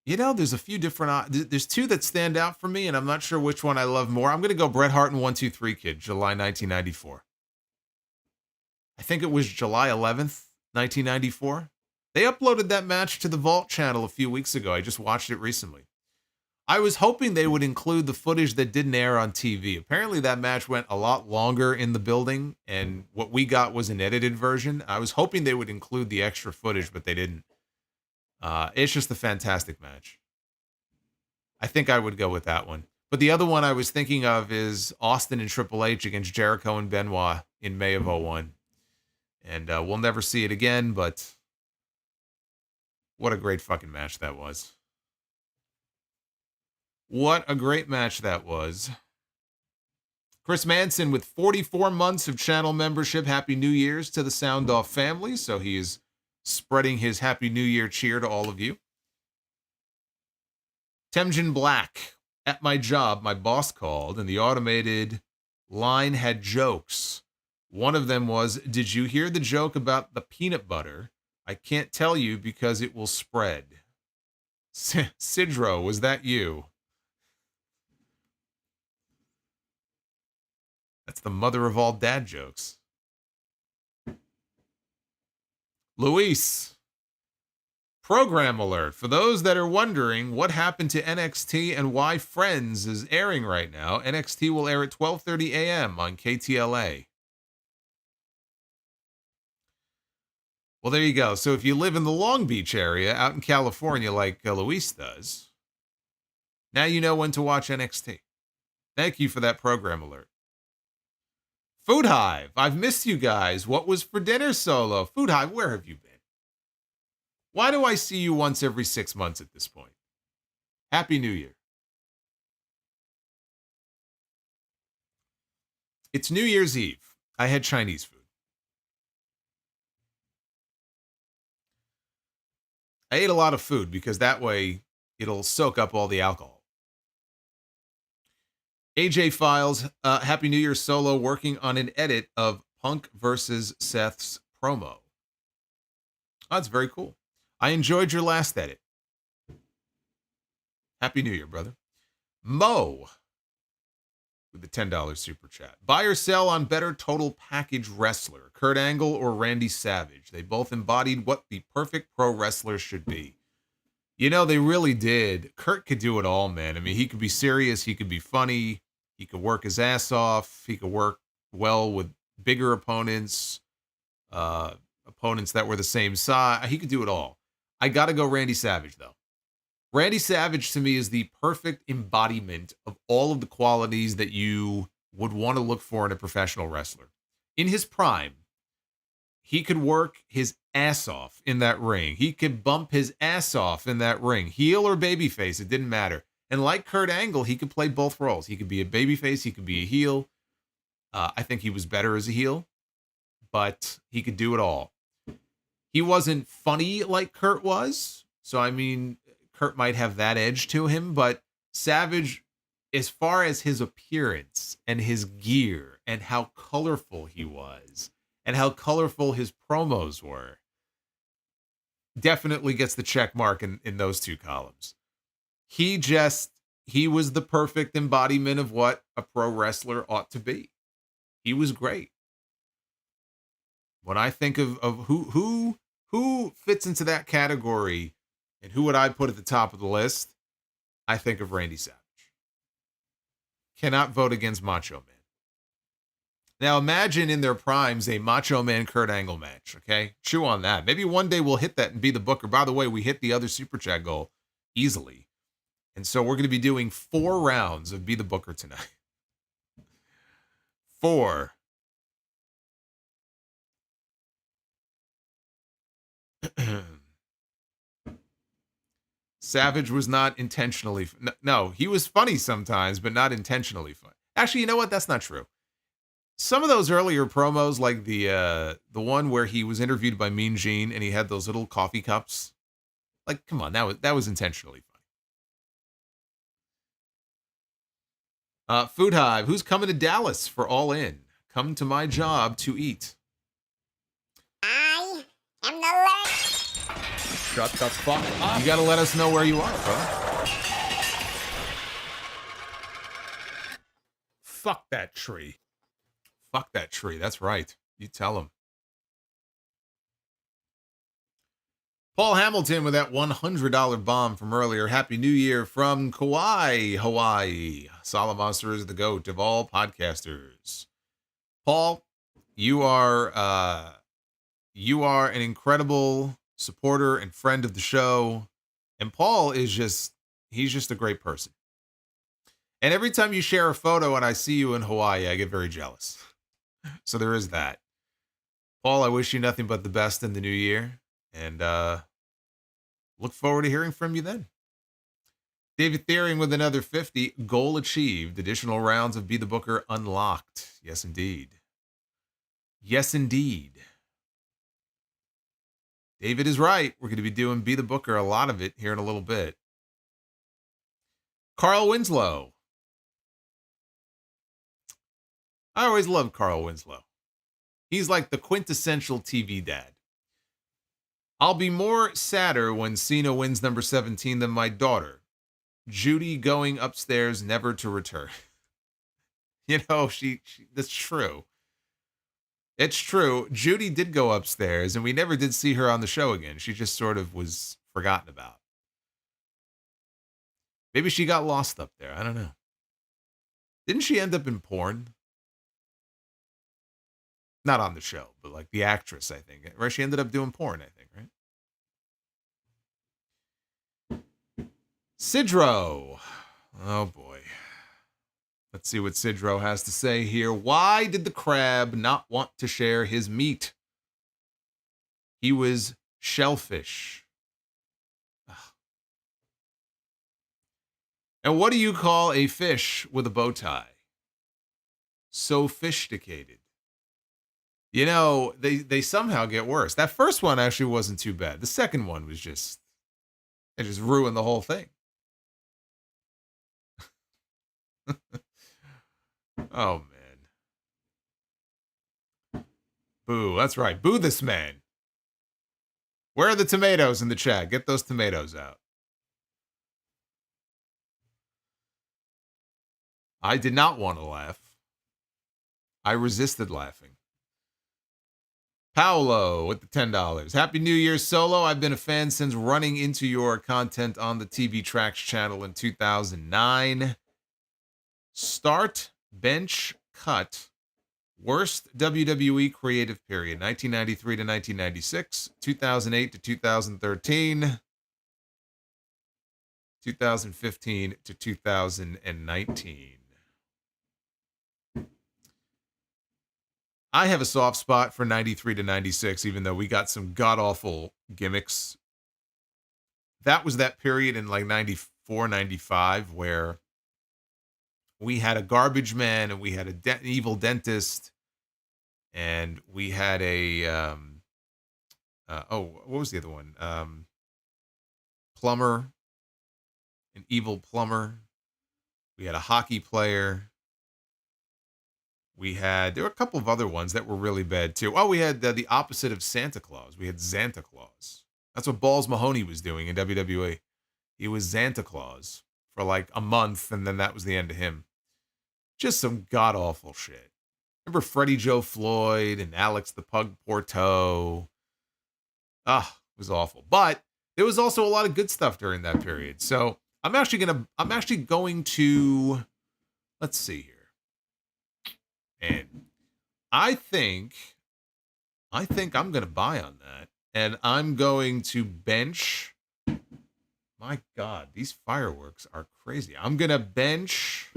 You know, there's a few different. There's two that stand out for me, and I'm not sure which one I love more. I'm going to go Bret Hart and 1-2-3 Kid, July 1994. I think it was July 11th, 1994. They uploaded that match to the Vault channel a few weeks ago. I just watched it recently. I was hoping they would include the footage that didn't air on TV. Apparently that match went a lot longer in the building, and what we got was an edited version. I was hoping they would include the extra footage, but they didn't. It's just a fantastic match. I think I would go with that one. But the other one I was thinking of is Austin and Triple H against Jericho and Benoit in May of 01. And we'll never see it again, but what a great fucking match that was. What a great match that was. Chris Manson with 44 months of channel membership. Happy New Year's to the Sound Off family. So he is spreading his Happy New Year cheer to all of you. Temjin Black. At my job, my boss called, and the automated line had jokes. One of them was, "Did you hear the joke about the peanut butter? I can't tell you because it will spread." Sidro, was that you? That's the mother of all dad jokes. Luis. Program alert. For those that are wondering what happened to NXT and why Friends is airing right now, NXT will air at 12:30 a.m. on KTLA. Well, there you go. So if you live in the Long Beach area out in California like Luis does, now you know when to watch NXT. Thank you for that program alert. Food Hive, I've missed you guys. What was for dinner, Solo? Food Hive, where have you been? Why do I see you once every 6 months at this point? Happy New Year. It's New Year's Eve. I had Chinese food. I ate a lot of food because that way it'll soak up all the alcohol. AJ Files, Happy New Year, Solo, working on an edit of Punk versus Seth's promo. Oh, that's very cool. I enjoyed your last edit. Happy New Year, brother. Mo with the $10 super chat. Buy or sell on better total package wrestler, Kurt Angle or Randy Savage. They both embodied what the perfect pro wrestler should be. You know, they really did. Kurt could do it all, man. I mean, he could be serious. He could be funny. He could work his ass off. He could work well with bigger opponents, opponents that were the same size. He could do it all. I got to go Randy Savage, though. Randy Savage, to me, is the perfect embodiment of all of the qualities that you would want to look for in a professional wrestler. In his prime, he could work his ass off in that ring. He could bump his ass off in that ring. Heel or babyface, it didn't matter. And like Kurt Angle, he could play both roles. He could be a babyface. He could be a heel. I think he was better as a heel, but he could do it all. He wasn't funny like Kurt was. So, I mean, Kurt might have that edge to him, but Savage, as far as his appearance and his gear and how colorful he was and how colorful his promos were, definitely gets the check mark in those two columns. He was the perfect embodiment of what a pro wrestler ought to be. He was great. When I think of who fits into that category and who would I put at the top of the list, I think of Randy Savage. Cannot vote against Macho Man. Now imagine in their primes a Macho Man Kurt Angle match, okay? Chew on that. Maybe one day we'll hit that and be the booker. By the way, we hit the other Super Chat goal easily. And so we're going to be doing 4 rounds of Be the Booker tonight. 4. Savage was not intentionally... No, he was funny sometimes, but not intentionally funny. Actually, you know what? That's not true. Some of those earlier promos, like the one where he was interviewed by Mean Gene and he had those little coffee cups. Like, come on, that was intentionally funny. Food Hive, who's coming to Dallas for All In? Come to my job to eat. I am the last. Shut the fuck up. You gotta let us know where you are, bro. Fuck that tree. Fuck that tree. That's right. You tell him. Paul Hamilton with that $100 bomb from earlier. Happy New Year from Kauai, Hawaii. Solomonster is the GOAT of all podcasters. Paul, you are an incredible supporter and friend of the show. And Paul is he's just a great person. And every time you share a photo and I see you in Hawaii, I get very jealous. So there is that. Paul, I wish you nothing but the best in the new year. And look forward to hearing from you then. David Thiering with another 50. Goal achieved. Additional rounds of Be the Booker unlocked. Yes, indeed. Yes, indeed. David is right. We're going to be doing Be the Booker, a lot of it, here in a little bit. Carl Winslow. I always loved Carl Winslow. He's like the quintessential TV dad. I'll be more sadder when Cena wins number 17 than my daughter. Judy going upstairs never to return. You know, she that's true. It's true. Judy did go upstairs, and we never did see her on the show again. She just sort of was forgotten about. Maybe she got lost up there. I don't know. Didn't she end up in porn? Not on the show, but like the actress, I think. Right? She ended up doing porn, I think, right? Sidro. Oh, boy. Let's see what Sidro has to say here. Why did the crab not want to share his meat? He was shellfish. Ugh. And what do you call a fish with a bow tie? Sophisticated. You know, they somehow get worse. That first one actually wasn't too bad. The second one was it just ruined the whole thing. Oh, man. Boo, that's right. Boo this man. Where are the tomatoes in the chat? Get those tomatoes out. I did not want to laugh. I resisted laughing. Paolo with the $10. Happy New Year, Solo. I've been a fan since running into your content on the TV Tracks channel in 2009. Start, bench, cut. Worst WWE creative period. 1993 to 1996. 2008 to 2013. 2015 to 2019. I have a soft spot for 93 to 96, even though we got some god-awful gimmicks. That was that period in like 94, 95, where we had a garbage man and we had an evil dentist and we had a, what was the other one? Plumber, an evil plumber. We had a hockey player. There were a couple of other ones that were really bad too. Oh, we had the opposite of Santa Claus. We had Xanta Claus. That's what Balls Mahoney was doing in WWE. He was Xanta Claus for like a month, and then that was the end of him. Just some god-awful shit. Remember Freddie Joe Floyd and Alex the Pug Porto? It was awful. But there was also a lot of good stuff during that period. So I'm actually going to, let's see here. And I think I'm going to buy on that. And I'm going to bench. My God, these fireworks are crazy. I'm going to bench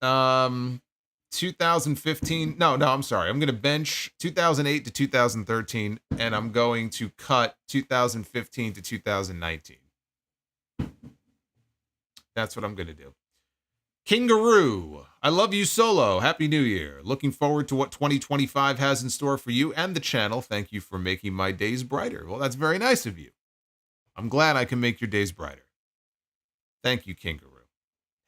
2015. No, I'm sorry. I'm going to bench 2008 to 2013. And I'm going to cut 2015 to 2019. That's what I'm going to do. Kingaroo, I love you, Solo. Happy New Year. Looking forward to what 2025 has in store for you and the channel. Thank you for making my days brighter. Well, that's very nice of you. I'm glad I can make your days brighter. Thank you, Kingaroo.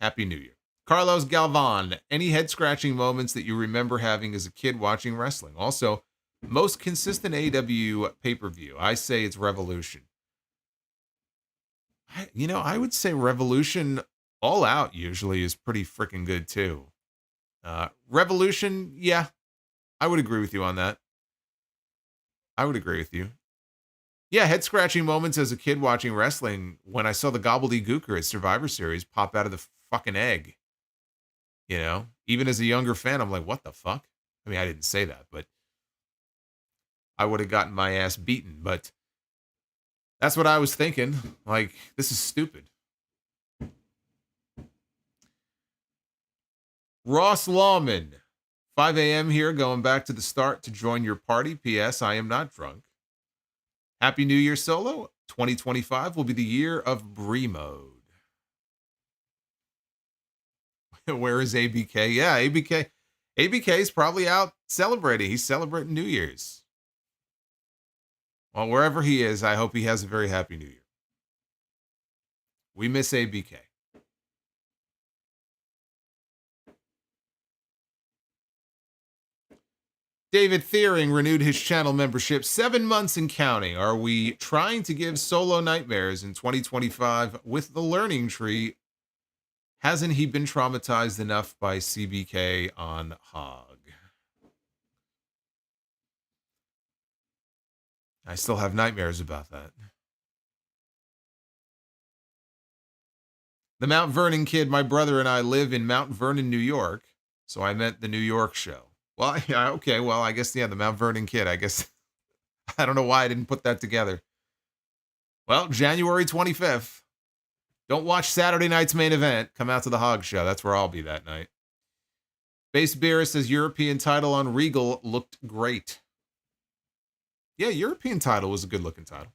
Happy New Year. Carlos Galvan, any head-scratching moments that you remember having as a kid watching wrestling? Also, Most consistent AEW pay-per-view. I say it's Revolution. I would say Revolution All Out usually is pretty freaking good too. Revolution, yeah, I would agree with you on that. I would agree with you. Yeah, head-scratching moments as a kid watching wrestling when I saw the gobbledygooker at Survivor Series pop out of the fucking egg. Even as a younger fan, I'm like, what the fuck? I mean, I didn't say that, but I would have gotten my ass beaten. But that's what I was thinking. Like, this is stupid. Ross Lawman, 5 a.m. here, going back to the start to join your party. P.S. I am not drunk. Happy New Year, Solo. 2025 will be the year of Bree mode. Where is ABK? Yeah, ABK is probably out celebrating. He's celebrating New Year's. Well, wherever he is, I hope he has a very happy New Year. We miss ABK. David Thiering renewed his channel membership 7 months and counting. Are we trying to give Solo nightmares in 2025 with the learning tree? Hasn't he been traumatized enough by CBK on Hog? I still have nightmares about that. The Mount Vernon kid, my brother and I live in Mount Vernon, New York, so I meant the New York show. Well, yeah, okay, well, I guess, yeah, the Mount Vernon kid, I guess. I don't know why I didn't put that together. Well, January 25th. Don't watch Saturday night's main event. Come out to the Hog show. That's where I'll be that night. Base Beer says European title on Regal looked great. Yeah, European title was a good-looking title.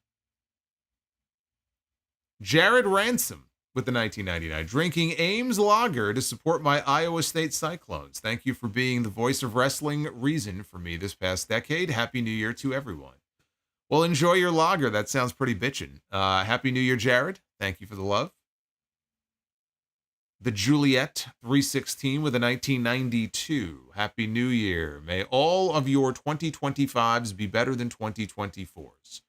Jared Ransom with the 1999. Drinking Ames Lager to support my Iowa State Cyclones. Thank you for being the voice of wrestling reason for me this past decade. Happy New Year to everyone. Well, enjoy your lager. That sounds pretty bitchin'. Happy New Year, Jared. Thank you for the love. The Juliet 316 with a 1992. Happy New Year. May all of your 2025s be better than 2024s.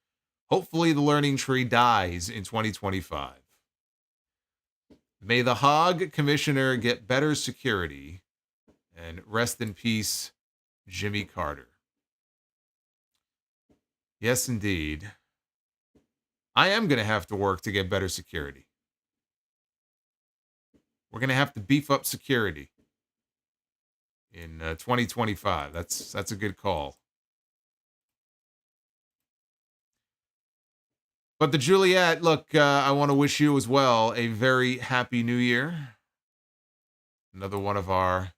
Hopefully the learning tree dies in 2025. May the Hog Commissioner get better security. And rest in peace, Jimmy Carter. Yes, indeed. I am going to have to work to get better security. We're going to have to beef up security in 2025. That's a good call. But the Juliet, look, I want to wish you as well a very happy New Year. Another one of our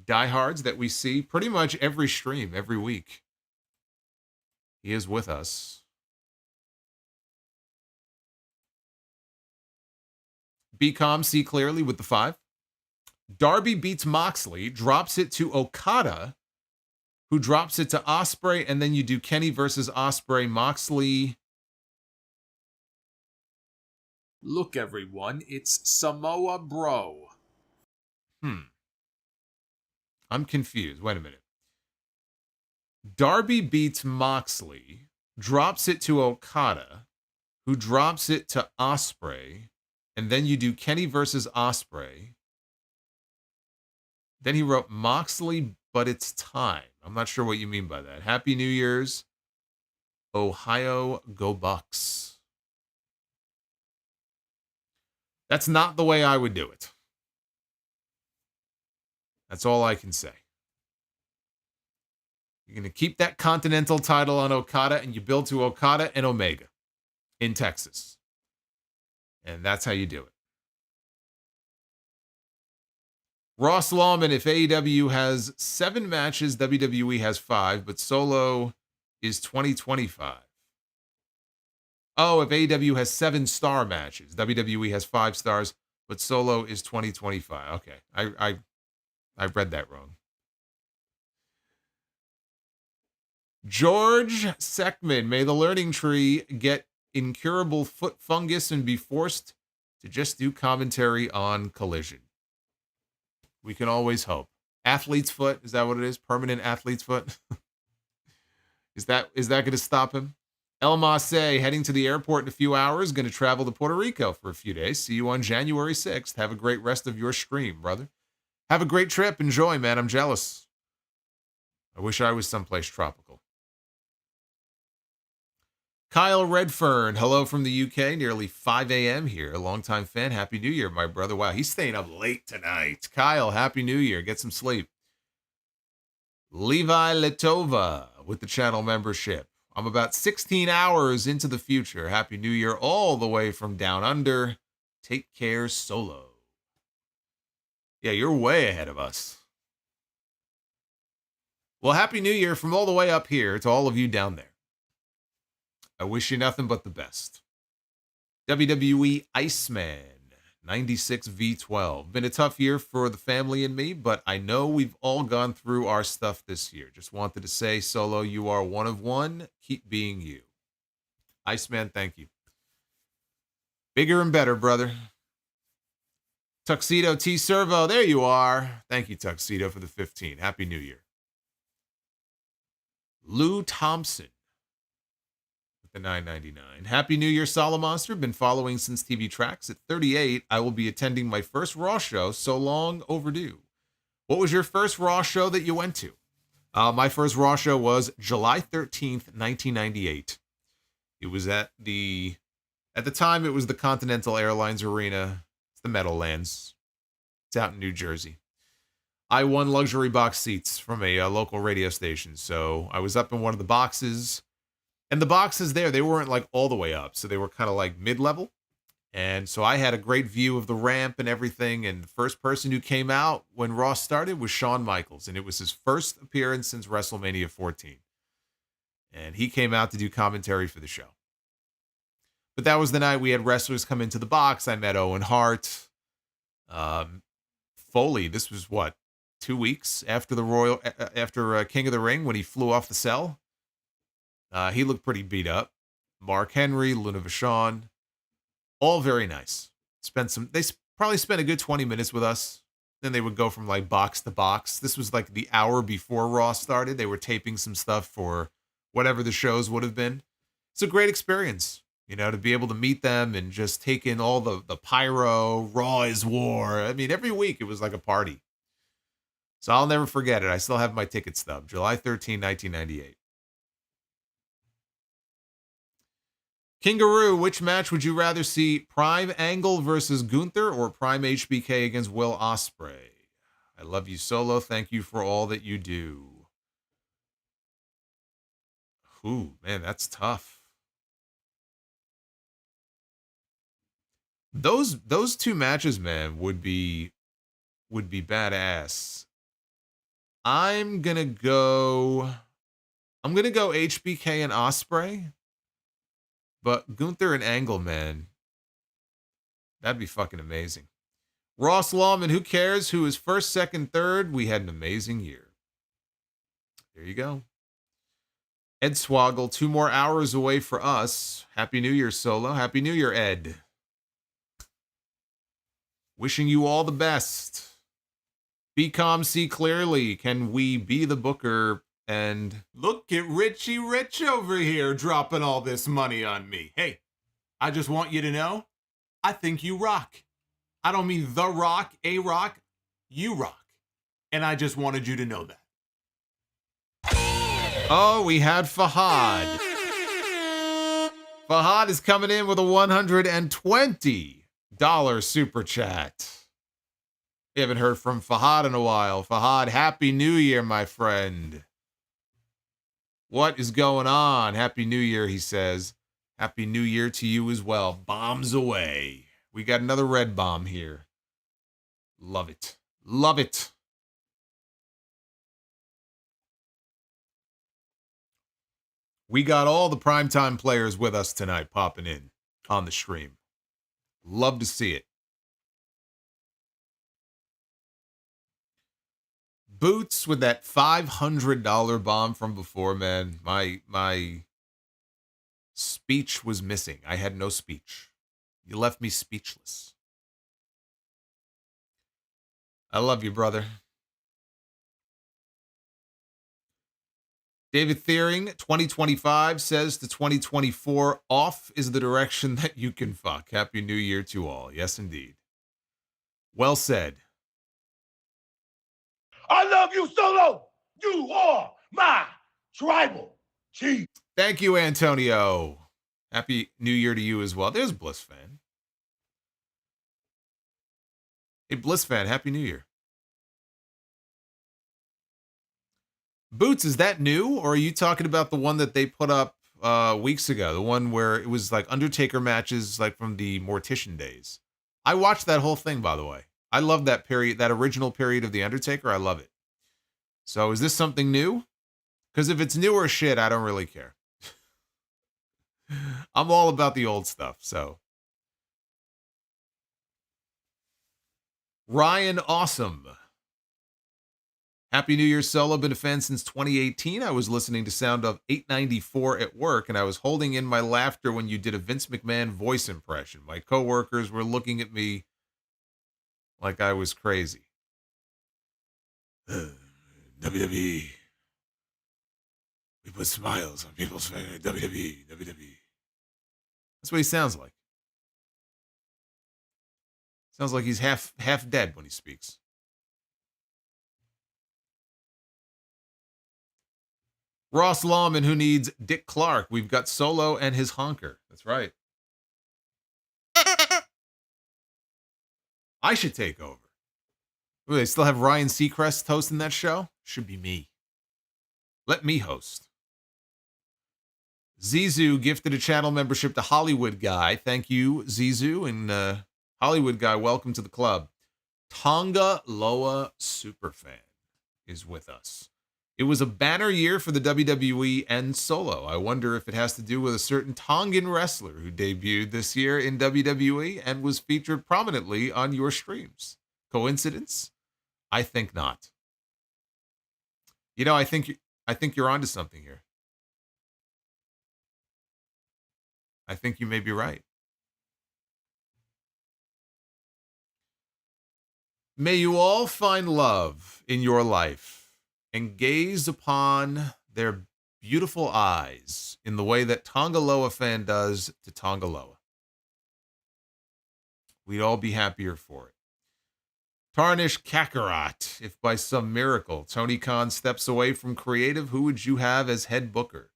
diehards that we see pretty much every stream, every week. He is with us. BCom, see clearly with the 5. Darby beats Moxley, drops it to Okada, who drops it to Ospreay, and then you do Kenny versus Ospreay, Moxley. Look, everyone, it's Samoa BRO. I'm confused. Wait a minute. Darby beats Moxley, drops it to Okada, who drops it to Ospreay, and then you do Kenny versus Ospreay. Then he wrote Moxley, but it's time. I'm not sure what you mean by that. Happy New Year's. Ohio, go Bucks. That's not the way I would do it. That's all I can say. You're going to keep that Continental title on Okada, and you build to Okada and Omega in Texas. And that's how you do it. Ross Lawman, if AEW has 7 matches, WWE has 5, but Solo is 2025. Oh, if AEW has 7 star matches, WWE has 5 stars, but Solo is 2025. Okay, I read that wrong. George Seckman, may the learning tree get incurable foot fungus and be forced to just do commentary on Collision. We can always hope. Athlete's foot, is that what it is? Permanent athlete's foot? Is that going to stop him? El Masse, heading to the airport in a few hours, going to travel to Puerto Rico for a few days. See you on January 6th. Have a great rest of your stream, brother. Have a great trip. Enjoy, man. I'm jealous. I wish I was someplace tropical. Kyle Redfern, hello from the UK, nearly 5 a.m. here. Longtime fan. Happy New Year, my brother. Wow, he's staying up late tonight. Kyle, Happy New Year. Get some sleep. Levi Letova with the channel membership. I'm about 16 hours into the future. Happy New Year all the way from down under. Take care, Solo. Yeah, you're way ahead of us. Well, Happy New Year from all the way up here to all of you down there. I wish you nothing but the best. WWE Iceman, 96 V12. Been a tough year for the family and me, but I know we've all gone through our stuff this year. Just wanted to say, Solo, you are one of one. Keep being you. Iceman, thank you. Bigger and better, brother. Tuxedo T Servo, there you are. Thank you, Tuxedo, for the 15. Happy New Year. Lou Thompson with the 9.99. Happy New Year, Solomonster. Been following since TV Tracks. At 38, I will be attending my first Raw show, so long overdue. What was your first Raw show that you went to? My first Raw show was July 13th, 1998. It was at the time, it was the Continental Airlines Arena. It's the Meadowlands. It's out in New Jersey. I won luxury box seats from a local radio station. So I was up in one of the boxes. And the boxes there, they weren't like all the way up. So they were kind of like mid-level. And so I had a great view of the ramp and everything. And the first person who came out when Raw started was Shawn Michaels. And it was his first appearance since WrestleMania 14. And he came out to do commentary for the show. But that was the night we had wrestlers come into the box. I met Owen Hart. Foley, this was what, 2 weeks after after King of the Ring when he flew off the cell. He looked pretty beat up. Mark Henry, Luna Vachon, all very nice. They probably spent a good 20 minutes with us. Then they would go from like box to box. This was like the hour before Raw started. They were taping some stuff for whatever the shows would have been. It's a great experience. You know, to be able to meet them and just take in all the pyro, Raw is War. I mean, every week it was like a party. So I'll never forget it. I still have my ticket stub. July 13, 1998. Kingaroo, which match would you rather see? Prime Angle versus Gunther or Prime HBK against Will Ospreay? I love you, Solo. Thank you for all that you do. Ooh, man, that's tough. Those two matches, man, would be badass. I'm gonna go HBK and Ospreay, but Gunther and Angle, man, that'd be fucking amazing. Ross Lawman, who cares who is first, second, third? We had an amazing year. There you go. Ed Swoggle, 2 more hours away for us. Happy New Year, Solo. Happy New Year, Ed. Wishing you all the best. Be calm, see clearly. Can we be the booker? And Look at Richie Rich over here dropping all this money on me. Hey, I just want you to know, I think you rock. I don't mean the rock, a rock, you rock. And I just wanted you to know that. oh, we had Fahad. Fahad is coming in with a $120 super chat. We haven't heard from Fahad in a while. Fahad, Happy New Year, my friend. What is going on? Happy New Year, he says. Happy New Year to you as well. Bombs away. We got another red bomb here. Love it. Love it. We got all the primetime players with us tonight popping in on the stream. Love to see it. Boots with that $500 bomb from before, man. My speech was missing. I had no speech. You left me speechless. I love you, brother. David Thiering, 2025 says to 2024, off is the direction that you can fuck. Happy New Year to all. Yes, indeed. Well said. I love you, Solo. You are my tribal chief. Thank you, Antonio. Happy New Year to you as well. There's Bliss Fan. Hey, Bliss Fan, Happy New Year. Boots, is that new, or are you talking about the one that they put up weeks ago? The one where it was like Undertaker matches like from the Mortician days. I watched that whole thing, by the way. I love that period, that original period of The Undertaker. I love it. So is this something new? Because if it's newer shit, I don't really care. I'm all about the old stuff, so. Ryan Awesome. Happy New Year, Solo. Been a fan since 2018. I was listening to Sound of 894 at work, and I was holding in my laughter when you did a Vince McMahon voice impression. My coworkers were looking at me like I was crazy. WWE. We put smiles on people's faces. WWE, WWE. That's what he sounds like. Sounds like he's half dead when he speaks. Ross Lawman, who needs Dick Clark. We've got Solo and his honker. That's right. I should take over. Ooh, they still have Ryan Seacrest hosting that show? Should be me. Let me host. Zizu gifted a channel membership to Hollywood Guy. Thank you, Zizu. And Hollywood Guy, welcome to the club. Tonga Loa Superfan is with us. It was a banner year for the WWE and Solo. I wonder if it has to do with a certain Tongan wrestler who debuted this year in WWE and was featured prominently on your streams. Coincidence? I think not. You know, I think you're onto something here. I think you may be right. May you all find love in your life and gaze upon their beautiful eyes in the way that Tongaloa fan does to Tongaloa. We'd all be happier for it. Tarnish Kakarot, if by some miracle Tony Khan steps away from creative, who would you have as head booker?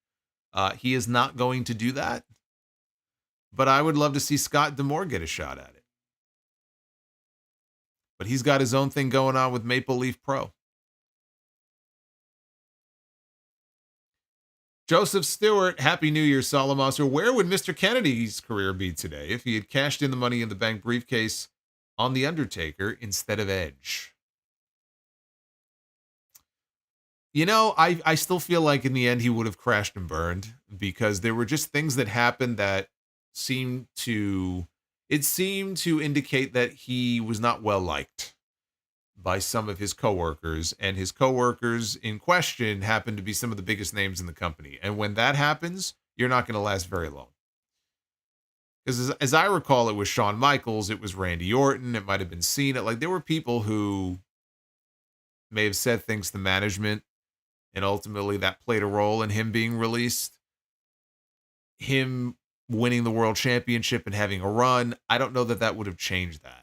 He is not going to do that, but I would love to see Scott D'Amore get a shot at it. But he's got his own thing going on with Maple Leaf Pro. Joseph Stewart, Happy New Year, Solomonster. Where would Mr. Kennedy's career be today if he had cashed in the Money in the Bank briefcase on The Undertaker instead of Edge? You know, I still feel like in the end he would have crashed and burned because there were just things that happened that seemed to indicate that he was not well liked by some of his coworkers, and his coworkers in question happen to be some of the biggest names in the company. And when that happens, you're not going to last very long. Because as I recall, it was Shawn Michaels, it was Randy Orton, it might have been Cena. Like, there were people who may have said things to management, and ultimately that played a role in him being released. Him winning the world championship and having a run, I don't know that that would have changed that.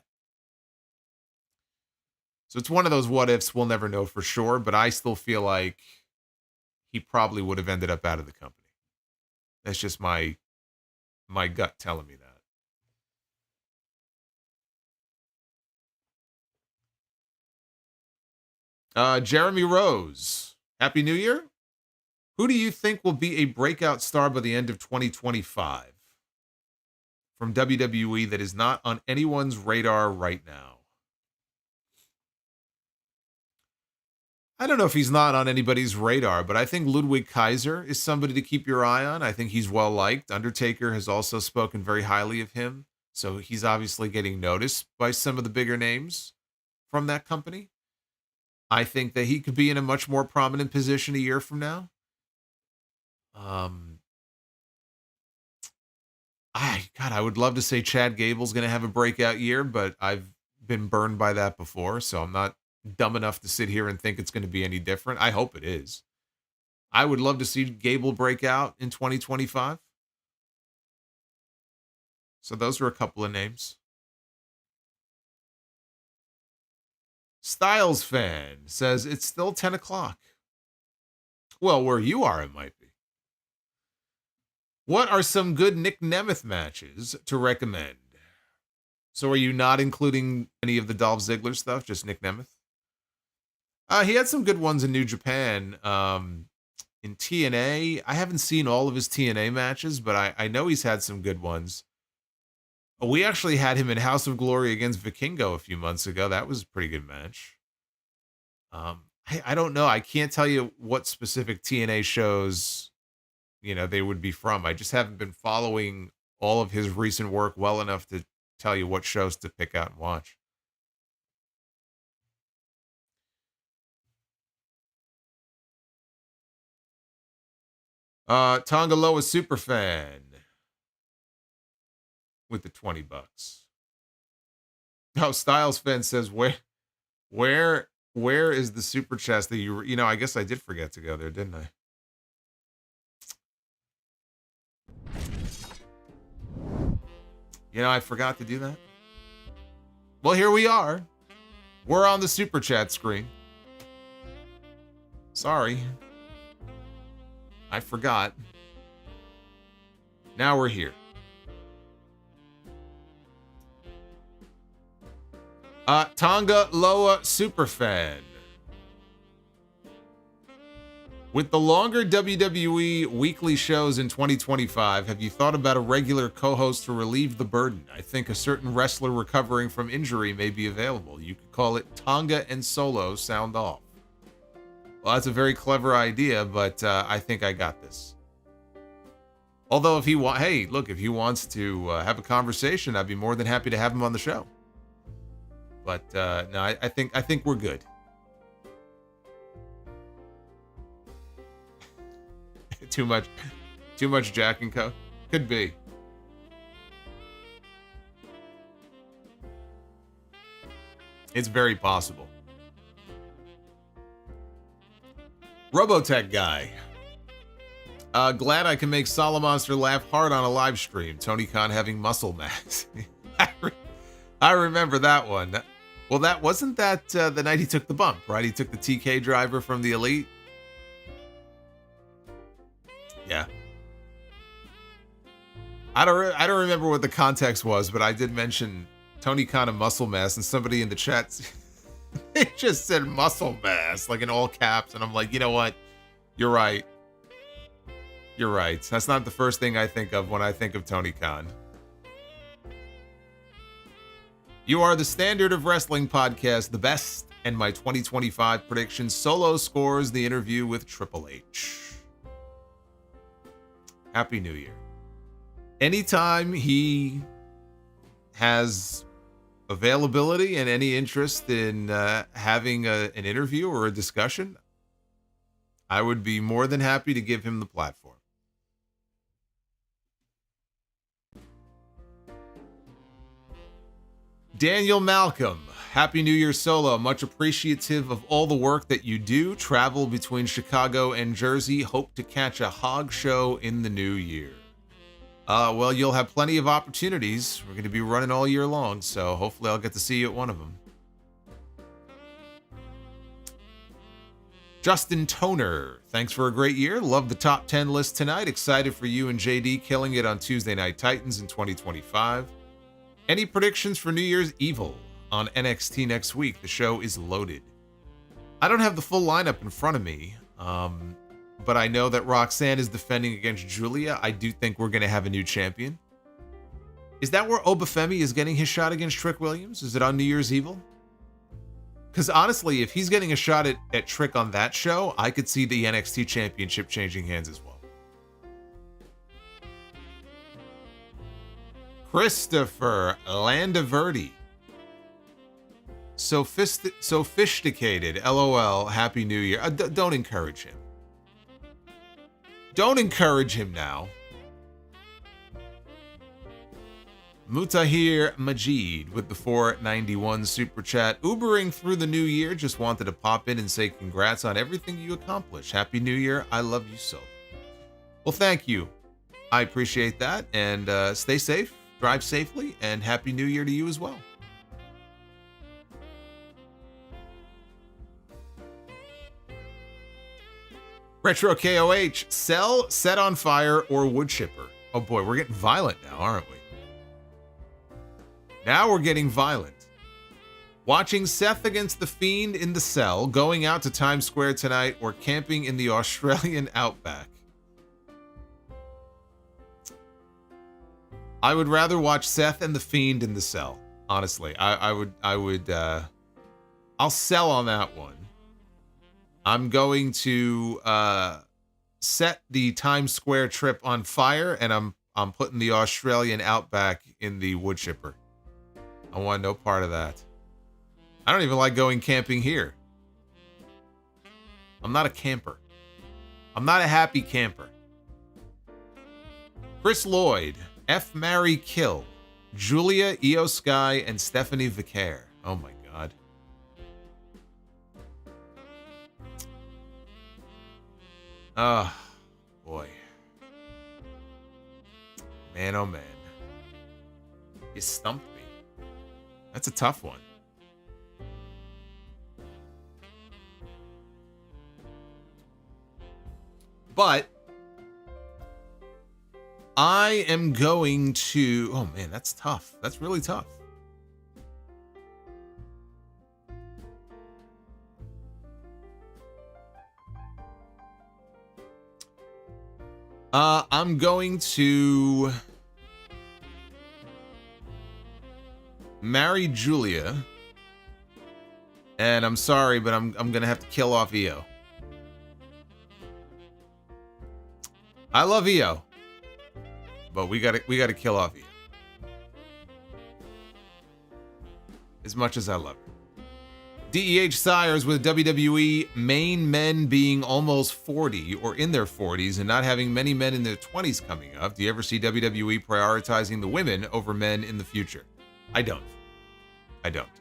So it's one of those what ifs we'll never know for sure, but I still feel like he probably would have ended up out of the company. That's just my gut telling me that. Jeremy Rose, Happy New Year. Who do you think will be a breakout star by the end of 2025 from WWE that is not on anyone's radar right now? I don't know if he's not on anybody's radar, but I think Ludwig Kaiser is somebody to keep your eye on. I think he's well liked. Undertaker has also spoken very highly of him, so he's obviously getting noticed by some of the bigger names from that company. I think that he could be in a much more prominent position a year from now. I would love to say Chad Gable's going to have a breakout year, but I've been burned by that before, so I'm not dumb enough to sit here and think it's going to be any different. I hope it is. I would love to see Gable break out in 2025. So those are a couple of names. Styles fan says it's still 10 o'clock. Well, where you are, it might be. What are some good Nick Nemeth matches to recommend? So are you not including any of the Dolph Ziggler stuff, just Nick Nemeth? He had some good ones in New Japan. In TNA, I haven't seen all of his TNA matches, but I know he's had some good ones. We actually had him in House of Glory against Vikingo a few months ago. That was a pretty good match. I don't know. I can't tell you what specific TNA shows, they would be from. I just haven't been following all of his recent work well enough to tell you what shows to pick out and watch. Tongaloa Superfan with the $20. Oh, Styles fan says, where is the super chest that I guess I did forget to go there, didn't I? I forgot to do that. Well, here we are. We're on the super chat screen. Sorry. I forgot. Now we're here. Tonga Loa Superfan. With the longer WWE weekly shows in 2025, have you thought about a regular co-host to relieve the burden? I think a certain wrestler recovering from injury may be available. You could call it Tonga and Solo Sound Off. Well, that's a very clever idea, but I think I got this. Although if he wants to have a conversation, I'd be more than happy to have him on the show. But no, I think we're good. Too much Jack and Coke? Could be. It's very possible. Robotech guy. Glad I can make Solomonster laugh hard on a live stream. Tony Khan having muscle mass. I remember that one. Well, that wasn't that the night he took the bump, right? He took the TK driver from the Elite. Yeah. I don't remember what the context was, but I did mention Tony Khan and muscle mass, and somebody in the chat they just said muscle mass, like in all caps, and I'm like, you know what? You're right. You're right. That's not the first thing I think of when I think of Tony Khan. You are the standard of wrestling podcast, the best, and my 2025 prediction. Solo scores the interview with Triple H. Happy New Year. Anytime he has availability and any interest in having an interview or a discussion, I would be more than happy to give him the platform. Daniel Malcolm, Happy New Year Solo. Much appreciative of all the work that you do. Travel between Chicago and Jersey. Hope to catch a hog show in the new year. Well, you'll have plenty of opportunities. We're going to be running all year long, so hopefully I'll get to see you at one of them. Justin Toner, thanks for a great year. Love the top 10 list tonight. Excited for you and JD killing it on Tuesday Night Titans in 2025. Any predictions for New Year's Evil on NXT next week? The show is loaded. I don't have the full lineup in front of me, but I know that Roxanne is defending against Julia. I do think we're going to have a new champion. Is that where Obafemi is getting his shot against Trick Williams? Is it on New Year's Evil? Because honestly, if he's getting a shot at Trick on that show, I could see the NXT championship changing hands as well. Christopher Landaverdi. Sophisticated. LOL. Happy New Year. Don't encourage him. Don't encourage him now. Mutahir Majid with the 491 super chat. Ubering through the new year. Just wanted to pop in and say congrats on everything you accomplished. Happy New Year. I love you so. Well, thank you. I appreciate that. And stay safe, drive safely, and Happy New Year to you as well. Retro KOH, sell, set on fire, or wood chipper. Oh boy, we're getting violent now, aren't we? Now we're getting violent. Watching Seth against The Fiend in the cell, going out to Times Square tonight, or camping in the Australian outback. I would rather watch Seth and The Fiend in the cell. Honestly, I'll sell on that one. I'm going to set the Times Square trip on fire, and I'm putting the Australian outback in the wood chipper. I want no part of that. I don't even like going camping here. I'm not a camper. I'm not a happy camper. Chris Lloyd, F. Marry Kill, Julia, Io Sky, and Stephanie Vicaire. Oh my God. Oh, boy. Man, oh man. You stumped me. That's a tough one. But I am going to... Oh man, that's tough. That's really tough. I'm going to marry Julia, and I'm sorry, but I'm gonna have to kill off Io. I love Io, but we gotta kill off Io. As much as I love her. DEH Sires with WWE main men being almost 40 or in their 40s and not having many men in their 20s coming up. Do you ever see WWE prioritizing the women over men in the future? I don't.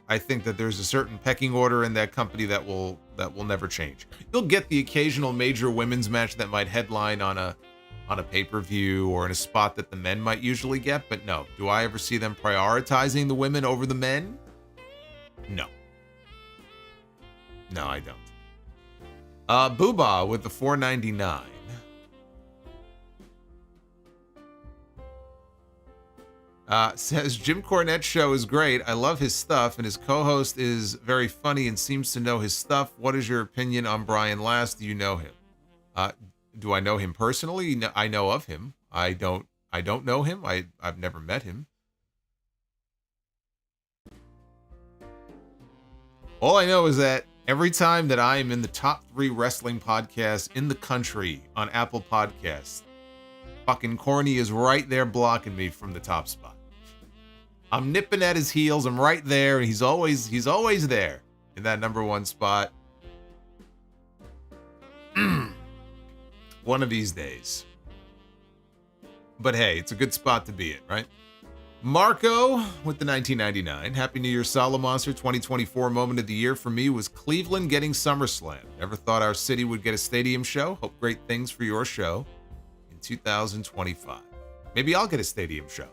I think that there's a certain pecking order in that company that will never change. You'll get the occasional major women's match that might headline on a pay-per-view or in a spot that the men might usually get, but no. Do I ever see them prioritizing the women over the men? No. No, I don't. Booba with the 499. Says, Jim Cornette's show is great. I love his stuff, and his co-host is very funny and seems to know his stuff. What is your opinion on Bryan Last? Do you know him? Do I know him personally? No, I know of him. I don't know him. I've never met him. All I know is that every time that I am in the top 3 wrestling podcasts in the country on Apple Podcasts, fucking Corny is right there blocking me from the top spot. I'm nipping at his heels. I'm right there, and he's always there in that #1 spot. One of these days. But hey, it's a good spot to be in, right? Marco with the 1999. Happy New Year, Solomonster. 2024 moment of the year for me was Cleveland getting SummerSlam. Never thought our city would get a stadium show. Hope great things for your show in 2025. Maybe I'll get a stadium show.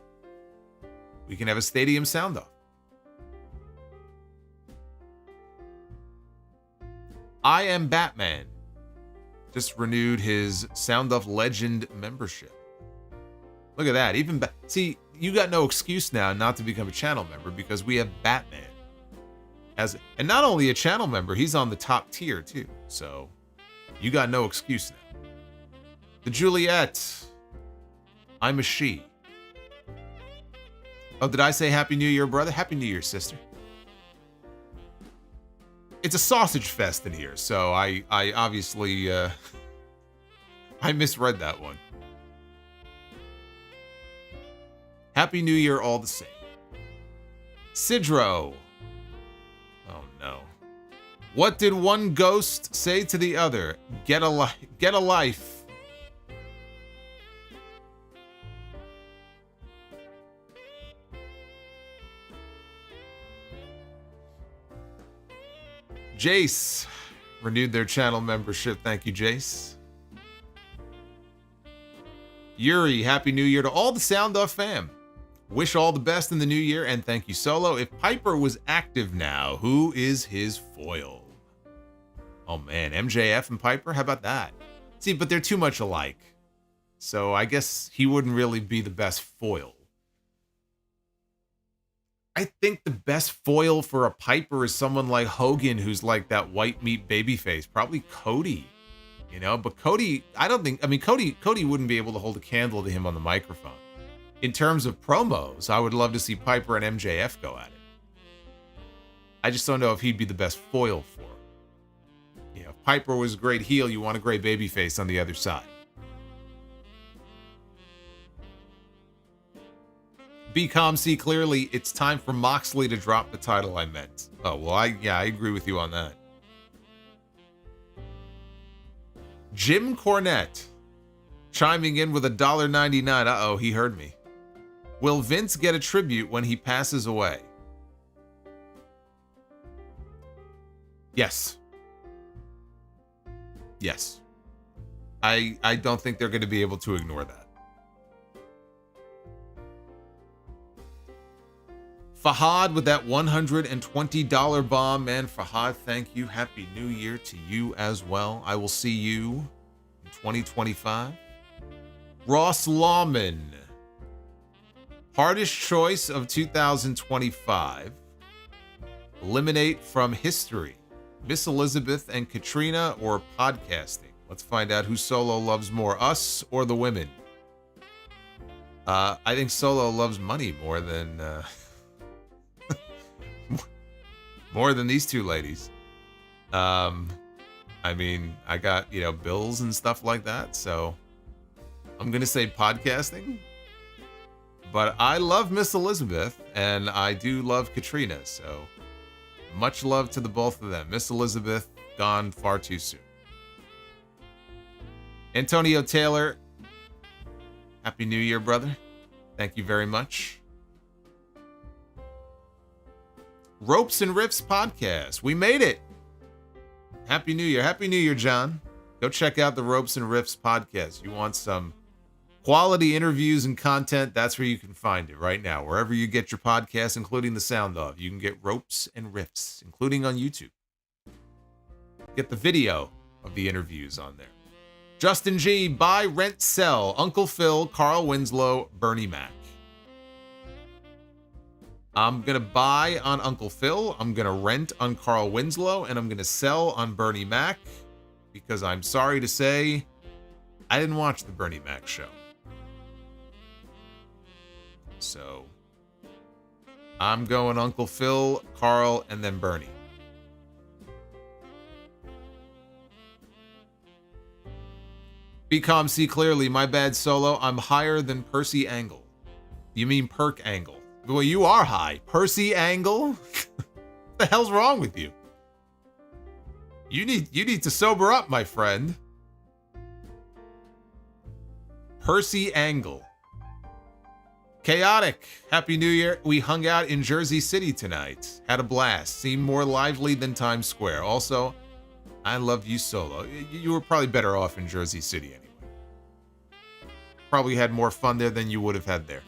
We can have a stadium sound off. I Am Batman just renewed his Sound Off Legend membership. Look at that. Even see, you got no excuse now not to become a channel member because we have Batman and not only a channel member, he's on the top tier too. So you got no excuse now. The Juliet, I'm a she. Oh, did I say Happy New Year, brother? Happy New Year, sister. It's a sausage fest in here, so I obviously I misread that one. Happy New Year all the same. Sidro. Oh no. What did one ghost say to the other? Get a life. Jace renewed their channel membership. Thank you, Jace. Yuri, Happy New Year to all the Sound Off fam. Wish all the best in the new year, and thank you, Solo. If Piper was active now, who is his foil? Oh man, MJF and Piper? How about that? See, but they're too much alike. So I guess he wouldn't really be the best foil. I think the best foil for a Piper is someone like Hogan, who's like that white meat babyface. Probably Cody, you know? But Cody, Cody wouldn't be able to hold a candle to him on the microphone. In terms of promos, I would love to see Piper and MJF go at it. I just don't know if he'd be the best foil for him. You know, if Piper was a great heel, you want a great babyface on the other side. BCOM, see clearly, it's time for Moxley to drop the title I meant. Oh, well, I agree with you on that. Jim Cornette chiming in with $1.99. Uh-oh, he heard me. Will Vince get a tribute when he passes away? Yes. Yes. I don't think they're going to be able to ignore that. Fahad with that $120 bomb. Man, Fahad, thank you. Happy New Year to you as well. I will see you in 2025. Ross Lawman. Hardest choice of 2025. Eliminate from history. Miss Elizabeth and Katrina or podcasting? Let's find out who Solo loves more, us or the women. I think Solo loves money more than more than these two ladies. I mean, I got, bills and stuff like that, so I'm gonna say podcasting. But I love Miss Elizabeth and I do love Katrina, so much love to the both of them. Miss Elizabeth gone far too soon. Antonio Taylor, Happy New Year, brother. Thank you very much. Ropes and Riffs podcast. We made it. Happy New Year. Happy New Year, John. Go check out the Ropes and Riffs podcast. You want some quality interviews and content, that's where you can find it right now. Wherever you get your podcasts, including the sound of, you can get Ropes and Riffs, including on YouTube. Get the video of the interviews on there. Justin G, buy, rent, sell, Uncle Phil, Carl Winslow, Bernie Mac. I'm going to buy on Uncle Phil, I'm going to rent on Carl Winslow, and I'm going to sell on Bernie Mac, because I'm sorry to say, I didn't watch the Bernie Mac show. So, I'm going Uncle Phil, Carl, and then Bernie. BCOM, see clearly, my bad, Solo. I'm higher than Percy Angle. You mean Perk Angle? Well, you are high. Percy Angle? What the hell's wrong with you? You need to sober up, my friend. Percy Angle. Chaotic. Happy New Year. We hung out in Jersey City tonight. Had a blast. Seemed more lively than Times Square. Also, I love you, Solo. You were probably better off in Jersey City anyway. Probably had more fun there than you would have had there.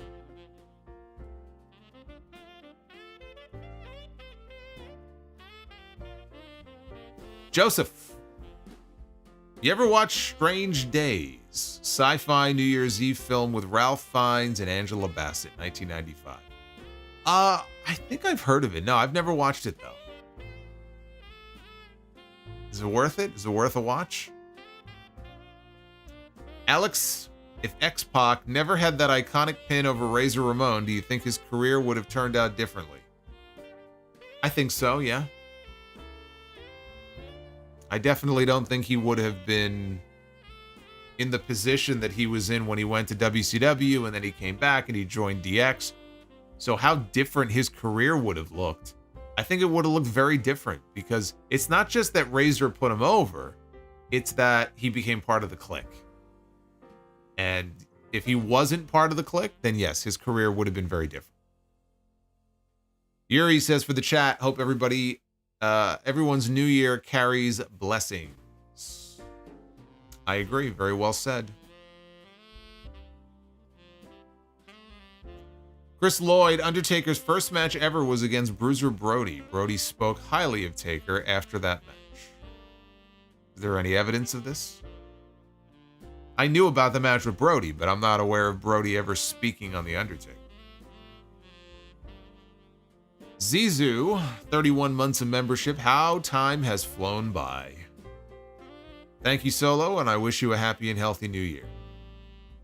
Joseph, you ever watch Strange Days? Sci-fi New Year's Eve film with Ralph Fiennes and Angela Bassett, 1995. I think I've heard of it. No, I've never watched it though. Is it worth it? Is it worth a watch? Alex, if X-Pac never had that iconic pin over Razor Ramon, do you think his career would have turned out differently? I think so, yeah. I definitely don't think he would have been in the position that he was in when he went to WCW and then he came back and he joined DX. So how different his career would have looked. I think it would have looked very different because it's not just that Razor put him over, it's that he became part of the clique. And if he wasn't part of the clique, then yes, his career would have been very different. Yuri says for the chat, hope everybody everyone's new year carries blessings. I agree. Very well said. Chris Lloyd, Undertaker's first match ever was against Bruiser Brody. Brody spoke highly of Taker after that match. Is there any evidence of this? I knew about the match with Brody, but I'm not aware of Brody ever speaking on The Undertaker. Zizou, 31 months of membership. How time has flown by. Thank you, Solo, and I wish you a happy and healthy new year.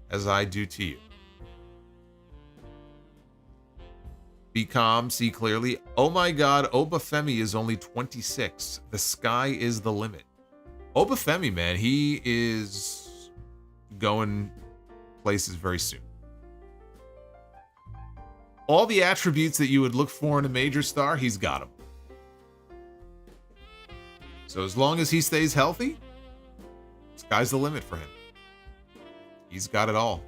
As I do to you. Be calm, see clearly. Oh my god, Obafemi is only 26. The sky is the limit. Obafemi, man, he is going places very soon. All the attributes that you would look for in a major star, he's got them. So as long as he stays healthy, sky's the limit for him. He's got it all.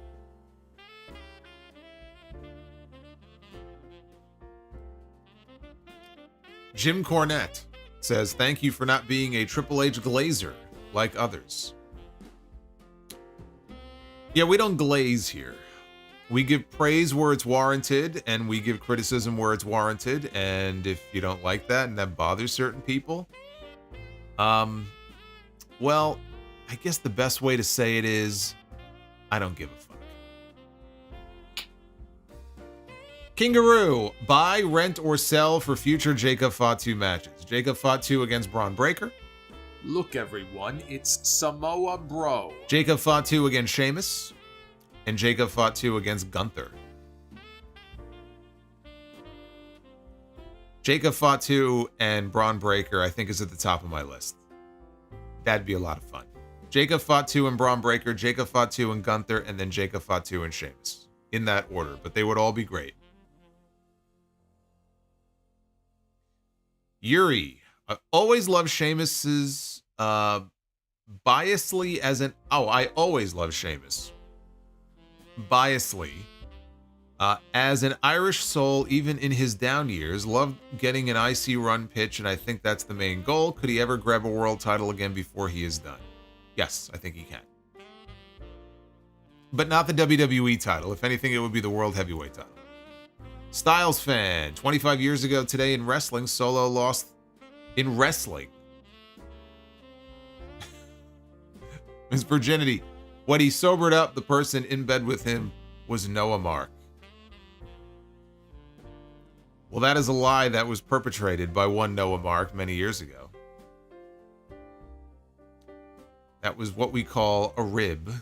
Jim Cornette says, thank you for not being a Triple H glazer like others. Yeah, we don't glaze here. We give praise where it's warranted, and we give criticism where it's warranted. And if you don't like that and that bothers certain people, well, I guess the best way to say it is, I don't give a fuck. Kingaroo, buy, rent, or sell for future Jacob Fatu matches. Jacob Fatu against Braun Breaker. Look, everyone, it's Samoa BRO. Jacob Fatu against Sheamus. And Jacob Fatu against Gunther. Jacob Fatu and Braun Breaker, I think, is at the top of my list. That'd be a lot of fun. Jacob Fatu and Braun Breaker, Jacob Fatu and Gunther, and then Jacob Fatu and Sheamus. In that order, but they would all be great. Yuri, I always love Sheamus's biasly as an... Oh, I always love Sheamus. Biasly. As an Irish soul, even in his down years, loved getting an IC run pitch, and I think that's the main goal. Could he ever grab a world title again before he is done? Yes, I think he can. But not the WWE title. If anything, it would be the World Heavyweight title. Styles fan, 25 years ago today in wrestling, Solo lost in wrestling his virginity. When he sobered up, the person in bed with him was Noah Mark. Well, that is a lie that was perpetrated by one Noah Mark many years ago. That was what we call a rib.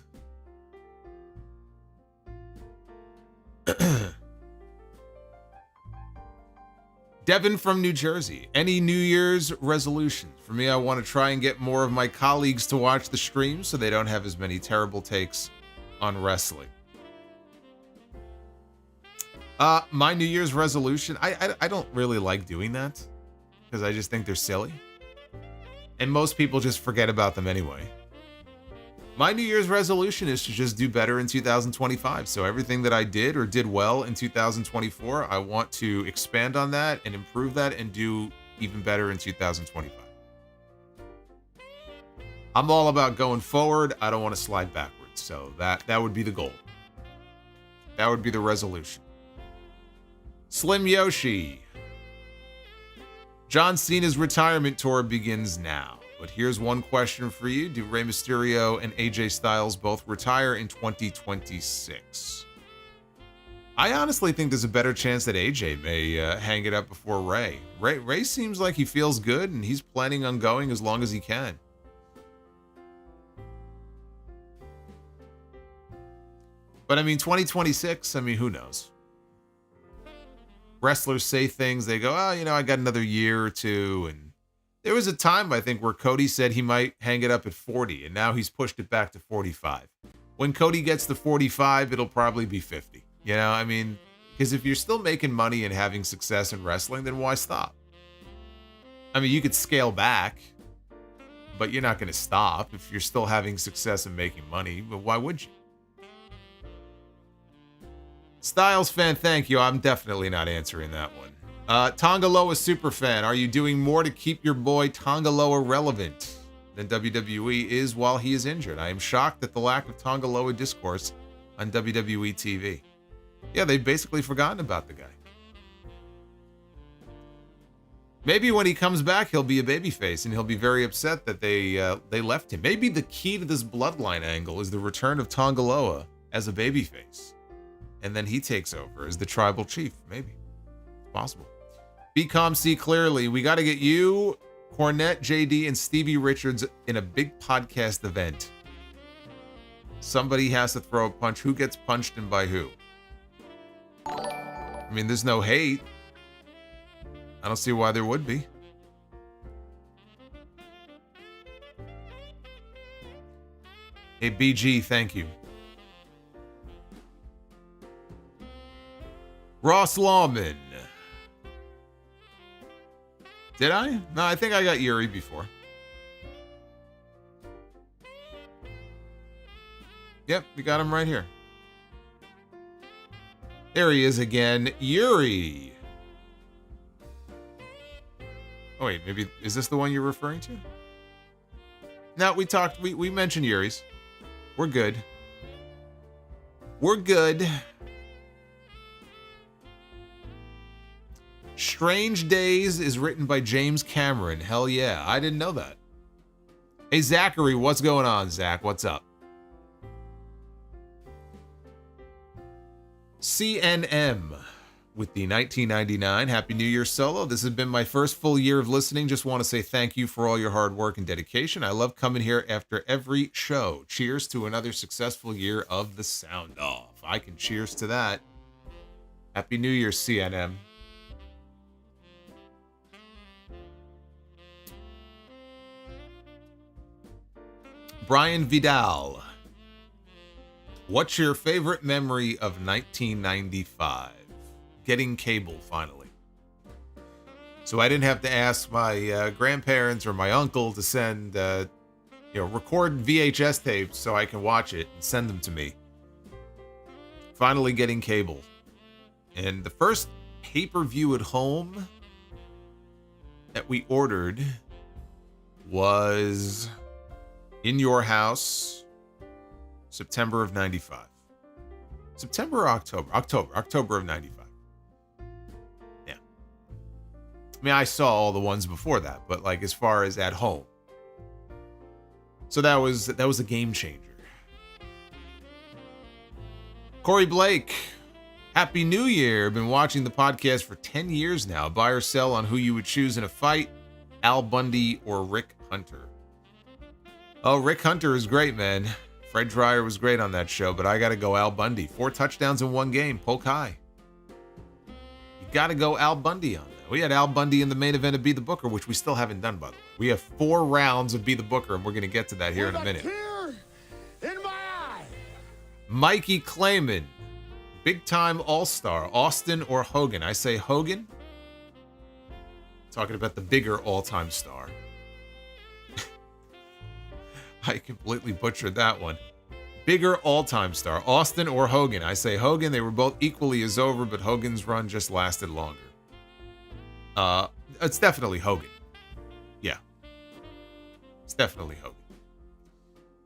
Devin from New Jersey. Any New Year's resolutions? For me, I want to try and get more of my colleagues to watch the stream so they don't have as many terrible takes on wrestling. My New Year's resolution, I don't really like doing that because I just think they're silly. And most people just forget about them anyway. My New Year's resolution is to just do better in 2025. So everything that I did or did well in 2024, I want to expand on that and improve that and do even better in 2025. I'm all about going forward. I don't want to slide backwards. So that would be the goal. That would be the resolution. Slim Yoshi. John Cena's retirement tour begins now. But here's one question for you. Do Rey Mysterio and AJ Styles both retire in 2026? I honestly think there's a better chance that AJ may hang it up before Rey. Rey seems like he feels good, and he's planning on going as long as he can. But I mean, 2026, I mean, who knows? Wrestlers say things, they go, oh, you know, I got another year or two, and there was a time, I think, where Cody said he might hang it up at 40, and now he's pushed it back to 45. When Cody gets to 45, it'll probably be 50. You know, I mean, because if you're still making money and having success in wrestling, then why stop? I mean, you could scale back, but you're not going to stop if you're still having success and making money. But why would you? Styles fan, thank you. I'm definitely not answering that one. Tongaloa Superfan, are you doing more to keep your boy Tongaloa relevant than WWE is while he is injured? I am shocked at the lack of Tongaloa discourse on WWE TV. Yeah, they've basically forgotten about the guy. Maybe when he comes back, he'll be a babyface, and he'll be very upset that they left him. Maybe the key to this bloodline angle is the return of Tongaloa as a babyface, and then he takes over as the tribal chief. Maybe it's possible. BCom see clearly. We got to get you, Cornette, JD, and Stevie Richards in a big podcast event. Somebody has to throw a punch. Who gets punched and by who? I mean, there's no hate. I don't see why there would be. Hey, BG, thank you. Ross Lawman. Did I? No, I think I got Yuri before. Yep, we got him right here. There he is again. Yuri. Oh, wait, maybe, is this the one you're referring to? No, we mentioned Yuri's. We're good. We're good. Strange Days is written by James Cameron. Hell yeah, I didn't know that. Hey, Zachary, what's going on, Zach? What's up? CNM with the 1999 Happy New Year solo. This has been my first full year of listening. Just want to say thank you for all your hard work and dedication. I love coming here after every show. Cheers to another successful year of the Sound Off. I can cheers to that. Happy New Year, CNM. Brian Vidal. What's your favorite memory of 1995? Getting cable, finally. So I didn't have to ask my grandparents or my uncle to send, record VHS tapes so I can watch it and send them to me. Finally getting cable. And the first pay-per-view at home that we ordered was In Your House, September of 95. September or October? October of 95. Yeah. I mean, I saw all the ones before that, but like as far as at home. So that was a game changer. Corey Blake, Happy New Year. Been watching the podcast for 10 years now. Buy or sell on who you would choose in a fight, Al Bundy or Rick Hunter. Oh, Rick Hunter is great, man. Fred Dryer was great on that show, but I got to go Al Bundy. 4 touchdowns in one game. Poke high. You got to go Al Bundy on that. We had Al Bundy in the main event of Be the Booker, which we still haven't done, by the way. We have 4 rounds of Be the Booker, and we're going to get to that here in a minute. In my eye. Mikey Clayman. Big-time all-star. Austin or Hogan? I say Hogan. Talking about the bigger all-time star. I completely butchered that one. Bigger all-time star, Austin or Hogan? I say Hogan. They were both equally as over, but Hogan's run just lasted longer. It's definitely Hogan. Yeah. It's definitely Hogan.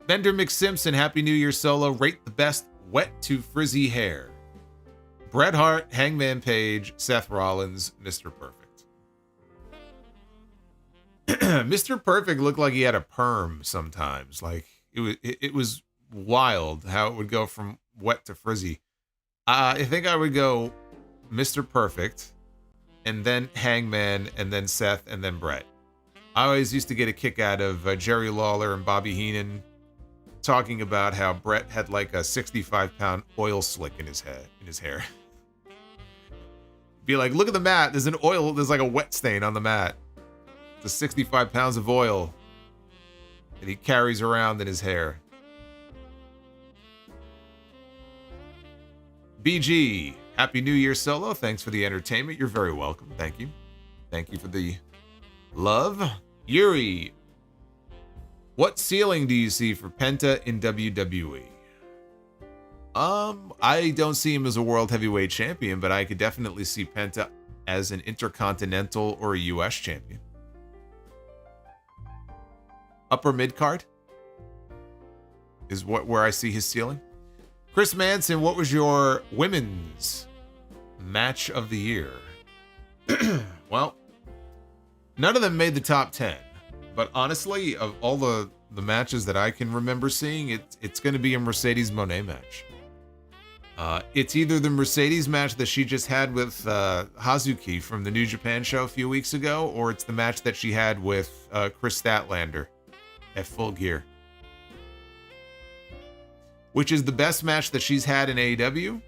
Bender McSimpson, Happy New Year solo. Rate the best wet to frizzy hair. Bret Hart, Hangman Page, Seth Rollins, Mr. Perfect. Mr. Perfect looked like he had a perm sometimes. Like it was wild how it would go from wet to frizzy. I think I would go Mr. Perfect, and then Hangman, and then Seth, and then Bret. I always used to get a kick out of Jerry Lawler and Bobby Heenan talking about how Bret had like a 65-pound oil slick in his hair. Be like, look at the mat. There's like a wet stain on the mat. The 65 pounds of oil that he carries around in his hair. BG, Happy New Year solo. Thanks for the entertainment. You're very welcome. Thank you. Thank you for the love. Yuri, what ceiling do you see for Penta in WWE? I don't see him as a world heavyweight champion, but I could definitely see Penta as an Intercontinental or a US champion. Upper mid card is where I see his ceiling. Chris Manson, what was your women's match of the year? Well, none of them made the top 10. But honestly, of all the matches that I can remember seeing, it's going to be a Mercedes Moné match. It's either the Mercedes match that she just had with Hazuki from the New Japan show a few weeks ago, or it's the match that she had with Chris Statlander at Full Gear. Which is the best match that she's had in AEW,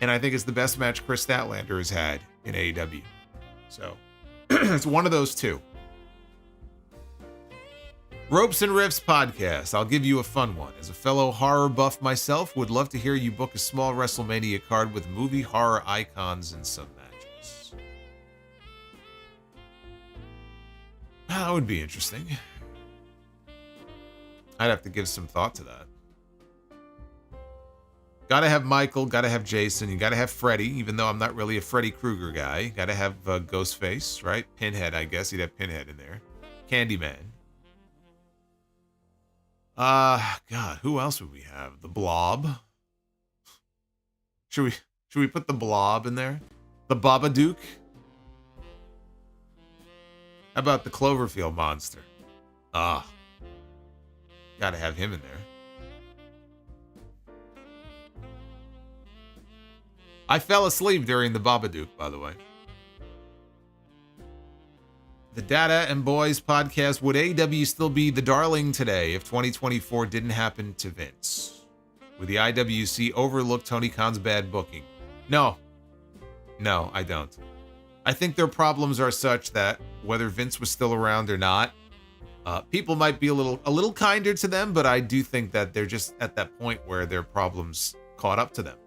and I think it's the best match Chris Statlander has had in AEW. So, it's one of those two. Ropes and Riffs podcast. I'll give you a fun one. As a fellow horror buff myself, would love to hear you book a small WrestleMania card with movie horror icons and some matches. That would be interesting. I'd have to give some thought to that. Gotta have Michael, gotta have Jason, you gotta have Freddy, even though I'm not really a Freddy Krueger guy. Gotta have Ghostface, right? Pinhead, I guess. You'd have Pinhead in there. Candyman. God, who else would we have? The Blob. Should we put the Blob in there? The Babadook? How about the Cloverfield monster? Gotta have him in there. I fell asleep during the Babadook, by the way. The Data and Boys podcast. Would AEW still be the darling today if 2024 didn't happen to Vince? Would the IWC overlook Tony Khan's bad booking? No, I don't. I think their problems are such that whether Vince was still around or not, people might be a little kinder to them, but I do think that they're just at that point where their problems caught up to them.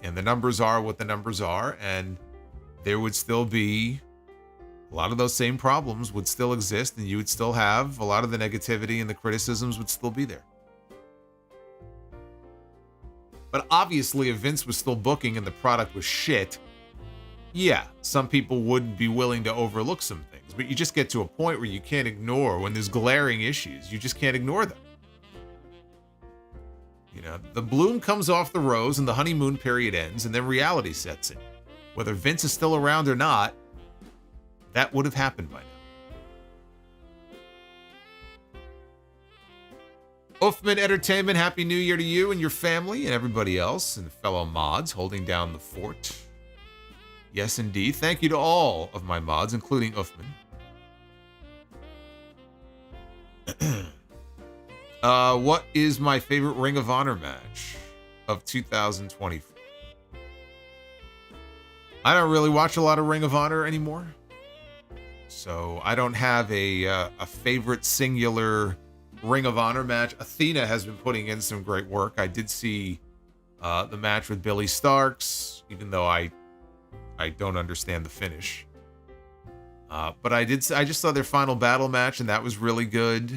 And the numbers are what the numbers are, and there would still be a lot of those same problems would still exist, and you would still have a lot of the negativity and the criticisms would still be there. But obviously, if Vince was still booking and the product was shit, yeah, some people would be willing to overlook some things. But you just get to a point where you can't ignore when there's glaring issues. You just can't ignore them. You know, the bloom comes off the rose and the honeymoon period ends, and then reality sets in. Whether Vince is still around or not, that would have happened by now. Uffman Entertainment, Happy New Year to you and your family and everybody else and fellow mods holding down the fort. Yes, indeed. Thank you to all of my mods, including Uffman. What is my favorite Ring of Honor match of 2024? I don't really watch a lot of Ring of Honor anymore, so I don't have a favorite singular Ring of Honor match. Athena has been putting in some great work. I did see the match with Billy Starks, even though I don't understand the finish. But I just saw their final battle match, and that was really good.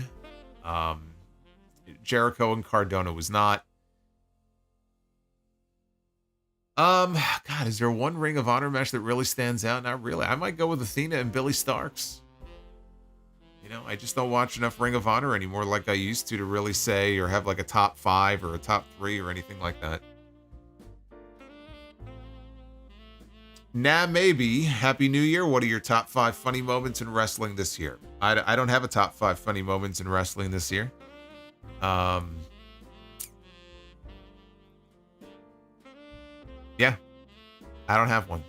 Jericho and Cardona was not. God, is there one Ring of Honor match that really stands out? Not really. I might go with Athena and Billy Starks. You know, I just don't watch enough Ring of Honor anymore like I used to really say or have like a top 5 or a top 3 or anything like that. Nah, maybe. Happy New Year. What are your top 5 funny moments in wrestling this year? I don't have a top 5 funny moments in wrestling this year. Yeah, I don't have one.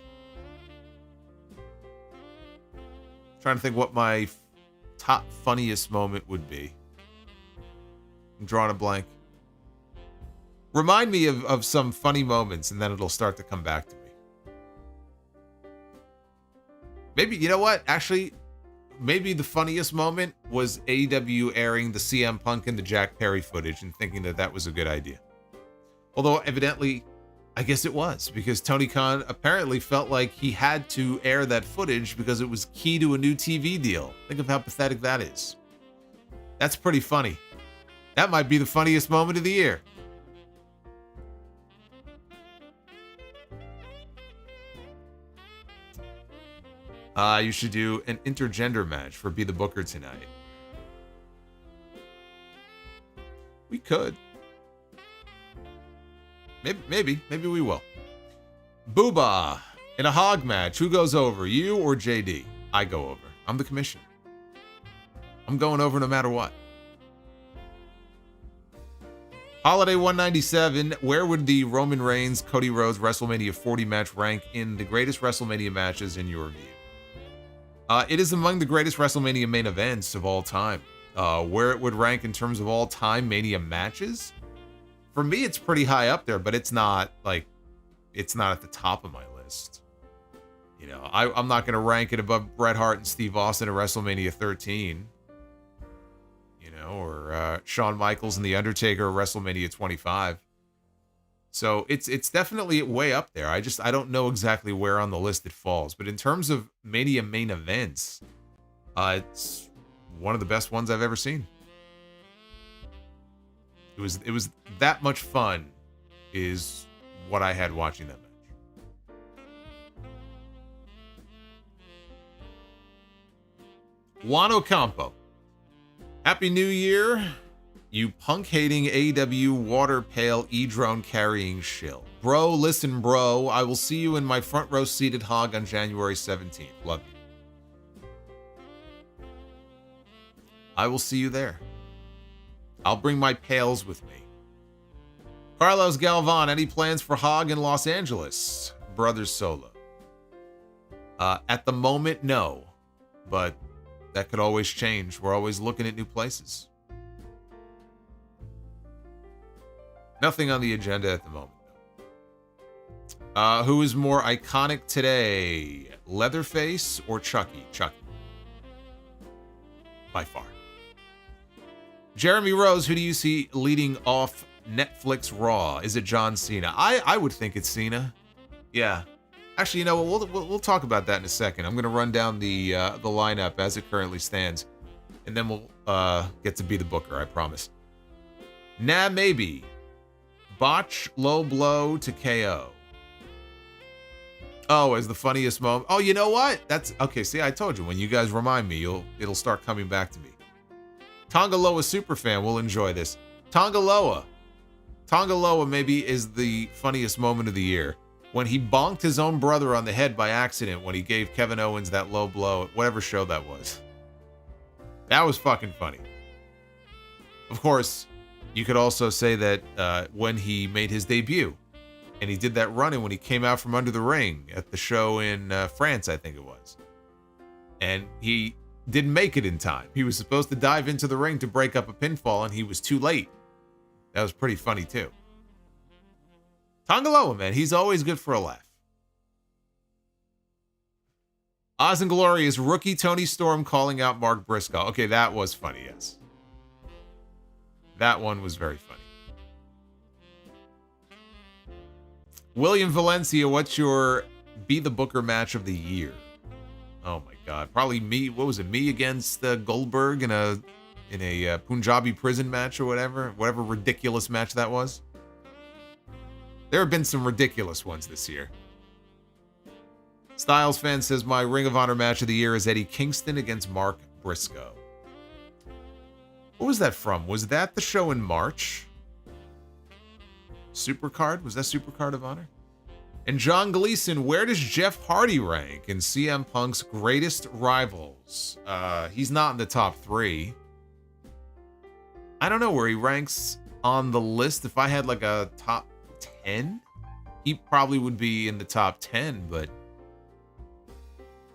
Trying to think what my top funniest moment would be. I'm drawing a blank. Remind me of some funny moments, and then it'll start to come back to me. Maybe, you know what? Actually, maybe the funniest moment was AEW airing the CM Punk and the Jack Perry footage and thinking that was a good idea. Although, evidently, I guess it was, because Tony Khan apparently felt like he had to air that footage because it was key to a new TV deal. Think of how pathetic that is. That's pretty funny. That might be the funniest moment of the year. You should do an intergender match for Be the Booker tonight. We could. Maybe we will. Booba. In a hog match, who goes over, you or JD? I go over. I'm the commissioner. I'm going over no matter what. Holiday 197, where would the Roman Reigns, Cody Rhodes WrestleMania 40 match rank in the greatest WrestleMania matches in your view? It is among the greatest WrestleMania main events of all time. Where it would rank in terms of all-time Mania matches? For me, it's pretty high up there, but it's not at the top of my list. You know, I'm not going to rank it above Bret Hart and Steve Austin at WrestleMania 13. You know, or Shawn Michaels and The Undertaker at WrestleMania 25. So it's definitely way up there. I don't know exactly where on the list it falls. But in terms of Mania main events, it's one of the best ones I've ever seen. It was that much fun is what I had watching that match. Wano Campo. Happy New Year, you punk-hating AEW water pail e-drone carrying shill. Bro, listen, bro. I will see you in my front row seated hog on January 17th. Love you. I will see you there. I'll bring my pails with me. Carlos Galvan, any plans for hog in Los Angeles? Brothers Solo. At the moment, no. But that could always change. We're always looking at new places. Nothing on the agenda at the moment, though. Who is more iconic today? Leatherface or Chucky? Chucky. By far. Jeremy Rose, who do you see leading off Netflix Raw? Is it John Cena? I would think it's Cena. Yeah. Actually, you know what? We'll talk about that in a second. I'm going to run down the lineup as it currently stands, and then we'll get to Be the Booker, I promise. Nah, maybe. Botch low blow to KO. Oh, as the funniest moment. Oh, you know what? That's okay. See, I told you when you guys remind me, it'll start coming back to me. Tongaloa superfan will enjoy this. Tongaloa maybe is the funniest moment of the year. When he bonked his own brother on the head by accident when he gave Kevin Owens that low blow at whatever show that was. That was fucking funny. Of course, you could also say that when he made his debut, and he did that run-in when he came out from under the ring at the show in France, I think it was. And he didn't make it in time. He was supposed to dive into the ring to break up a pinfall, and he was too late. That was pretty funny, too. Tongaloa, man, he's always good for a laugh. Oz and Glory is rookie Tony Storm calling out Mark Briscoe. Okay, that was funny, yes. That one was very funny. William Valencia, what's your Be the Booker match of the year? Oh my God, probably me. What was it? Me against Goldberg in a Punjabi prison match or whatever ridiculous match that was. There have been some ridiculous ones this year. Styles fan says my Ring of Honor match of the year is Eddie Kingston against Mark Briscoe. What was that from? Was that the show in March? Supercard? Was that Supercard of Honor? And John Gleason, where does Jeff Hardy rank in CM Punk's greatest rivals? He's not in the top 3. I don't know where he ranks on the list. If I had like a top 10, he probably would be in the top 10, but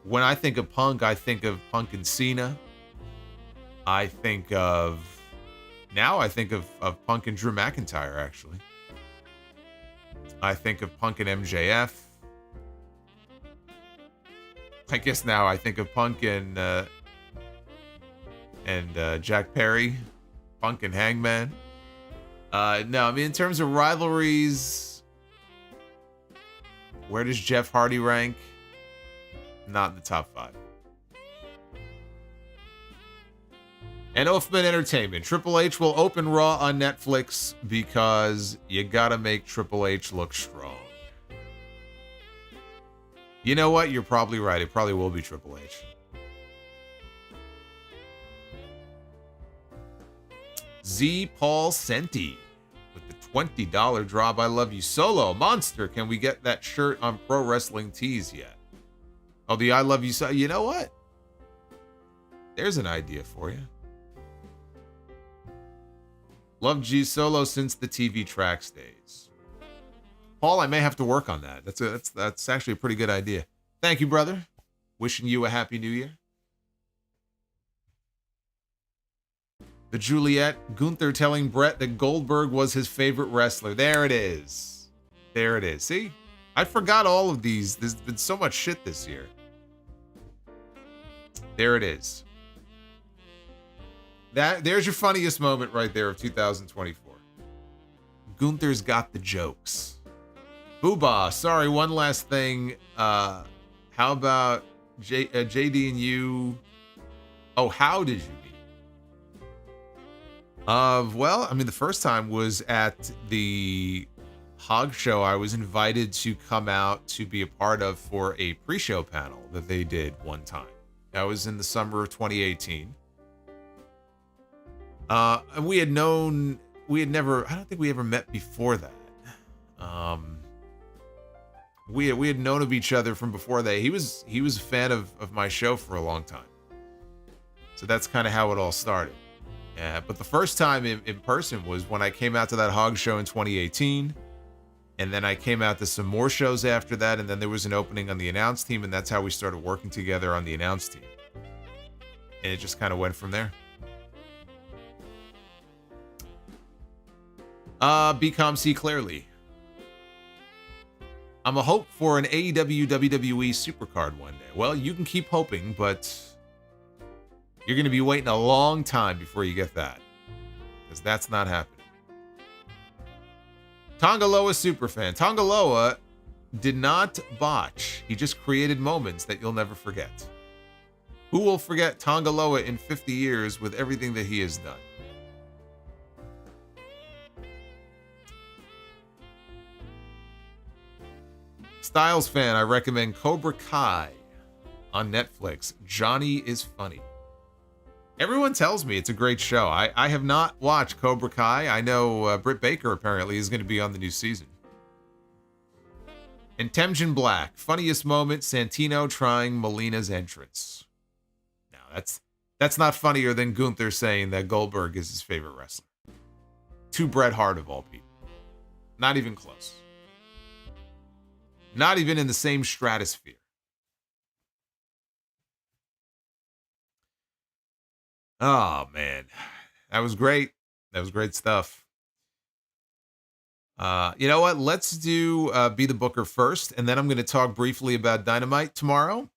when I think of Punk and Cena. I think of Punk and Drew McIntyre, actually. I think of Punk and MJF. I guess now I think of Punk and Jack Perry, Punk and Hangman. No, I mean, in terms of rivalries, where does Jeff Hardy rank? Not in the top 5. And Oathman Entertainment. Triple H will open Raw on Netflix because you gotta make Triple H look strong. You know what? You're probably right. It probably will be Triple H. Z Paul Senti with the $20 drop. I love you. Solo Monster. Can we get that shirt on Pro Wrestling Tees yet? Oh, the I love you. So you know what? There's an idea for you. Love G Solo since the TV Tracks days. Paul, I may have to work on that. That's actually a pretty good idea. Thank you, brother. Wishing you a happy new year. The Juliet, Gunther telling Brett that Goldberg was his favorite wrestler. There it is. There it is. See? I forgot all of these. There's been so much shit this year. There it is. There's your funniest moment right there of 2024. Gunther's got the jokes. Booba, sorry, one last thing. How about JD and you? Oh, how did you meet? Well, I mean, the first time was at the Hog Show. I was invited to come out to be a part of for a pre-show panel that they did one time. That was in the summer of 2018. And we had never, I don't think we ever met before that. We had known of each other from before that. He was a fan of my show for a long time. So that's kind of how it all started. Yeah, but the first time in person was when I came out to that Hog Show in 2018. And then I came out to some more shows after that. And then there was an opening on the announce team. And that's how we started working together on the announce team. And it just kind of went from there. BCOM C clearly. I'm a hope for an AEW WWE Supercard one day. Well, you can keep hoping, but you're going to be waiting a long time before you get that. Because that's not happening. Tongaloa Superfan. Tongaloa did not botch. He just created moments that you'll never forget. Who will forget Tongaloa in 50 years with everything that he has done? Styles fan, I recommend Cobra Kai on Netflix. Johnny is funny. Everyone tells me it's a great show. I have not watched Cobra Kai. I know Britt Baker apparently is going to be on the new season. And Temjin Black, funniest moment, Santino trying Melina's entrance. Now, that's not funnier than Gunther saying that Goldberg is his favorite wrestler. To Bret Hart of all people. Not even close. Not even in the same stratosphere. Oh, man. That was great. That was great stuff. You know what? Let's do Be the Booker first, and then I'm going to talk briefly about Dynamite tomorrow.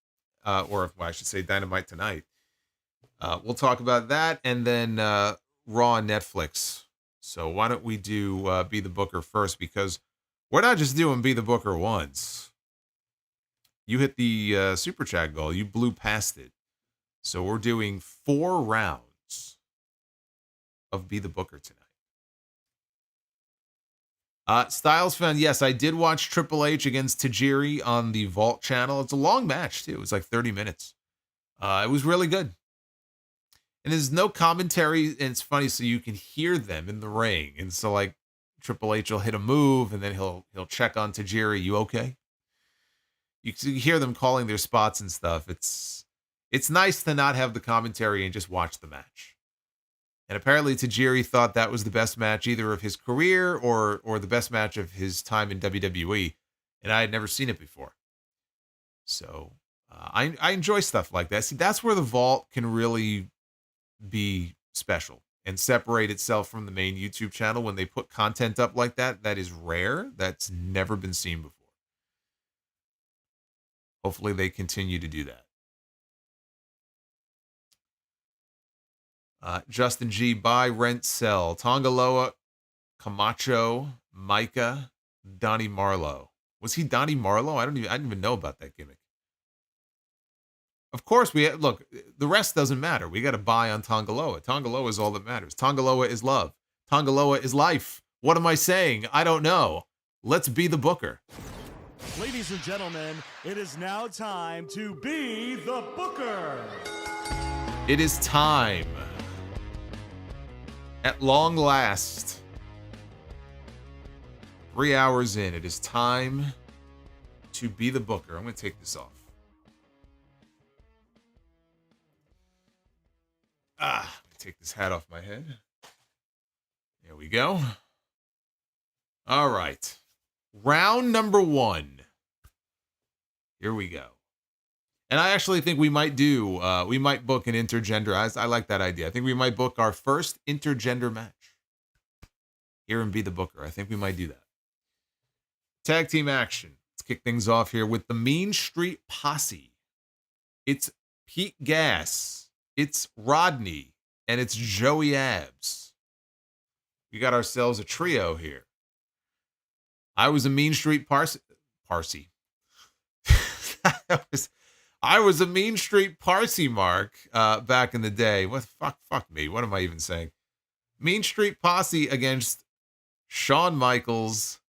Or I should say Dynamite tonight. We'll talk about that, and then Raw on Netflix. So why don't we do Be the Booker first, because we're not just doing Be the Booker once. You hit the Super Chat goal. You blew past it. So we're doing 4 rounds of Be the Booker tonight. Styles fan, yes, I did watch Triple H against Tajiri on the Vault channel. It's a long match, too. It was like 30 minutes. It was really good. And there's no commentary, and it's funny, so you can hear them in the ring. And so, like, Triple H will hit a move, and then he'll check on Tajiri. You okay? You can hear them calling their spots and stuff. It's nice to not have the commentary and just watch the match. And apparently Tajiri thought that was the best match either of his career or the best match of his time in WWE. And I had never seen it before. So I enjoy stuff like that. See, that's where the Vault can really be special and separate itself from the main YouTube channel. When they put content up like that, that is rare. That's never been seen before. Hopefully they continue to do that. Justin G, buy, rent, sell. Tongaloa, Camacho, Micah, Donnie Marlowe. Was he Donnie Marlowe? I didn't even know about that gimmick. Of course, look, the rest doesn't matter. We got to buy on Tongaloa. Tongaloa is all that matters. Tongaloa is love. Tongaloa is life. What am I saying? I don't know. Let's be the Booker. Ladies and gentlemen, it is now time to be the Booker. It is time. At long last. 3 hours in, it is time to be the Booker. I'm going to take this off. Take this hat off my head. There we go. All right. Round number 1. Here we go. And I actually think we might we might book an intergender. I like that idea. I think we might book our first intergender match here and be the Booker. I think we might do that. Tag team action. Let's kick things off here with the Mean Street Posse. It's Pete Gas. It's Rodney. And it's Joey Abs. We got ourselves a trio here. I was a Mean Street Parsi. I was a Mean Street Parsi Mark back in the day. What fuck me. What am I even saying? Mean Street Posse against Shawn Michaels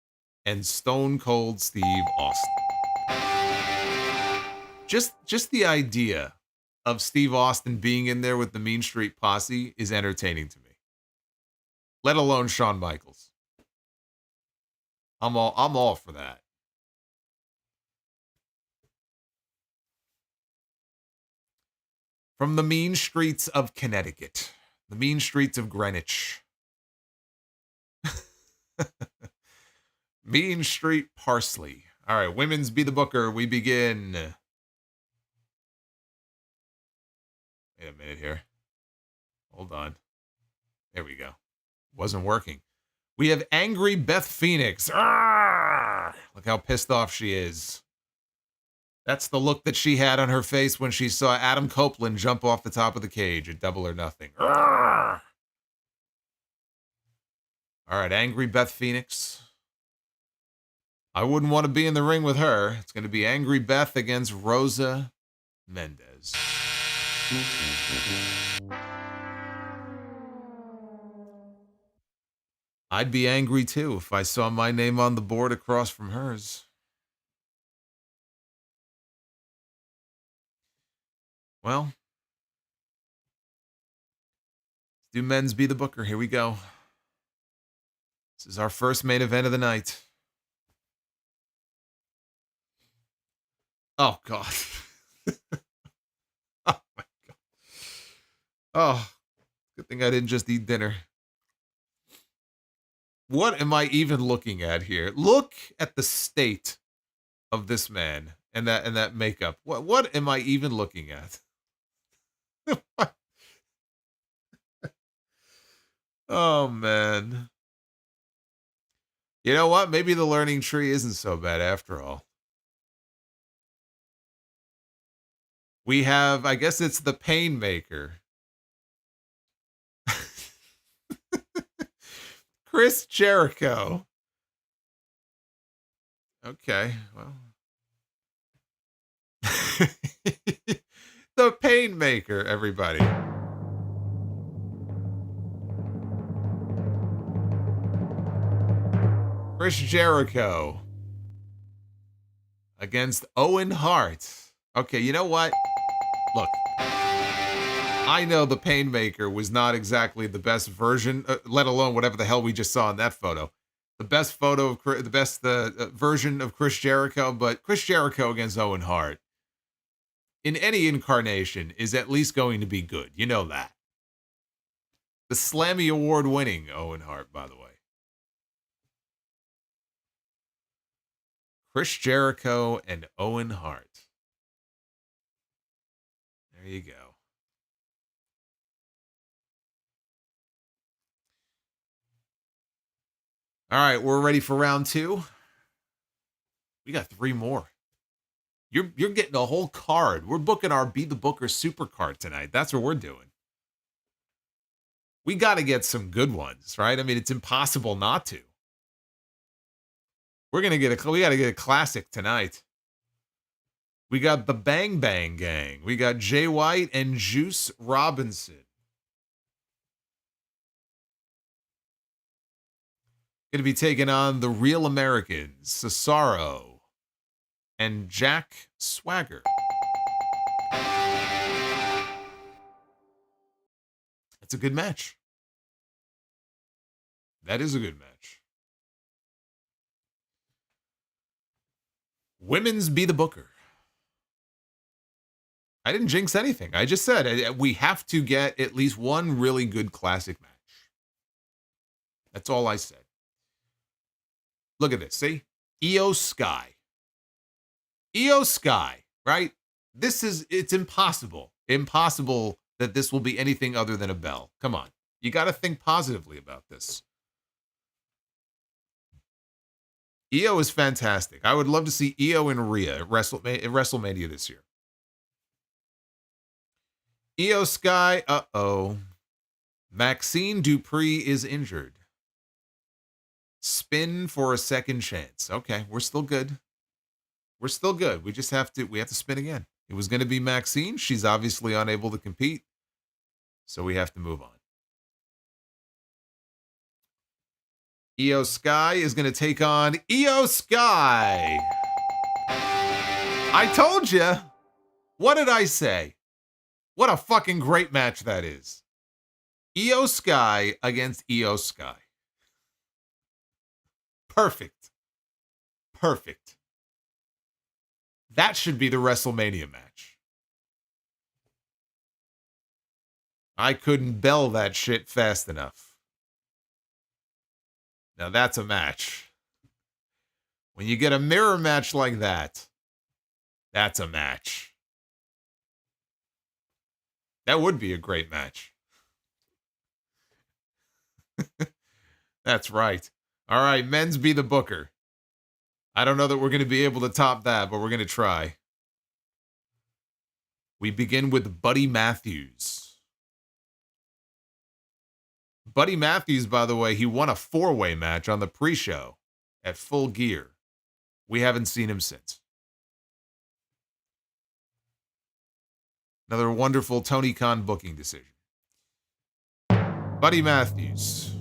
and Stone Cold Steve Austin. Just the idea of Steve Austin being in there with the Mean Street Posse is entertaining to me. Let alone Shawn Michaels. I'm all for that. From the mean streets of Connecticut, the mean streets of Greenwich. Mean Street Parsley. All right, women's Be the Booker. We begin. Wait a minute here. Hold on. There we go. Wasn't working. We have Angry Beth Phoenix. Arrgh! Look how pissed off she is. That's the look that she had on her face when she saw Adam Copeland jump off the top of the cage at Double or Nothing. Arrgh! All right, Angry Beth Phoenix. I wouldn't want to be in the ring with her. It's going to be Angry Beth against Rosa Mendez. I'd be angry too if I saw my name on the board across from hers. Well, let's do men's Be the Booker. Here we go. This is our first main event of the night. Oh, God. Oh, my God. Oh, good thing I didn't just eat dinner. What am I even looking at here? Look at the state of this man and that makeup. What am I even looking at? Oh, man. You know what? Maybe the learning tree isn't so bad after all. We have, I guess it's the Painmaker. Chris Jericho. Okay, well. The Painmaker, everybody. Chris Jericho against Owen Hart. Okay, you know what? Look, I know the Painmaker was not exactly the best version, let alone whatever the hell we just saw in that photo. The best photo of the best version of Chris Jericho, but Chris Jericho against Owen Hart in any incarnation is at least going to be good. You know that. The Slammy Award winning Owen Hart, by the way. Chris Jericho and Owen Hart. There you go. All right, we're ready for round 2. We got 3 more. You're getting a whole card. We're booking our Be the Booker super card tonight. That's what we're doing. We got to get some good ones, right? I mean, it's impossible not to. We got to get a classic tonight. We got the Bang Bang Gang. We got Jay White and Juice Robinson. Going to be taking on the Real Americans, Cesaro and Jack Swagger. That's a good match. That is a good match. Women's Be the Booker. I didn't jinx anything. I just said we have to get at least one really good classic match. That's all I said. Look at this. See? Io Sky. Io Sky, right? It's impossible. Impossible that this will be anything other than a bell. Come on. You got to think positively about this. Io is fantastic. I would love to see Io and Rhea at WrestleMania this year. Io Sky, uh-oh. Maxine Dupree is injured. Spin for a second chance. Okay, we're still good. We're still good. We just have to spin again. It was going to be Maxine. She's obviously unable to compete. So we have to move on. Io Sky is going to take on Io Sky. I told you. What did I say? What a fucking great match that is. Io Sky against Io Sky. Perfect. Perfect. That should be the WrestleMania match. I couldn't bell that shit fast enough. Now that's a match. When you get a mirror match like that, that's a match. That would be a great match. That's right. All right, men's Be the Booker. I don't know that we're going to be able to top that, but we're going to try. We begin with Buddy Matthews. Buddy Matthews, by the way, he won a 4-way match on the pre-show at Full Gear. We haven't seen him since. Another wonderful Tony Khan booking decision. Buddy Matthews.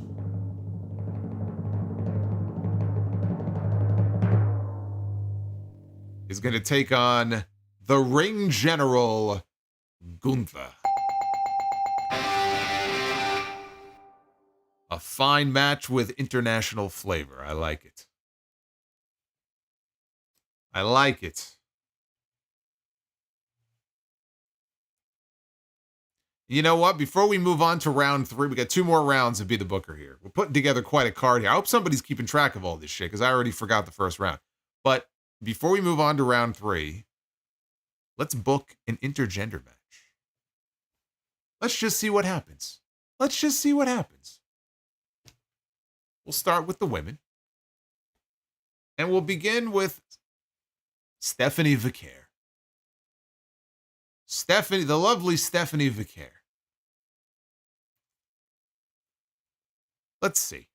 Is going to take on the Ring General, Gunther. A fine match with international flavor. I like it. I like it. You know what? Before we move on to round 3, we got 2 more rounds of Be the Booker here. We're putting together quite a card here. I hope somebody's keeping track of all this shit, because I already forgot the first round. But before we move on to round 3, let's book an intergender match. Let's just see what happens. Let's just see what happens. We'll start with the women. And we'll begin with Stephanie Vicaire. Stephanie, the lovely Stephanie Vicaire. Let's see.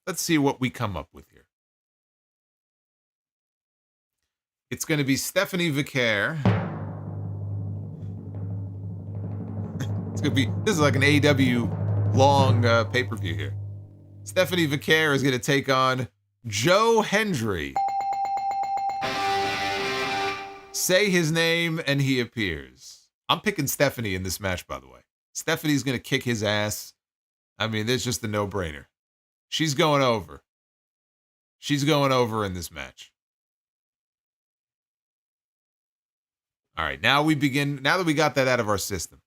Let's see what we come up with here. It's going to be Stephanie Vicaire. It's going to be, this is like an AEW long pay-per-view here. Stephanie Vicaire is going to take on Joe Hendry. Say his name and he appears. I'm picking Stephanie in this match, by the way. Stephanie's going to kick his ass. I mean, there's just a no-brainer. She's going over. She's going over in this match. All right, now we begin. Now that we got that out of our system.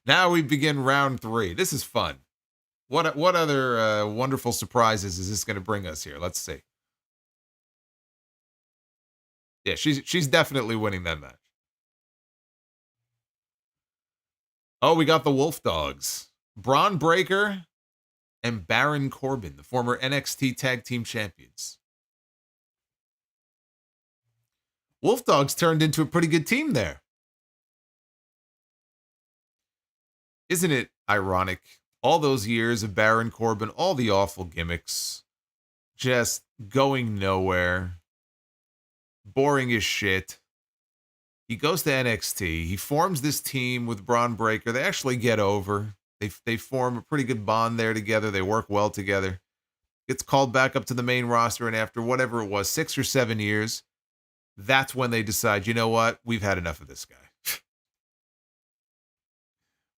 Now we begin round 3. This is fun. What other wonderful surprises is this going to bring us here? Let's see. Yeah, she's definitely winning that match. Oh, we got the Wolf Dogs. Braun Breaker and Baron Corbin, the former NXT Tag Team Champions. Wolf Dogs turned into a pretty good team there. Isn't it ironic? All those years of Baron Corbin, all the awful gimmicks, just going nowhere. Boring as shit. He goes to NXT. He forms this team with Braun Breaker. They actually get over. They form a pretty good bond there together. They work well together. gets called back up to the main roster, and after whatever it was, 6 or 7 years, that's when they decide, you know what? We've had enough of this guy.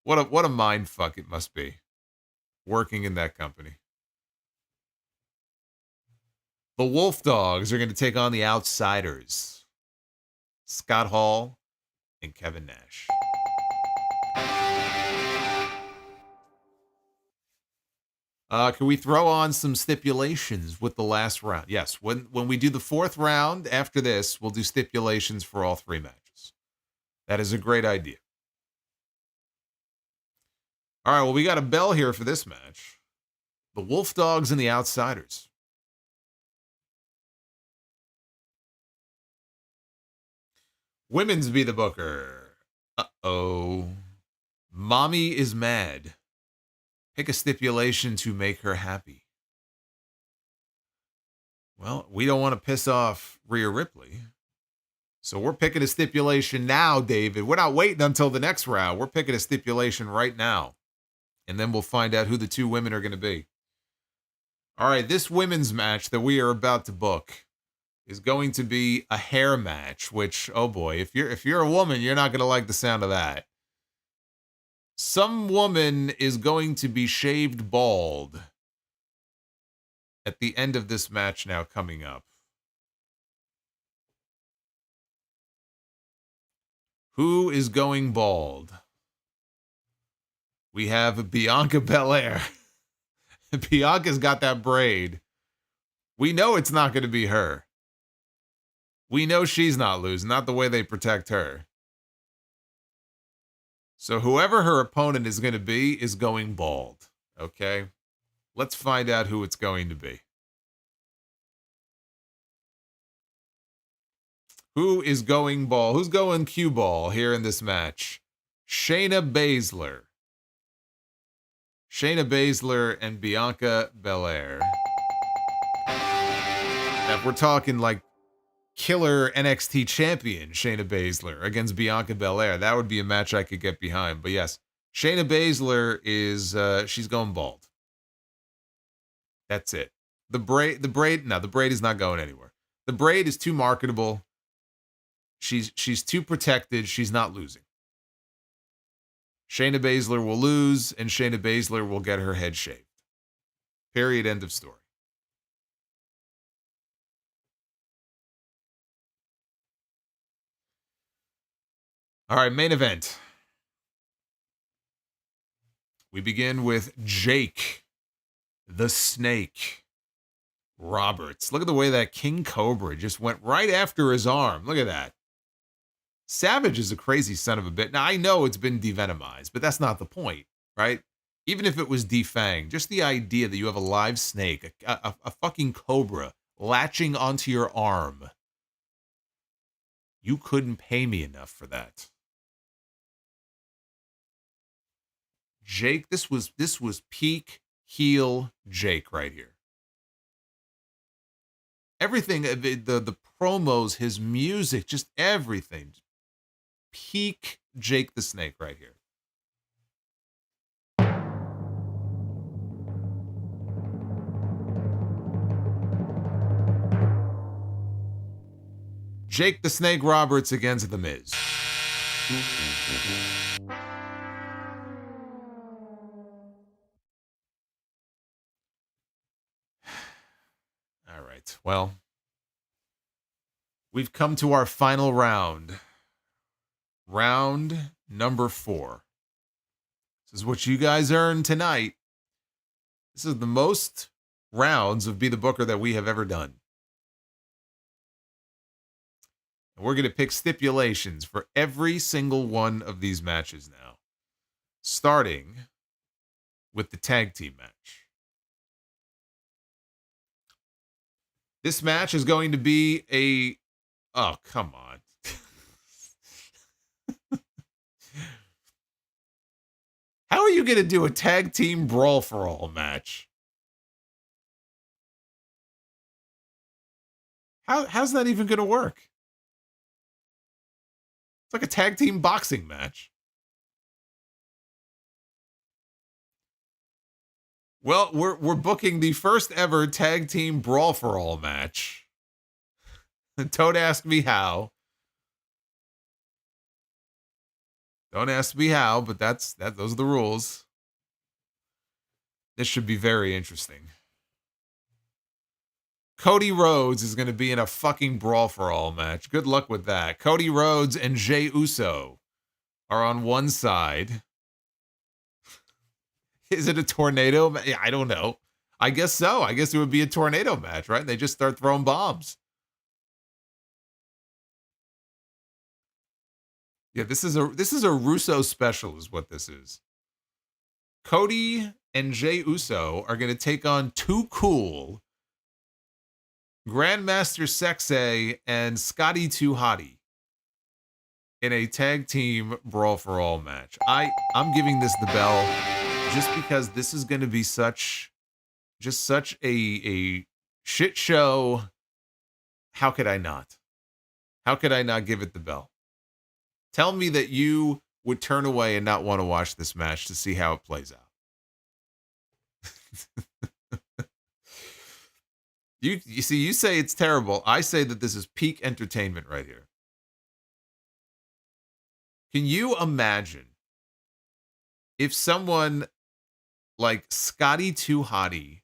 What a mind fuck it must be working in that company. The Wolf Dogs are going to take on the Outsiders. Scott Hall and Kevin Nash. Can we throw on some stipulations with the last round? Yes, when we do the 4th round after this, we'll do stipulations for all 3 matches. That is a great idea. All right, well, we got a bell here for this match. The Wolf Dogs and the Outsiders. Women's Be the Booker. Uh-oh. Mommy is mad. Pick a stipulation to make her happy. Well, we don't want to piss off Rhea Ripley. So we're picking a stipulation now, David. We're not waiting until the next round. We're picking a stipulation right now. And then we'll find out who the 2 women are going to be. All right, this women's match that we are about to book is going to be a hair match, which, oh boy, if you're a woman, you're not going to like the sound of that. Some woman is going to be shaved bald at the end of this match now coming up. Who is going bald? We have Bianca Belair. Bianca's got that braid. We know it's not going to be her. We know she's not losing, not the way they protect her. So whoever her opponent is going to be is going bald. Okay? Let's find out who it's going to be. Who is going bald? Who's going cue ball here in this match? Shayna Baszler. Shayna Baszler and Bianca Belair. Now, if we're talking like killer NXT champion Shayna Baszler against Bianca Belair, that would be a match I could get behind. But yes, Shayna Baszler is she's going bald. That's it. The braid is not going anywhere. The braid is too marketable. She's too protected. She's not losing. Shayna Baszler will lose, and Shayna Baszler will get her head shaved. Period. End of story. All right, main event. We begin with Jake, the Snake Roberts. Look at the way that King Cobra just went right after his arm. Look at that. Savage is a crazy son of a bitch. Now, I know it's been devenomized, but that's not the point, right? Even if it was defanged, just the idea that you have a live snake, a fucking cobra latching onto your arm. You couldn't pay me enough for that. Jake, this was peak heel Jake right here. Everything, the promos, his music, just everything. Peak Jake the Snake right here. Jake the Snake Roberts against The Miz. All right, well, we've come to our final round. Round number 4. This is what you guys earned tonight. This is the most rounds of Be the Booker that we have ever done. And we're going to pick stipulations for every single one of these matches now. Starting with the tag team match. This match is going to be a... Oh, come on. How are you going to do a tag team brawl for all match? How's that even going to work? It's like a tag team boxing match. Well, we're booking the first ever tag team brawl for all match. Don't ask me how. Don't ask me how, but those are the rules. This should be very interesting. Cody Rhodes is going to be in a fucking brawl for all match. Good luck with that. Cody Rhodes and Jey Uso are on one side. Is it a tornado? I don't know. I guess so. I guess it would be a tornado match, right? They just start throwing bombs. Yeah, this is a Russo special is what this is. Cody and Jey Uso are going to take on Too Cool, Grandmaster Sexay, and Scotty Too Hottie in a tag team brawl for all match. I'm giving this the bell just because this is going to be such a shit show. How could I not? How could I not give it the bell? Tell me that you would turn away and not want to watch this match to see how it plays out. You see, you say it's terrible. I say that this is peak entertainment right here. Can you imagine if someone like Scotty Too Hottie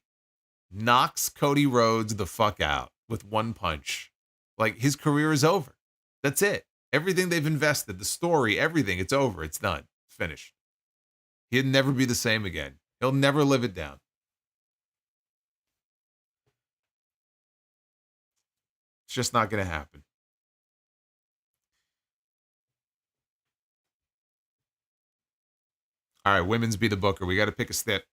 knocks Cody Rhodes the fuck out with one punch? Like, his career is over. That's it. Everything they've invested, the story, everything, it's over. It's done. It's finished. He'll never be the same again. He'll never live it down. It's just not going to happen. All right, women's be the booker. We got to pick a step.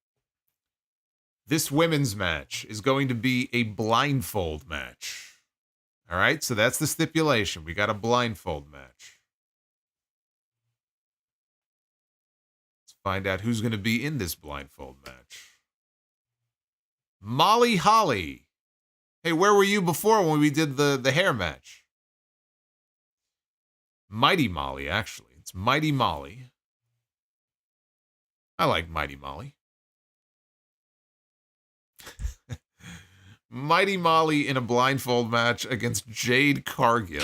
This women's match is going to be a blindfold match. All right, so that's the stipulation. We got a blindfold match. Let's find out who's going to be in this blindfold match. Molly Holly. Hey, where were you before when we did the hair match? Mighty Molly, actually. It's Mighty Molly. I like Mighty Molly. Mighty Molly in a blindfold match against Jade Cargill.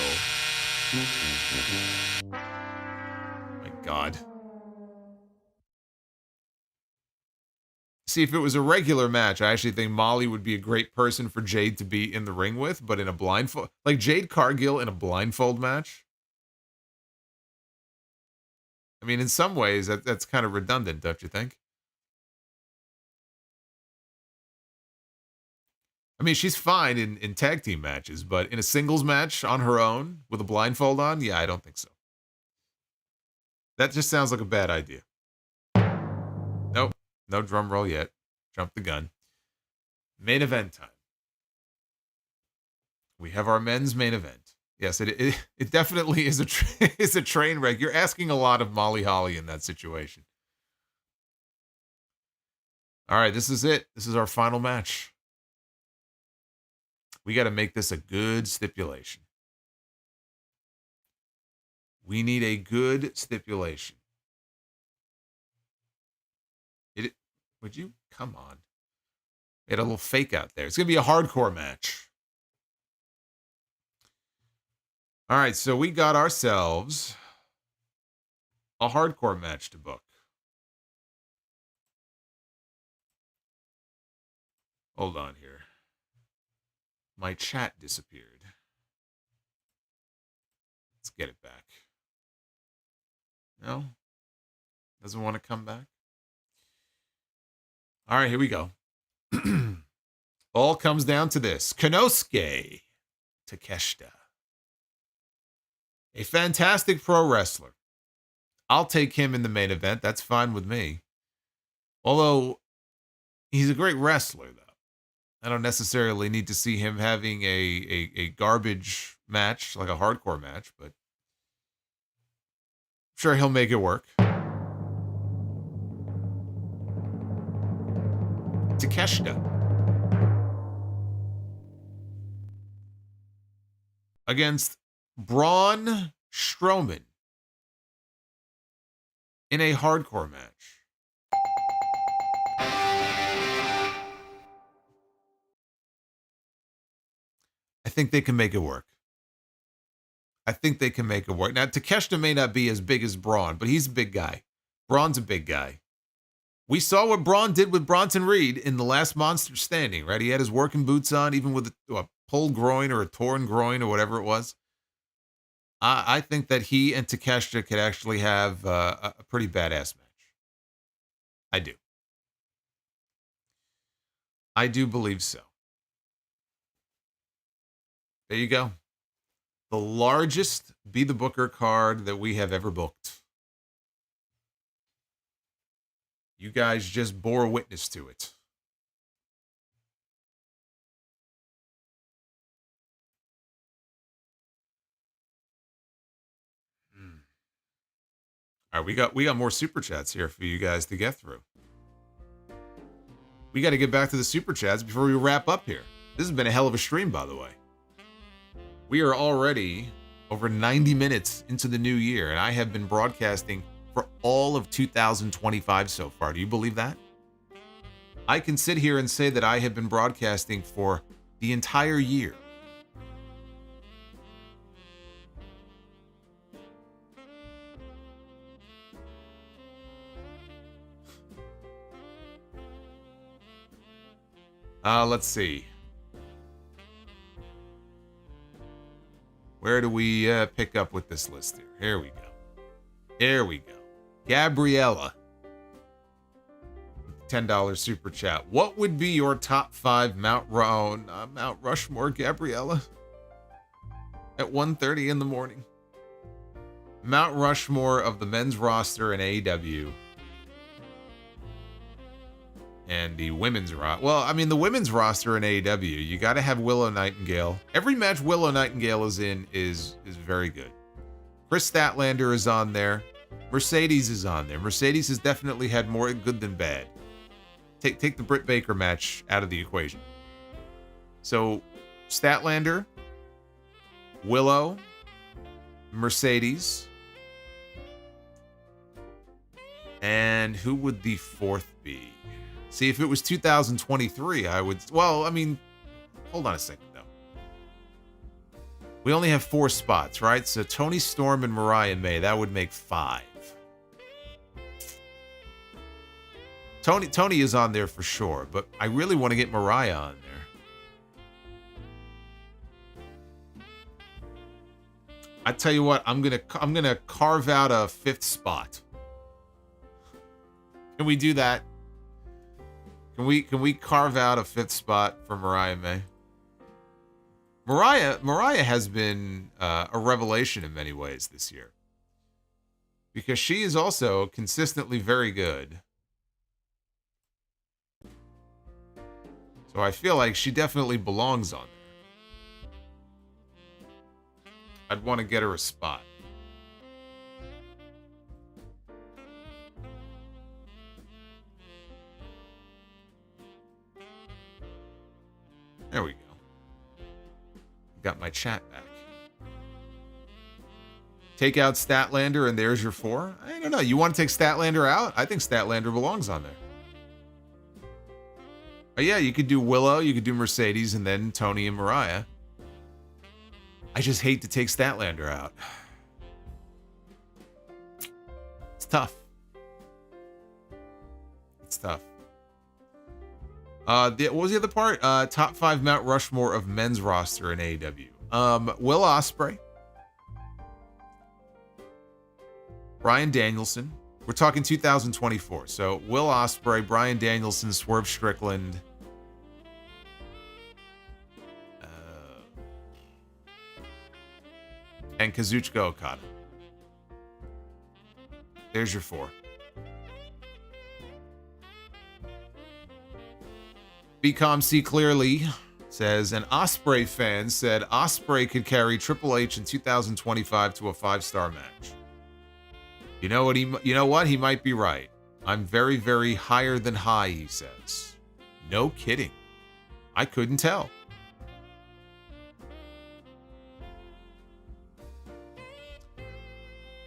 My God. See, if it was a regular match, I actually think Molly would be a great person for Jade to be in the ring with, but in a blindfold, like Jade Cargill in a blindfold match. I mean, in some ways, that's kind of redundant, don't you think? I mean, she's fine in tag team matches, but in a singles match on her own with a blindfold on, yeah, I don't think so. That just sounds like a bad idea. Nope, no drum roll yet. Jump the gun. Main event time. We have our men's main event. Yes, it definitely is is a train wreck. You're asking a lot of Molly Holly in that situation. All right, this is it. This is our final match. We got to make this a good stipulation. We need a good stipulation. Would you? Come on. We had a little fake out there. It's going to be a hardcore match. All right, so we got ourselves a hardcore match to book. Hold on here. My chat disappeared. Let's get it back. No? Doesn't want to come back? All right, here we go. All comes down to this. Konosuke Takeshita. A fantastic pro wrestler. I'll take him in the main event. That's fine with me. Although, he's a great wrestler, though. I don't necessarily need to see him having a garbage match, like a hardcore match, but I'm sure he'll make it work. Takeshita against Braun Strowman in a hardcore match. think they can make it work. I think they can make it work. Now, Takeshita may not be as big as Braun, but he's a big guy. Braun's a big guy. We saw what Braun did with Bronson Reed in the last Monster Standing, right? He had his working boots on, even with a pulled groin or a torn groin or whatever it was. I think that he and Takeshita could actually have a pretty badass match. I do. I do believe so. There you go. The largest Be the Booker card that we have ever booked. You guys just bore witness to it. All right, we got more super chats here for you guys to get through. We got to get back to the super chats before we wrap up here. This has been a hell of a stream, by the way. We are already over 90 minutes into the new year, and I have been broadcasting for all of 2025 so far. Do you believe that? I can sit here and say that I have been broadcasting for the entire year. Let's see. Where do we pick up with this list here? Here we go. Here we go. Gabriella. $10 super chat. What would be your top 5 Mount Rushmore, Gabriella? At 1:30 in the morning. Mount Rushmore of the men's roster in AEW. And the women's roster. Well, I mean, the women's roster in AEW, you got to have Willow Nightingale. Every match Willow Nightingale is in is very good. Chris Statlander is on there. Mercedes is on there. Mercedes has definitely had more good than bad. Take the Britt Baker match out of the equation. So, Statlander, Willow, Mercedes, and who would the fourth be? See, if it was 2023, I would... Well, I mean, hold on a second, though. We only have 4 spots, right? So Toni Storm and Mariah May, that would make 5. Tony is on there for sure, but I really want to get Mariah on there. I tell you what, I'm gonna carve out a 5th spot. Can we do that? Can we carve out a 5th spot for Mariah May? Mariah has been a revelation in many ways this year, because she is also consistently very good. So I feel like she definitely belongs on there. I'd want to get her a spot. There we go. Got my chat back. Take out Statlander and there's your 4? I don't know. You want to take Statlander out? I think Statlander belongs on there. But yeah, you could do Willow, you could do Mercedes, and then Tony and Mariah. I just hate to take Statlander out. It's tough. It's tough. What was the other part? Top 5 Mount Rushmore of men's roster in AEW. Will Ospreay. Bryan Danielson. We're talking 2024. So Will Ospreay, Bryan Danielson, Swerve Strickland. And Kazuchika Okada. There's your 4. BCOM See Clearly says, an Ospreay fan said Ospreay could carry Triple H in 2025 to a 5-star match. You know what? He might be right. I'm very, very higher than high, he says. No kidding. I couldn't tell.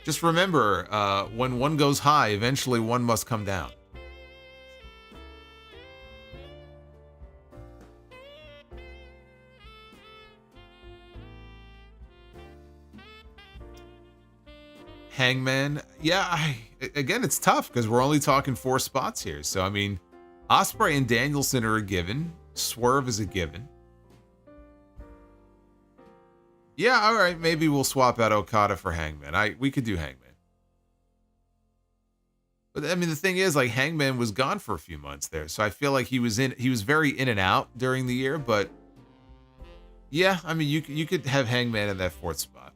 Just remember, when one goes high, eventually one must come down. Hangman, yeah, again, it's tough because we're only talking 4 spots here. So, I mean, Ospreay and Danielson are a given. Swerve is a given. Yeah, all right, maybe we'll swap out Okada for Hangman. We could do Hangman. But I mean, the thing is, like, Hangman was gone for a few months there, so I feel like he was very in and out during the year. But yeah, I mean, you could have Hangman in that 4th spot.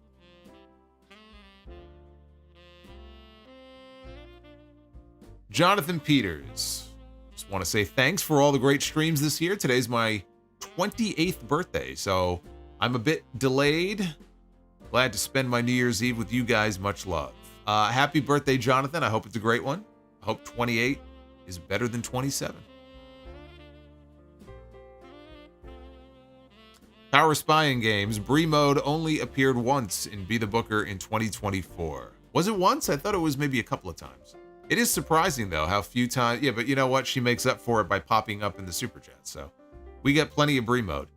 Jonathan Peters, just want to say thanks for all the great streams this year. Today's my 28th birthday, so I'm a bit delayed. Glad to spend my New Year's Eve with you guys. Much love. Happy birthday, Jonathan. I hope it's a great one. I hope 28 is better than 27. Power Spying Games. Bree Mode only appeared once in Be the Booker in 2024. Was it once? I thought it was maybe a couple of times. It is surprising, though, how few times... Yeah, but you know what? She makes up for it by popping up in the Super Chat, so we get plenty of Bree Mode.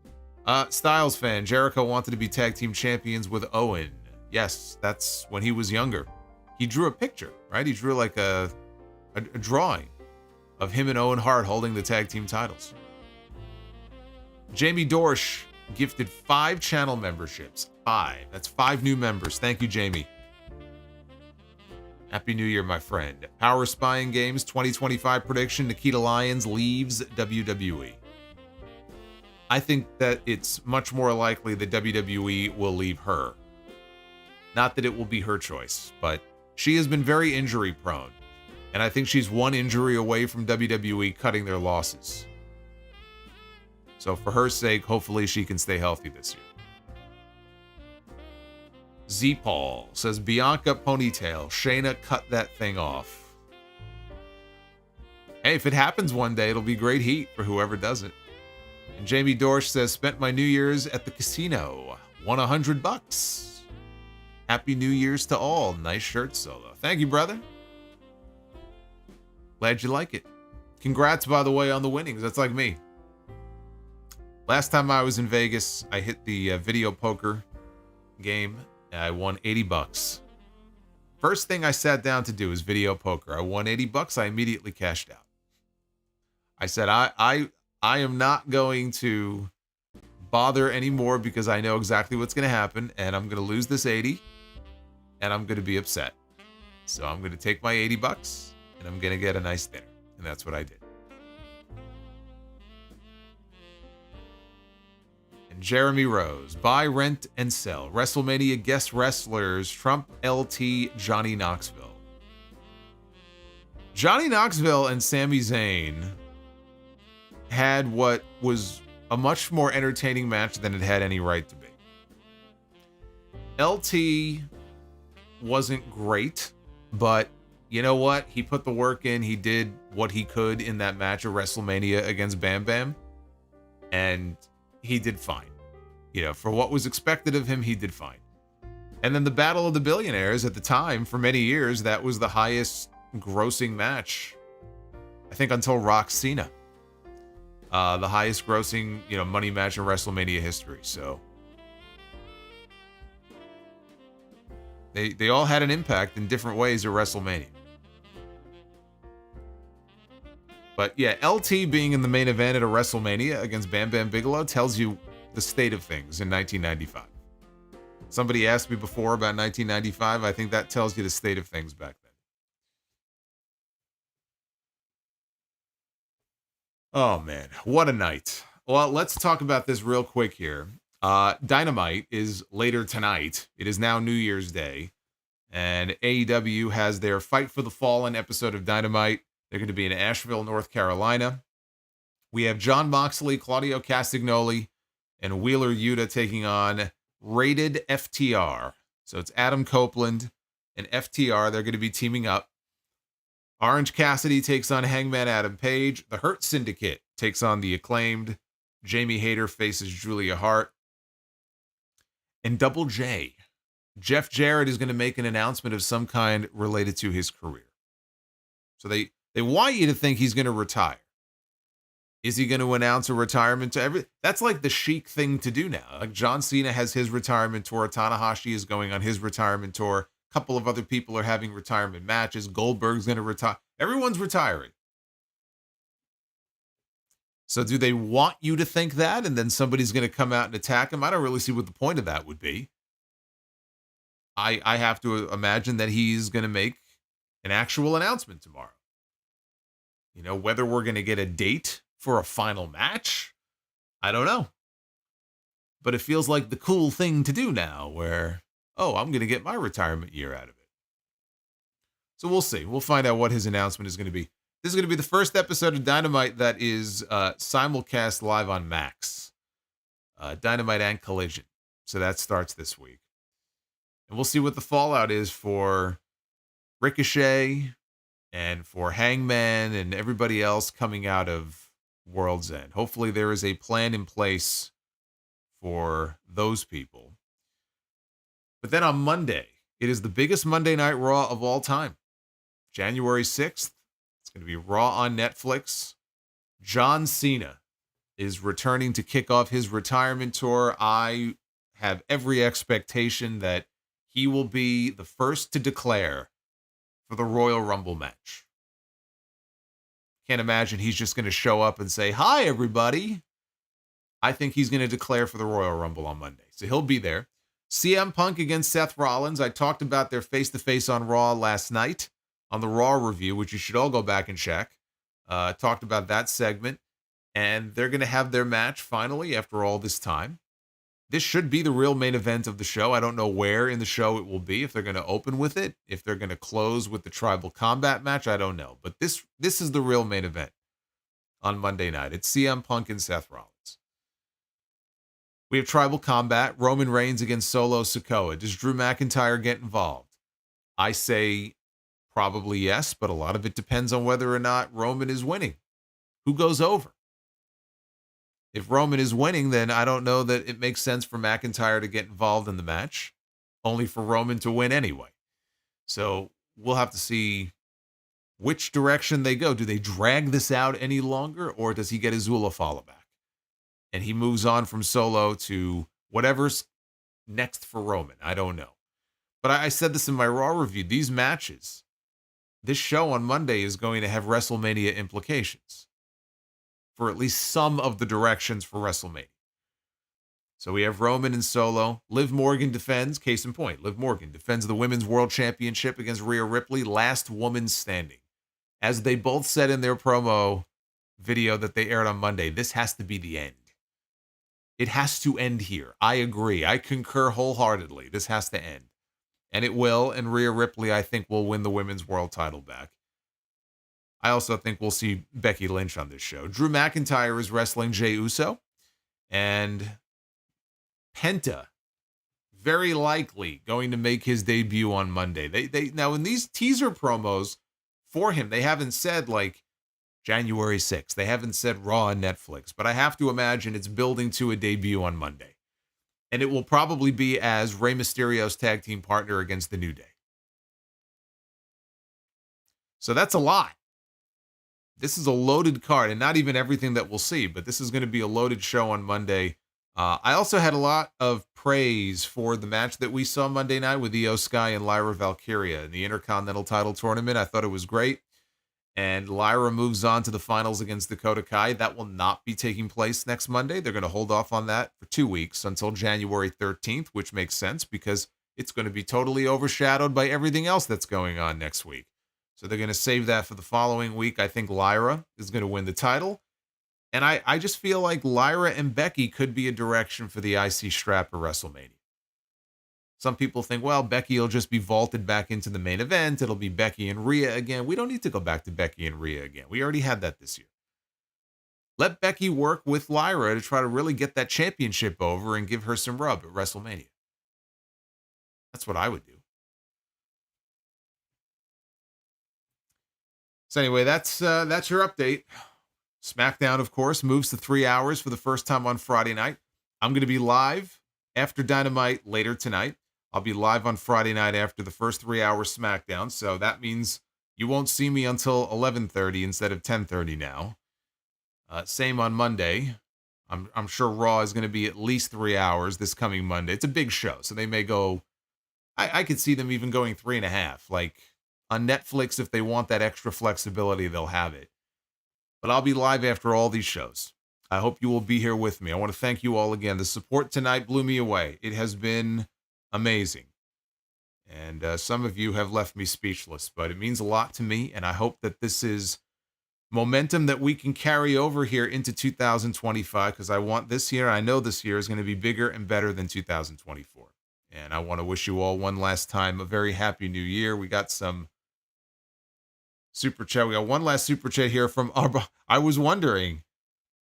Styles fan. Jericho wanted to be tag team champions with Owen. Yes, that's when he was younger. He drew a picture, right? He drew like a drawing of him and Owen Hart holding the tag team titles. Jamie Dorsch gifted 5 channel memberships. 5. That's 5 new members. Thank you, Jamie. Happy New Year, my friend. Power Spying Games 2025 prediction. Nikita Lyons leaves WWE. I think that it's much more likely that WWE will leave her. Not that it will be her choice, but she has been very injury prone. And I think she's one injury away from WWE cutting their losses. So for her sake, hopefully she can stay healthy this year. Z-Paul says, Bianca ponytail. Shayna cut that thing off. Hey, if it happens one day, it'll be great heat for whoever does it. And Jamie Dorsch says, spent my New Year's at the casino. Won $100. Happy New Year's to all. Nice shirt, Solo. Thank you, brother. Glad you like it. Congrats, by the way, on the winnings. That's like me. Last time I was in Vegas, I hit the video poker game. I won $80. First thing I sat down to do is video poker. I won $80. I immediately cashed out. I said, I am not going to bother anymore because I know exactly what's going to happen, and I'm going to lose this 80, and I'm going to be upset. So I'm going to take my $80, and I'm going to get a nice dinner. And that's what I did. And Jeremy Rose, buy, rent, and sell. WrestleMania guest wrestlers, Trump, LT, Johnny Knoxville. Johnny Knoxville and Sami Zayn had what was a much more entertaining match than it had any right to be. LT wasn't great, but you know what? He put the work in. He did what he could in that match at WrestleMania against Bam Bam, and he did fine. You know, for what was expected of him, he did fine. And then the Battle of the Billionaires at the time, for many years, that was the highest grossing match, I think, until Rock Cena. The highest grossing, money match in WrestleMania history. So they all had an impact in different ways at WrestleMania. But yeah, LT being in the main event at a WrestleMania against Bam Bam Bigelow tells you the state of things in 1995. Somebody asked me before about 1995. I think that tells you the state of things back then. Oh, man, what a night. Well, let's talk about this real quick here. Dynamite is later tonight. It is now New Year's Day. And AEW has their Fight for the Fallen episode of Dynamite. They're going to be in Asheville, North Carolina. We have Jon Moxley, Claudio Castagnoli, and Wheeler Yuta taking on Rated FTR. So it's Adam Copeland and FTR. They're going to be teaming up. Orange Cassidy takes on Hangman Adam Page. The Hurt Syndicate takes on the Acclaimed. Jamie Hayter faces Julia Hart. And Double J, Jeff Jarrett is going to make an announcement of some kind related to his career. So they want you to think he's going to retire. Is he going to announce a retirement to every? That's like the chic thing to do now. Like John Cena has his retirement tour. Tanahashi is going on his retirement tour. couple of other people are having retirement matches. Goldberg's going to retire. Everyone's retiring. So do they want you to think that, and then somebody's going to come out and attack him? I don't really see what the point of that would be. I have to imagine that he's going to make an actual announcement tomorrow. You know, whether we're going to get a date for a final match, I don't know. But it feels like the cool thing to do now where, oh, I'm going to get my retirement year out of it. So we'll see. We'll find out what his announcement is going to be. This is going to be the first episode of Dynamite that is simulcast live on Max. Dynamite and Collision. So that starts this week. And we'll see what the fallout is for Ricochet and for Hangman and everybody else coming out of World's End. Hopefully there is a plan in place for those people. But then on Monday, it is the biggest Monday Night Raw of all time. January 6th, it's going to be Raw on Netflix. John Cena is returning to kick off his retirement tour. I have every expectation that he will be the first to declare for the Royal Rumble match. Can't imagine he's just going to show up and say, "Hi, everybody." I think he's going to declare for the Royal Rumble on Monday. So he'll be there. CM Punk against Seth Rollins. I talked about their face-to-face on Raw last night on the Raw review, which you should all go back and check. Talked about that segment. And they're going to have their match finally after all this time. This should be the real main event of the show. I don't know where in the show it will be, if they're going to open with it, if they're going to close with the Tribal Combat match, I don't know. But this is the real main event on Monday night. It's CM Punk and Seth Rollins. We have Tribal Combat, Roman Reigns against Solo Sikoa. Does Drew McIntyre get involved? I say probably yes, but a lot of it depends on whether or not Roman is winning. Who goes over? If Roman is winning, then I don't know that it makes sense for McIntyre to get involved in the match, only for Roman to win anyway. So we'll have to see which direction they go. Do they drag this out any longer, or does he get his Zulafala back? And he moves on from Solo to whatever's next for Roman. I don't know. But I said this in my Raw review. These matches, this show on Monday is going to have WrestleMania implications for at least some of the directions for WrestleMania. So we have Roman and Solo. Liv Morgan defends, case in point, Liv Morgan defends the Women's World Championship against Rhea Ripley, last woman standing. As they both said in their promo video that they aired on Monday, this has to be the end. It has to end here. I agree. I concur wholeheartedly. This has to end. And it will, and Rhea Ripley, I think, will win the Women's World title back. I also think we'll see Becky Lynch on this show. Drew McIntyre is wrestling Jey Uso. And Penta, very likely going to make his debut on Monday. They now, in these teaser promos for him, they haven't said, like, January 6th. They haven't said Raw on Netflix. But I have to imagine it's building to a debut on Monday. And it will probably be as Rey Mysterio's tag team partner against the New Day. So that's a lot. This is a loaded card, and not even everything that we'll see, but this is going to be a loaded show on Monday. I also had a lot of praise for the match that we saw Monday night with Io Sky and Lyra Valkyria in the Intercontinental title tournament. I thought it was great. And Lyra moves on to the finals against Dakota Kai. That will not be taking place next Monday. They're going to hold off on that for 2 weeks until January 13th, which makes sense because it's going to be totally overshadowed by everything else that's going on next week. So they're going to save that for the following week. I think Lyra is going to win the title. And I just feel like Lyra and Becky could be a direction for the IC strap at WrestleMania. Some people think, well, Becky will just be vaulted back into the main event. It'll be Becky and Rhea again. We don't need to go back to Becky and Rhea again. We already had that this year. Let Becky work with Lyra to try to really get that championship over and give her some rub at WrestleMania. That's what I would do. So anyway, that's your update. SmackDown, of course, moves to 3 hours for the first time on Friday night. I'm going to be live after Dynamite later tonight. I'll be live on Friday night after the first 3 hours SmackDown. So that means you won't see me until 11:30 instead of 10:30 now. Same on Monday. I'm sure Raw is going to be at least 3 hours this coming Monday. It's a big show, so they may go I could see them even going 3.5. Like on Netflix, if they want that extra flexibility, they'll have it. But I'll be live after all these shows. I hope you will be here with me. I want to thank you all again. The support tonight blew me away. It has been amazing. And some of you have left me speechless, but it means a lot to me. And I hope that this is momentum that we can carry over here into 2025, because I want this year, I know this year is going to be bigger and better than 2024. And I want to wish you all one last time a very happy new year. We got some super chat. We got one last super chat here from I was wondering.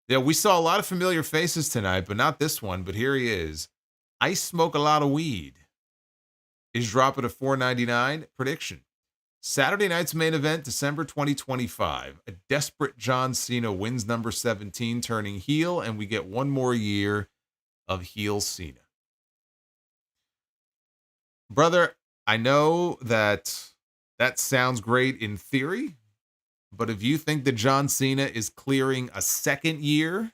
Yeah, we saw a lot of familiar faces tonight, but not this one. But here he is. I smoke a lot of weed. Is dropping a $4.99 prediction. Saturday night's main event, December 2025. A desperate John Cena wins number 17, turning heel, and we get one more year of heel Cena. Brother, I know that sounds great in theory, but if you think that John Cena is clearing a second year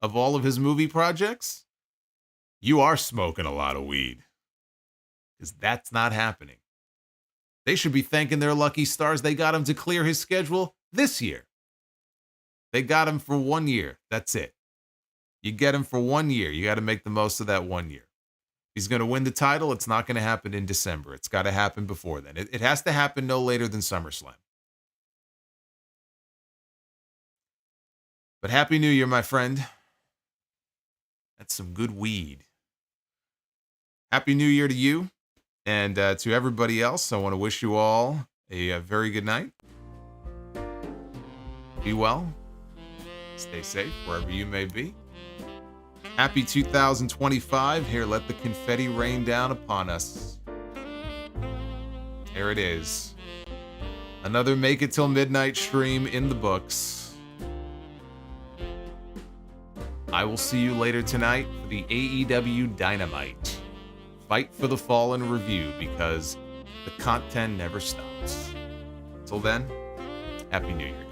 of all of his movie projects, you are smoking a lot of weed. Because that's not happening. They should be thanking their lucky stars they got him to clear his schedule this year. They got him for 1 year. That's it. You get him for 1 year. You got to make the most of that 1 year. He's going to win the title. It's not going to happen in December. It's got to happen before then. It has to happen no later than SummerSlam. But Happy New Year, my friend. That's some good weed. Happy New Year to you. And to everybody else, I want to wish you all a very good night. Be well. Stay safe wherever you may be. Happy 2025. Here, let the confetti rain down upon us. Here it is. Another Make It Till Midnight stream in the books. I will see you later tonight for the AEW Dynamite. Fight for the Fallen review, because the content never stops. Until then, Happy New Year.